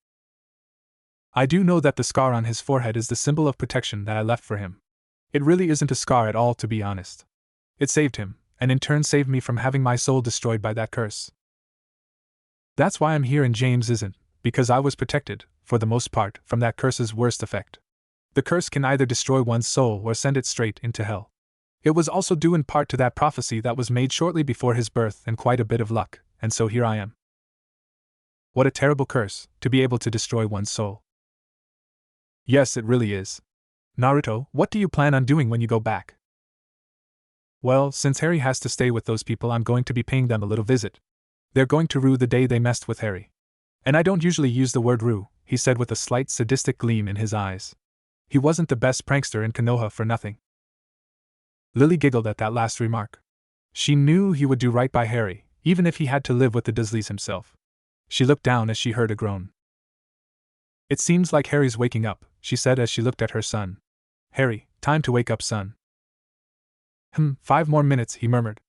I do know that the scar on his forehead is the symbol of protection that I left for him. It really isn't a scar at all, to be honest. It saved him, and in turn saved me from having my soul destroyed by that curse. That's why I'm here and James isn't, because I was protected, for the most part, from that curse's worst effect. The curse can either destroy one's soul or send it straight into hell. It was also due in part to that prophecy that was made shortly before his birth and quite a bit of luck, and so here I am. What a terrible curse, to be able to destroy one's soul. Yes, it really is. Naruto, what do you plan on doing when you go back? Well, since Harry has to stay with those people, I'm going to be paying them a little visit. They're going to rue the day they messed with Harry. And I don't usually use the word rue, he said with a slight sadistic gleam in his eyes. He wasn't the best prankster in Konoha for nothing. Lily giggled at that last remark. She knew he would do right by Harry, even if he had to live with the Dursleys himself. She looked down as she heard a groan. "It seems like Harry's waking up," she said as she looked at her son. "Harry, time to wake up, son." 5 more minutes, he murmured.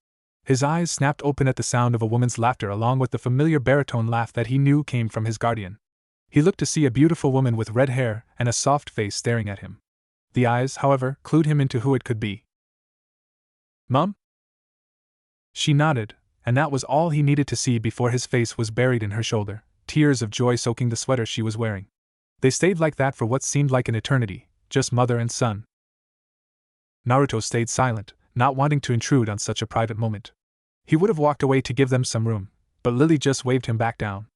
His eyes snapped open at the sound of a woman's laughter, along with the familiar baritone laugh that he knew came from his guardian. He looked to see a beautiful woman with red hair and a soft face staring at him. The eyes, however, clued him into who it could be. "Mum?" She nodded, and that was all he needed to see before his face was buried in her shoulder, tears of joy soaking the sweater she was wearing. They stayed like that for what seemed like an eternity, just mother and son. Naruto stayed silent, not wanting to intrude on such a private moment. He would have walked away to give them some room, but Lily just waved him back down.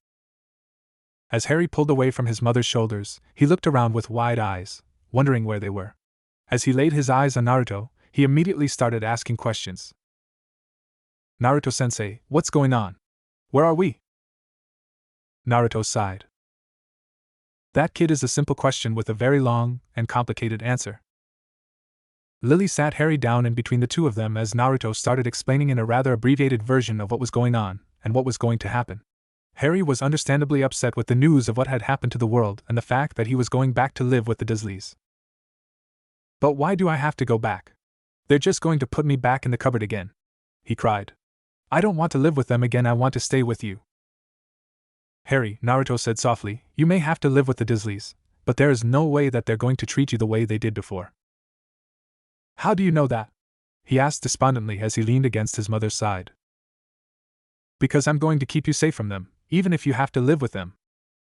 As Harry pulled away from his mother's shoulders, he looked around with wide eyes, wondering where they were. As he laid his eyes on Naruto, he immediately started asking questions. "Naruto-sensei, what's going on? Where are we?" Naruto sighed. That kid is a simple question with a very long and complicated answer. Lily sat Harry down in between the two of them as Naruto started explaining in a rather abbreviated version of what was going on and what was going to happen. Harry was understandably upset with the news of what had happened to the world and the fact that he was going back to live with the Dursleys. "But why do I have to go back? They're just going to put me back in the cupboard again," he cried. "I don't want to live with them again, I want to stay with you." "Harry," Naruto said softly, "you may have to live with the Dursleys. but there is no way that they're going to treat you the way they did before. How do you know that? He asked despondently as he leaned against his mother's side. Because I'm going to keep you safe from them, even if you have to live with them.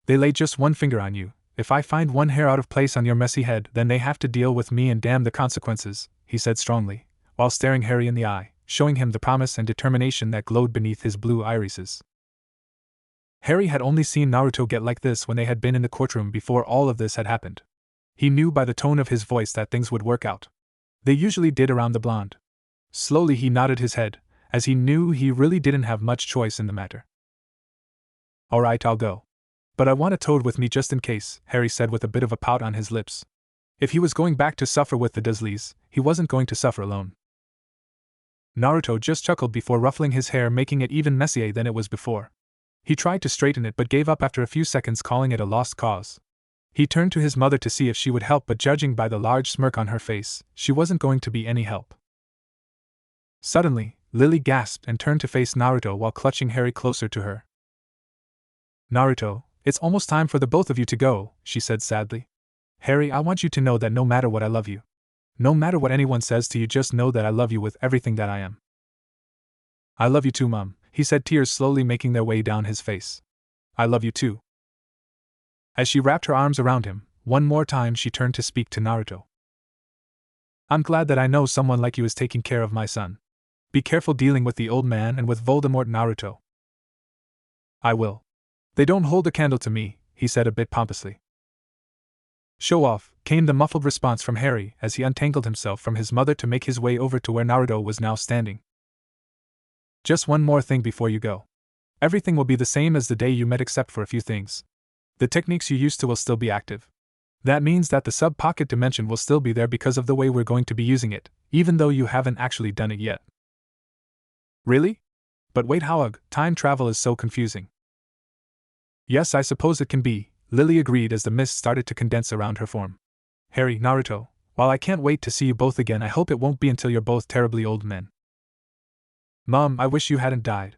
They lay just one finger on you. If I find one hair out of place on your messy head, then they have to deal with me and damn the consequences, he said strongly, while staring Harry in the eye, showing him the promise and determination that glowed beneath his blue irises. Harry had only seen Naruto get like this when they had been in the courtroom before all of this had happened. He knew by the tone of his voice that things would work out. They usually did around the blonde. Slowly he nodded his head, as he knew he really didn't have much choice in the matter. Alright, I'll go. But I want a Toad with me just in case, Harry said with a bit of a pout on his lips. If he was going back to suffer with the Dursleys, he wasn't going to suffer alone. Naruto just chuckled before ruffling his hair, making it even messier than it was before. He tried to straighten it but gave up after a few seconds, calling it a lost cause. He turned to his mother to see if she would help, but judging by the large smirk on her face, she wasn't going to be any help. Suddenly, Lily gasped and turned to face Naruto while clutching Harry closer to her. Naruto, it's almost time for the both of you to go, she said sadly. Harry, I want you to know that no matter what, I love you. No matter what anyone says to you, just know that I love you with everything that I am. I love you too, Mom, he said, tears slowly making their way down his face. I love you too. As she wrapped her arms around him, one more time she turned to speak to Naruto. I'm glad that I know someone like you is taking care of my son. Be careful dealing with the old man and with Voldemort, Naruto. I will. They don't hold a candle to me, he said a bit pompously. Show off, came the muffled response from Harry as he untangled himself from his mother to make his way over to where Naruto was now standing. Just one more thing before you go. Everything will be the same as the day you met except for a few things. The techniques you used to will still be active. That means that the sub-pocket dimension will still be there because of the way we're going to be using it, even though you haven't actually done it yet. Really? But wait, how time travel is so confusing. Yes, I suppose it can be, Lily agreed as the mist started to condense around her form. Harry, Naruto, while I can't wait to see you both again, I hope it won't be until you're both terribly old men. Mom, I wish you hadn't died.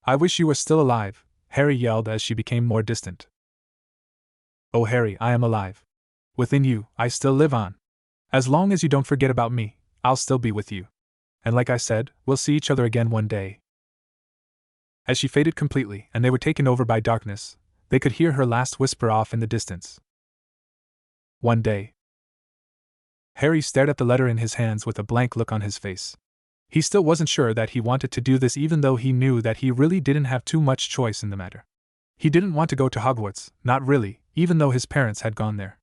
I wish you were still alive, Harry yelled as she became more distant. Oh Harry, I am alive. Within you, I still live on. As long as you don't forget about me, I'll still be with you. And like I said, we'll see each other again one day. As she faded completely and they were taken over by darkness, they could hear her last whisper off in the distance. One day. Harry stared at the letter in his hands with a blank look on his face. He still wasn't sure that he wanted to do this, even though he knew that he really didn't have too much choice in the matter. He didn't want to go to Hogwarts, not really, even though his parents had gone there.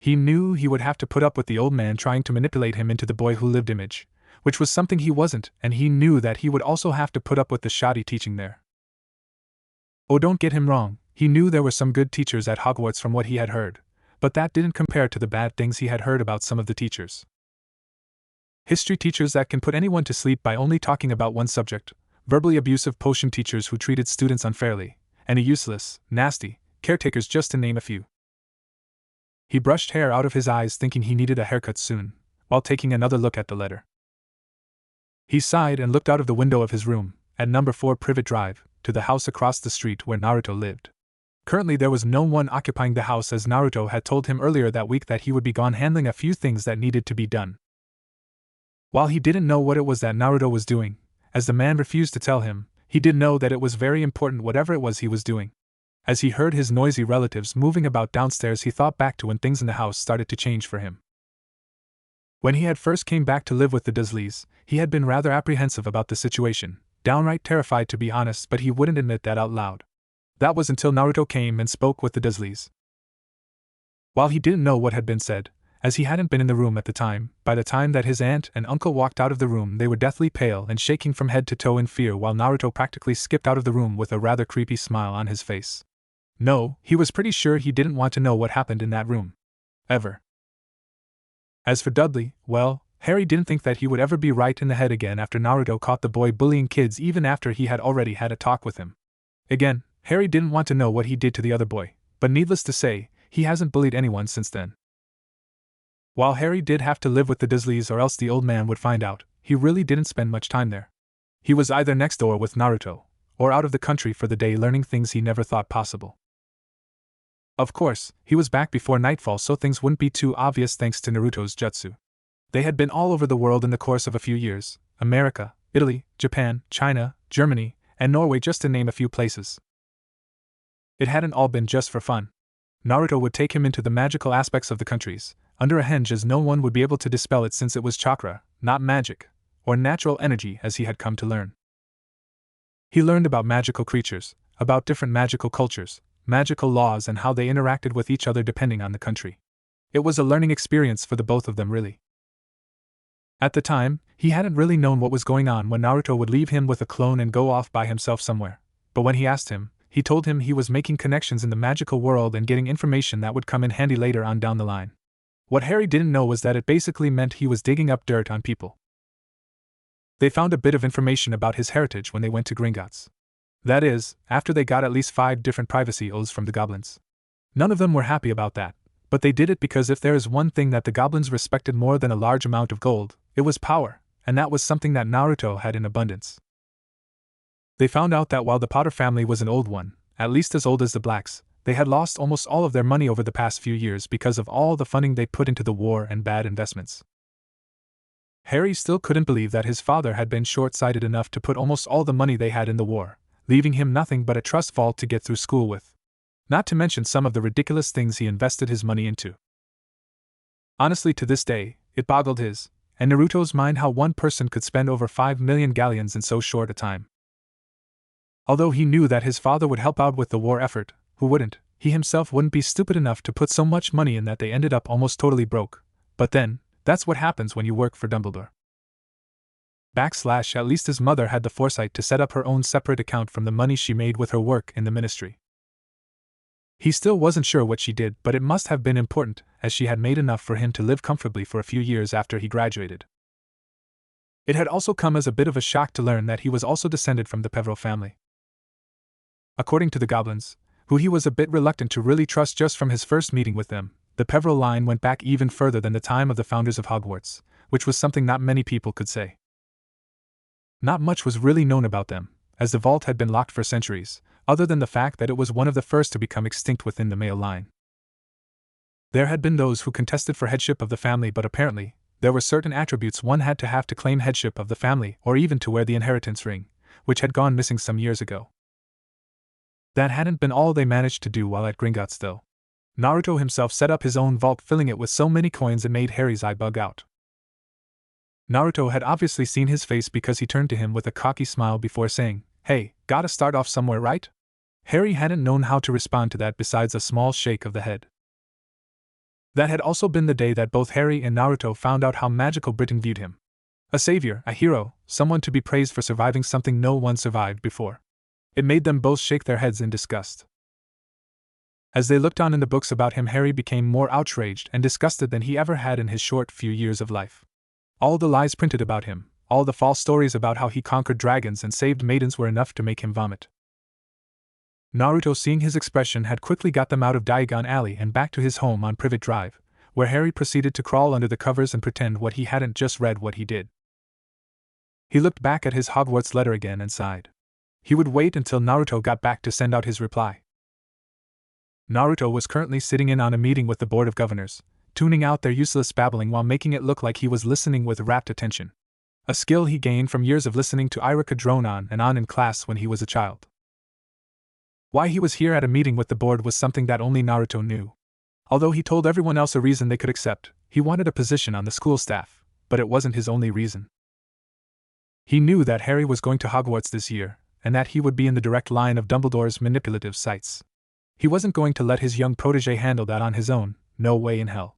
He knew he would have to put up with the old man trying to manipulate him into the boy who lived image, which was something he wasn't, and he knew that he would also have to put up with the shoddy teaching there. Oh, don't get him wrong, he knew there were some good teachers at Hogwarts from what he had heard, but that didn't compare to the bad things he had heard about some of the teachers. History teachers that can put anyone to sleep by only talking about one subject, verbally abusive potion teachers who treated students unfairly, and useless, nasty caretakers, just to name a few. He brushed hair out of his eyes, thinking he needed a haircut soon, while taking another look at the letter. He sighed and looked out of the window of his room, at number 4 Privet Drive, to the house across the street where Naruto lived. Currently there was no one occupying the house, as Naruto had told him earlier that week that he would be gone handling a few things that needed to be done. While he didn't know what it was that Naruto was doing, as the man refused to tell him, he did know that it was very important whatever it was he was doing. As he heard his noisy relatives moving about downstairs, he thought back to when things in the house started to change for him. When he had first came back to live with the Dursleys, he had been rather apprehensive about the situation, downright terrified to be honest, but he wouldn't admit that out loud. That was until Naruto came and spoke with the Dursleys. While he didn't know what had been said, as he hadn't been in the room at the time, by the time that his aunt and uncle walked out of the room they were deathly pale and shaking from head to toe in fear, while Naruto practically skipped out of the room with a rather creepy smile on his face. No, he was pretty sure he didn't want to know what happened in that room. Ever. As for Dudley, well, Harry didn't think that he would ever be right in the head again after Naruto caught the boy bullying kids, even after he had already had a talk with him. Again, Harry didn't want to know what he did to the other boy, but needless to say, he hasn't bullied anyone since then. While Harry did have to live with the Dursleys or else the old man would find out, he really didn't spend much time there. He was either next door with Naruto, or out of the country for the day learning things he never thought possible. Of course, he was back before nightfall so things wouldn't be too obvious thanks to Naruto's jutsu. They had been all over the world in the course of a few years: America, Italy, Japan, China, Germany, and Norway, just to name a few places. It hadn't all been just for fun. Naruto would take him into the magical aspects of the countries, under a henge, as no one would be able to dispel it since it was chakra, not magic, or natural energy as he had come to learn. He learned about magical creatures, about different magical cultures, magical laws, and how they interacted with each other depending on the country. It was a learning experience for the both of them, really. At the time, he hadn't really known what was going on when Naruto would leave him with a clone and go off by himself somewhere, but when he asked him, he told him he was making connections in the magical world and getting information that would come in handy later on down the line. What Harry didn't know was that it basically meant he was digging up dirt on people. They found a bit of information about his heritage when they went to Gringotts. That is, after they got at least 5 different privacy oaths from the goblins. None of them were happy about that, but they did it because if there is one thing that the goblins respected more than a large amount of gold, it was power, and that was something that Naruto had in abundance. They found out that while the Potter family was an old one, at least as old as the Blacks, they had lost almost all of their money over the past few years because of all the funding they put into the war and bad investments. Harry still couldn't believe that his father had been short-sighted enough to put almost all the money they had in the war, leaving him nothing but a trust vault to get through school with. Not to mention some of the ridiculous things he invested his money into. Honestly, to this day, it boggled his and Naruto's mind how one person could spend over 5 million galleons in so short a time. Although he knew that his father would help out with the war effort, who wouldn't? He himself wouldn't be stupid enough to put so much money in that they ended up almost totally broke. But then, that's what happens when you work for Dumbledore. At least his mother had the foresight to set up her own separate account from the money she made with her work in the ministry. He still wasn't sure what she did, but it must have been important, as she had made enough for him to live comfortably for a few years after he graduated. It had also come as a bit of a shock to learn that he was also descended from the Peveril family. According to the goblins, who he was a bit reluctant to really trust just from his first meeting with them, the Peveril line went back even further than the time of the founders of Hogwarts, which was something not many people could say. Not much was really known about them, as the vault had been locked for centuries, other than the fact that it was one of the first to become extinct within the male line. There had been those who contested for headship of the family, but apparently, there were certain attributes one had to have to claim headship of the family or even to wear the inheritance ring, which had gone missing some years ago. That hadn't been all they managed to do while at Gringotts though. Naruto himself set up his own vault, filling it with so many coins it made Harry's eye bug out. Naruto had obviously seen his face because he turned to him with a cocky smile before saying, "Hey, gotta start off somewhere, right?" Harry hadn't known how to respond to that besides a small shake of the head. That had also been the day that both Harry and Naruto found out how magical Britain viewed him. A savior, a hero, someone to be praised for surviving something no one survived before. It made them both shake their heads in disgust. As they looked on in the books about him, Harry became more outraged and disgusted than he ever had in his short few years of life. All the lies printed about him, all the false stories about how he conquered dragons and saved maidens were enough to make him vomit. Naruto, seeing his expression, had quickly got them out of Diagon Alley and back to his home on Privet Drive, where Harry proceeded to crawl under the covers and pretend what he hadn't just read what he did. He looked back at his Hogwarts letter again and sighed. He would wait until Naruto got back to send out his reply. Naruto was currently sitting in on a meeting with the Board of Governors, tuning out their useless babbling while making it look like he was listening with rapt attention. A skill he gained from years of listening to Irika drone on and on in class when he was a child. Why he was here at a meeting with the board was something that only Naruto knew. Although he told everyone else a reason they could accept, he wanted a position on the school staff, but it wasn't his only reason. He knew that Harry was going to Hogwarts this year, and that he would be in the direct line of Dumbledore's manipulative sights. He wasn't going to let his young protégé handle that on his own, no way in hell.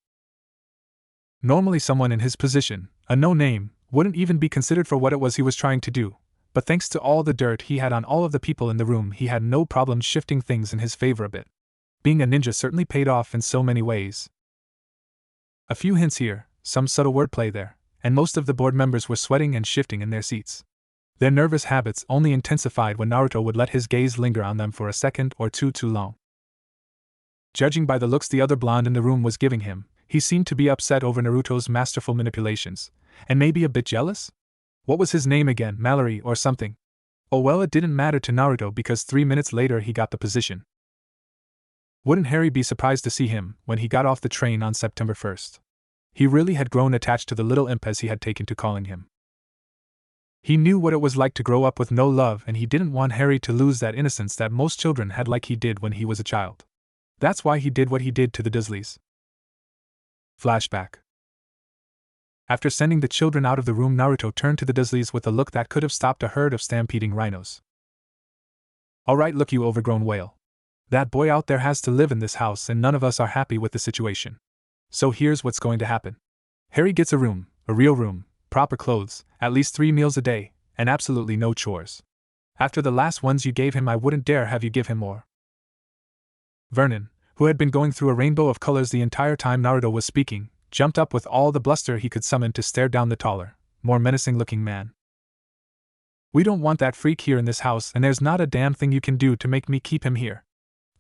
Normally someone in his position, a no-name, wouldn't even be considered for what it was he was trying to do, but thanks to all the dirt he had on all of the people in the room, he had no problem shifting things in his favor a bit. Being a ninja certainly paid off in so many ways. A few hints here, some subtle wordplay there, and most of the board members were sweating and shifting in their seats. Their nervous habits only intensified when Naruto would let his gaze linger on them for a second or two too long. Judging by the looks the other blonde in the room was giving him, he seemed to be upset over Naruto's masterful manipulations, and maybe a bit jealous? What was his name again, Mallory or something? Oh well, it didn't matter to Naruto because 3 minutes later he got the position. Wouldn't Harry be surprised to see him when he got off the train on September 1st? He really had grown attached to the little imp as he had taken to calling him. He knew what it was like to grow up with no love, and he didn't want Harry to lose that innocence that most children had like he did when he was a child. That's why he did what he did to the Dursleys. Flashback. After sending the children out of the room, Naruto turned to the Dursleys with a look that could have stopped a herd of stampeding rhinos. "All right, look, you overgrown whale. That boy out there has to live in this house, and none of us are happy with the situation. So here's what's going to happen. Harry gets a room, a real room, proper clothes, at least 3 meals a day, and absolutely no chores. After the last ones you gave him, I wouldn't dare have you give him more." Vernon, who had been going through a rainbow of colors the entire time Naruto was speaking, jumped up with all the bluster he could summon to stare down the taller, more menacing-looking man. "We don't want that freak here in this house, and there's not a damn thing you can do to make me keep him here.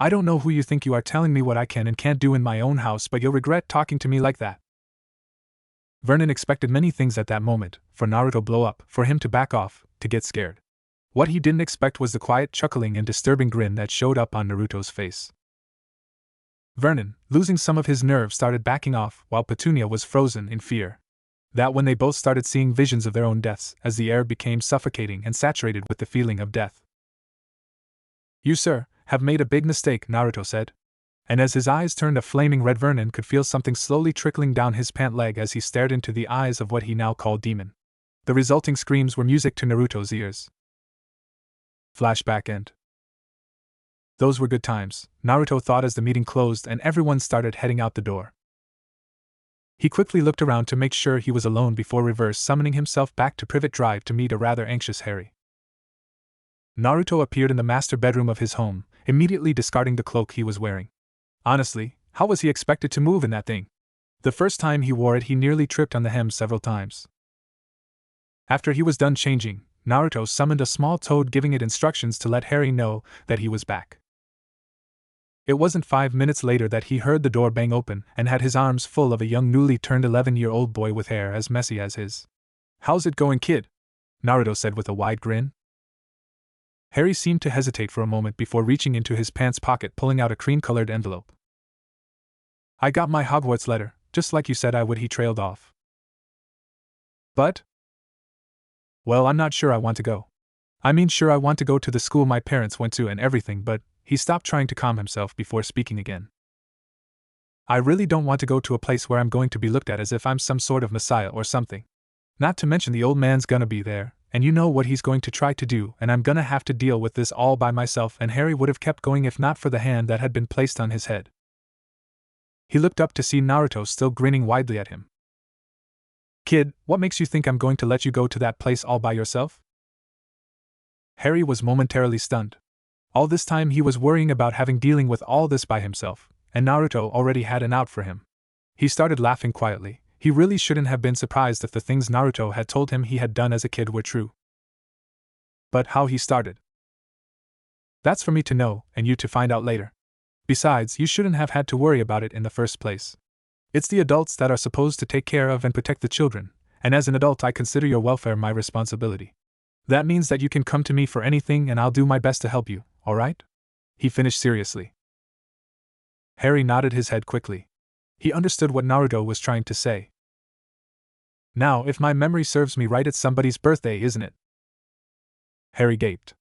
I don't know who you think you are telling me what I can and can't do in my own house, but you'll regret talking to me like that." Vernon expected many things at that moment, for Naruto blow up, for him to back off, to get scared. What he didn't expect was the quiet chuckling and disturbing grin that showed up on Naruto's face. Vernon, losing some of his nerve, started backing off, while Petunia was frozen in fear. That when they both started seeing visions of their own deaths, as the air became suffocating and saturated with the feeling of death. "You, sir, have made a big mistake," Naruto said. And as his eyes turned a flaming red, Vernon could feel something slowly trickling down his pant leg as he stared into the eyes of what he now called Demon. The resulting screams were music to Naruto's ears. Flashback end. Those were good times, Naruto thought as the meeting closed and everyone started heading out the door. He quickly looked around to make sure he was alone before reverse summoning himself back to Privet Drive to meet a rather anxious Harry. Naruto appeared in the master bedroom of his home, immediately discarding the cloak he was wearing. Honestly, how was he expected to move in that thing? The first time he wore it, he nearly tripped on the hem several times. After he was done changing, Naruto summoned a small toad, giving it instructions to let Harry know that he was back. It wasn't 5 minutes later that he heard the door bang open and had his arms full of a young newly turned 11-year-old boy with hair as messy as his. "How's it going, kid?" Naruto said with a wide grin. Harry seemed to hesitate for a moment before reaching into his pants pocket, pulling out a cream-colored envelope. "I got my Hogwarts letter, just like you said I would," he trailed off. "But? Well, I'm not sure I want to go. I mean, sure, I want to go to the school my parents went to and everything, but..." He stopped, trying to calm himself before speaking again. "I really don't want to go to a place where I'm going to be looked at as if I'm some sort of messiah or something. Not to mention the old man's gonna be there, and you know what he's going to try to do, and I'm gonna have to deal with this all by myself." And Harry would have kept going if not for the hand that had been placed on his head. He looked up to see Naruto still grinning widely at him. "Kid, what makes you think I'm going to let you go to that place all by yourself?" Harry was momentarily stunned. All this time he was worrying about having dealing with all this by himself, and Naruto already had an out for him. He started laughing quietly. He really shouldn't have been surprised if the things Naruto had told him he had done as a kid were true. But how he started? That's for me to know, and you to find out later. Besides, you shouldn't have had to worry about it in the first place. It's the adults that are supposed to take care of and protect the children, and as an adult I consider your welfare my responsibility. That means that you can come to me for anything and I'll do my best to help you. All right?" he finished seriously. Harry nodded his head quickly. He understood what Naruto was trying to say. "Now, if my memory serves me right, it's somebody's birthday, isn't it?" Harry gaped.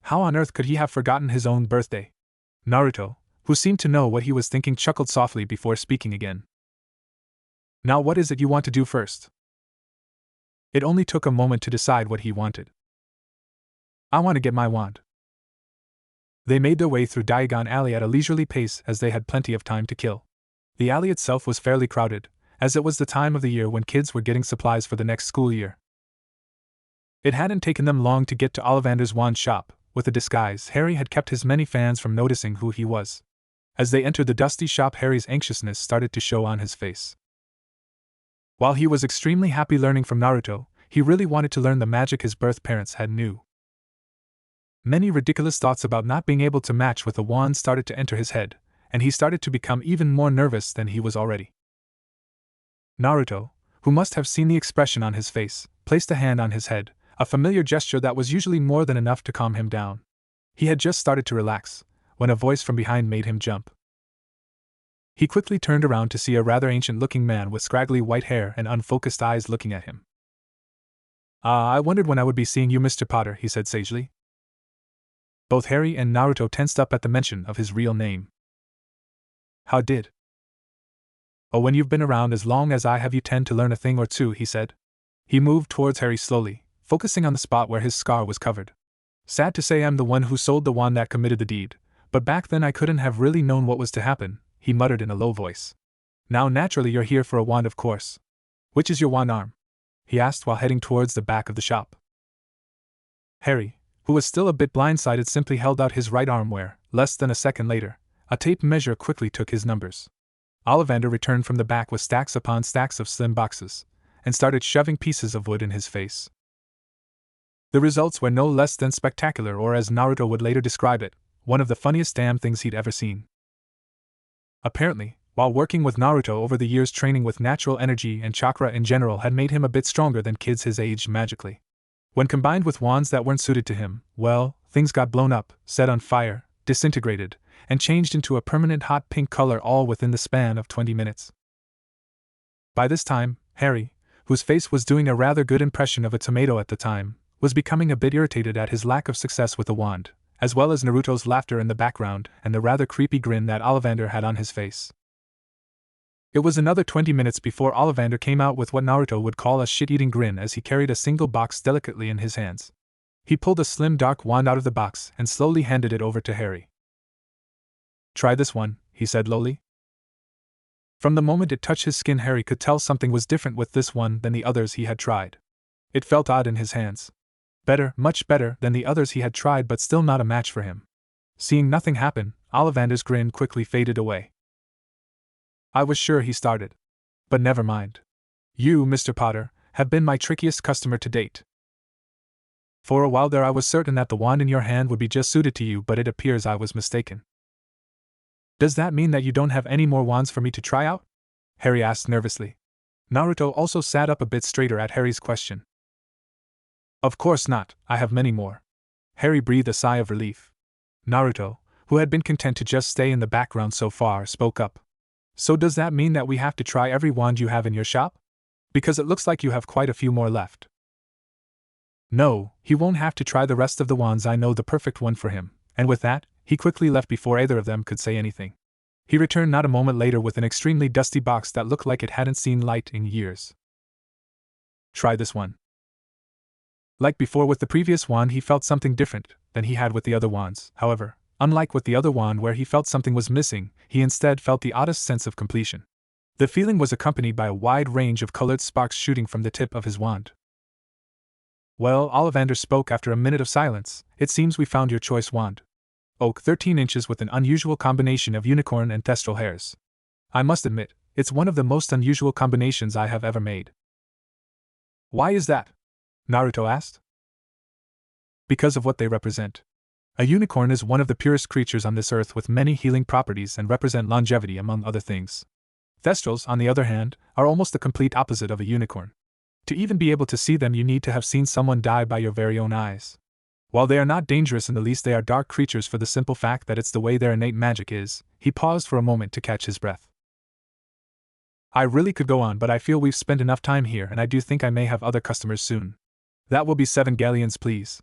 How on earth could he have forgotten his own birthday? Naruto, who seemed to know what he was thinking, chuckled softly before speaking again. "Now what is it you want to do first?" It only took a moment to decide what he wanted. "I want to get my wand." They made their way through Diagon Alley at a leisurely pace as they had plenty of time to kill. The alley itself was fairly crowded, as it was the time of the year when kids were getting supplies for the next school year. It hadn't taken them long to get to Ollivander's wand shop. With a disguise, Harry had kept his many fans from noticing who he was. As they entered the dusty shop, Harry's anxiousness started to show on his face. While he was extremely happy learning from Naruto, he really wanted to learn the magic his birth parents had knew. Many ridiculous thoughts about not being able to match with the wand started to enter his head, and he started to become even more nervous than he was already. Naruto, who must have seen the expression on his face, placed a hand on his head, a familiar gesture that was usually more than enough to calm him down. He had just started to relax, when a voice from behind made him jump. He quickly turned around to see a rather ancient-looking man with scraggly white hair and unfocused eyes looking at him. I wondered when I would be seeing you, Mr. Potter," he said sagely. Both Harry and Naruto tensed up at the mention of his real name. "How did?" "Oh, when you've been around as long as I have, you tend to learn a thing or two," he said. He moved towards Harry slowly, focusing on the spot where his scar was covered. "Sad to say I'm the one who sold the wand that committed the deed, but back then I couldn't have really known what was to happen," he muttered in a low voice. "Now naturally you're here for a wand, of course. Which is your wand arm?" he asked while heading towards the back of the shop. Harry, who was still a bit blindsided, simply held out his right arm where, less than a second later, a tape measure quickly took his numbers. Ollivander returned from the back with stacks upon stacks of slim boxes, and started shoving pieces of wood in his face. The results were no less than spectacular, or as Naruto would later describe it, one of the funniest damn things he'd ever seen. Apparently, while working with Naruto over the years, training with natural energy and chakra in general had made him a bit stronger than kids his age magically. When combined with wands that weren't suited to him, well, things got blown up, set on fire, disintegrated, and changed into a permanent hot pink color, all within the span of 20 minutes. By this time, Harry, whose face was doing a rather good impression of a tomato at the time, was becoming a bit irritated at his lack of success with the wand, as well as Naruto's laughter in the background and the rather creepy grin that Ollivander had on his face. It was another 20 minutes before Ollivander came out with what Naruto would call a shit-eating grin as he carried a single box delicately in his hands. He pulled a slim dark wand out of the box and slowly handed it over to Harry. "Try this one," he said lowly. From the moment it touched his skin, Harry could tell something was different with this one than the others he had tried. It felt odd in his hands. Better, much better than the others he had tried, but still not a match for him. Seeing nothing happen, Ollivander's grin quickly faded away. "I was sure," he started. "But never mind. You, Mr. Potter, have been my trickiest customer to date. For a while there I was certain that the wand in your hand would be just suited to you, but it appears I was mistaken." "Does that mean that you don't have any more wands for me to try out?" Harry asked nervously. Naruto also sat up a bit straighter at Harry's question. "Of course not, I have many more." Harry breathed a sigh of relief. Naruto, who had been content to just stay in the background so far, spoke up. "So does that mean that we have to try every wand you have in your shop? Because it looks like you have quite a few more left." "No, he won't have to try the rest of the wands. I know the perfect one for him," and with that, he quickly left before either of them could say anything. He returned not a moment later with an extremely dusty box that looked like it hadn't seen light in years. "Try this one." Like before with the previous wand, he felt something different than he had with the other wands. However, unlike with the other wand where he felt something was missing, he instead felt the oddest sense of completion. The feeling was accompanied by a wide range of colored sparks shooting from the tip of his wand. "Well," Ollivander spoke after a minute of silence, "it seems we found your choice wand. Oak, 13 inches with an unusual combination of unicorn and thestral hairs. I must admit, it's one of the most unusual combinations I have ever made." "Why is that?" Naruto asked. "Because of what they represent. A unicorn is one of the purest creatures on this earth with many healing properties and represent longevity among other things. Thestrals, on the other hand, are almost the complete opposite of a unicorn. To even be able to see them you need to have seen someone die by your very own eyes. While they are not dangerous in the least, they are dark creatures for the simple fact that it's the way their innate magic is." He paused for a moment to catch his breath. "I really could go on, but I feel we've spent enough time here and I do think I may have other customers soon. That will be 7 galleons, please."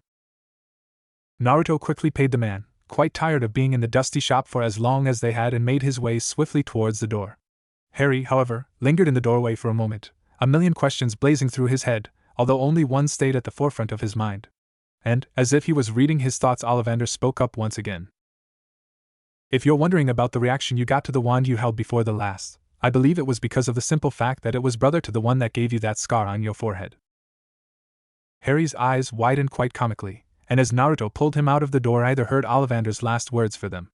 Naruto quickly paid the man, quite tired of being in the dusty shop for as long as they had, and made his way swiftly towards the door. Harry, however, lingered in the doorway for a moment, a million questions blazing through his head, although only one stayed at the forefront of his mind. And, as if he was reading his thoughts, Ollivander spoke up once again. "If you're wondering about the reaction you got to the wand you held before the last, I believe it was because of the simple fact that it was brother to the one that gave you that scar on your forehead." Harry's eyes widened quite comically, and as Naruto pulled him out of the door, either heard Ollivander's last words for them.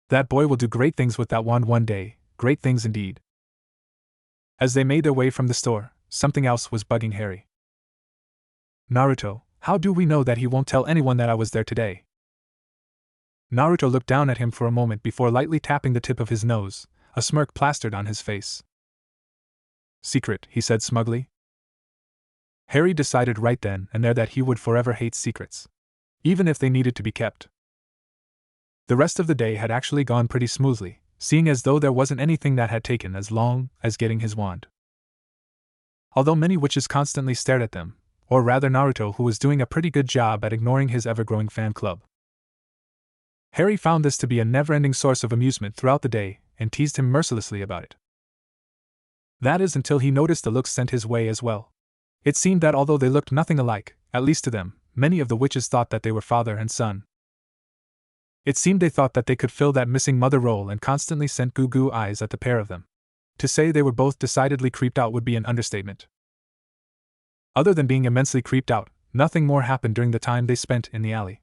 "That boy will do great things with that wand one day, great things indeed." As they made their way from the store, something else was bugging Harry. "Naruto, how do we know that he won't tell anyone that I was there today?" Naruto looked down at him for a moment before lightly tapping the tip of his nose, a smirk plastered on his face. "Secret," he said smugly. Harry decided right then and there that he would forever hate secrets, even if they needed to be kept. The rest of the day had actually gone pretty smoothly, seeing as though there wasn't anything that had taken as long as getting his wand. Although many witches constantly stared at them, or rather Naruto, who was doing a pretty good job at ignoring his ever-growing fan club. Harry found this to be a never-ending source of amusement throughout the day and teased him mercilessly about it. That is until he noticed the looks sent his way as well. It seemed that although they looked nothing alike, at least to them, many of the witches thought that they were father and son. It seemed they thought that they could fill that missing mother role and constantly sent goo-goo eyes at the pair of them. To say they were both decidedly creeped out would be an understatement. Other than being immensely creeped out, nothing more happened during the time they spent in the alley.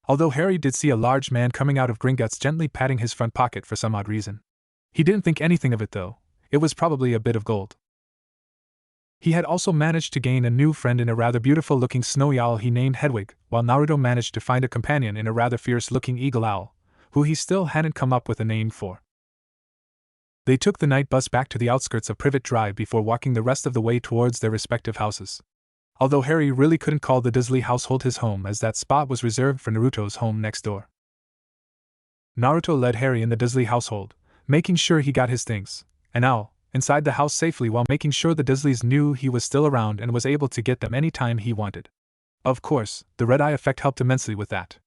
Although Harry did see a large man coming out of Gringotts gently patting his front pocket for some odd reason. He didn't think anything of it though, it was probably a bit of gold. He had also managed to gain a new friend in a rather beautiful-looking snowy owl he named Hedwig, while Naruto managed to find a companion in a rather fierce-looking eagle owl, who he still hadn't come up with a name for. They took the night bus back to the outskirts of Privet Drive before walking the rest of the way towards their respective houses. Although Harry really couldn't call the Dursley household his home, as that spot was reserved for Naruto's home next door. Naruto led Harry in the Dursley household, making sure he got his things, and Owl, inside the house safely while making sure the Dursleys knew he was still around and was able to get them any time he wanted. Of course, the red-eye effect helped immensely with that.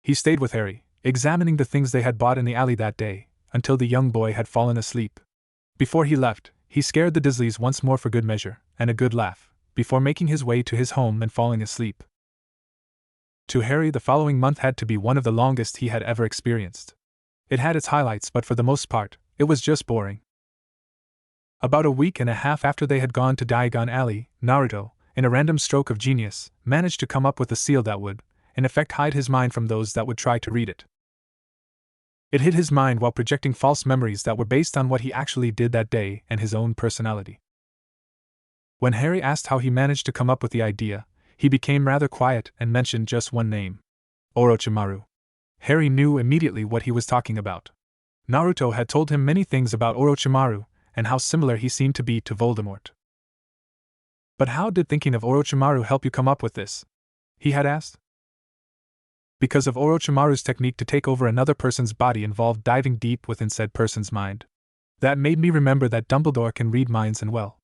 He stayed with Harry, examining the things they had bought in the alley that day, until the young boy had fallen asleep. Before he left, he scared the Dursleys once more for good measure, and a good laugh, before making his way to his home and falling asleep. To Harry, the following month had to be one of the longest he had ever experienced. It had its highlights, but for the most part, it was just boring. About a week and a half after they had gone to Diagon Alley, Naruto, in a random stroke of genius, managed to come up with a seal that would, in effect, hide his mind from those that would try to read it. It hid his mind while projecting false memories that were based on what he actually did that day and his own personality. When Harry asked how he managed to come up with the idea, he became rather quiet and mentioned just one name: Orochimaru. Harry knew immediately what he was talking about. Naruto had told him many things about Orochimaru, and how similar he seemed to be to Voldemort. But how did thinking of Orochimaru help you come up with this? He had asked. Because of Orochimaru's technique to take over another person's body involved diving deep within said person's mind. That made me remember that Dumbledore can read minds and well.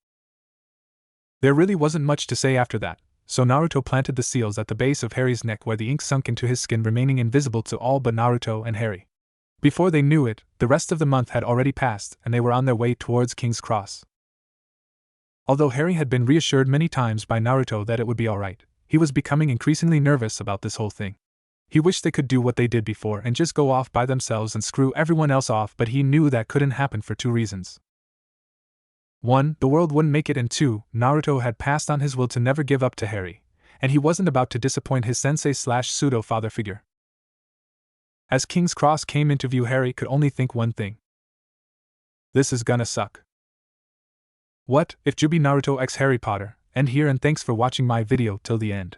There really wasn't much to say after that, so Naruto planted the seals at the base of Harry's neck where the ink sunk into his skin, remaining invisible to all but Naruto and Harry. Before they knew it, the rest of the month had already passed and they were on their way towards King's Cross. Although Harry had been reassured many times by Naruto that it would be alright, he was becoming increasingly nervous about this whole thing. He wished they could do what they did before and just go off by themselves and screw everyone else off, but he knew that couldn't happen for two reasons. 1. The world wouldn't make it, and 2. Naruto had passed on his will to never give up to Harry, and he wasn't about to disappoint his sensei/pseudo-father figure. As King's Cross came into view, Harry could only think one thing. This is gonna suck. What if Juubi Naruto x Harry Potter? End here, and thanks for watching my video till the end.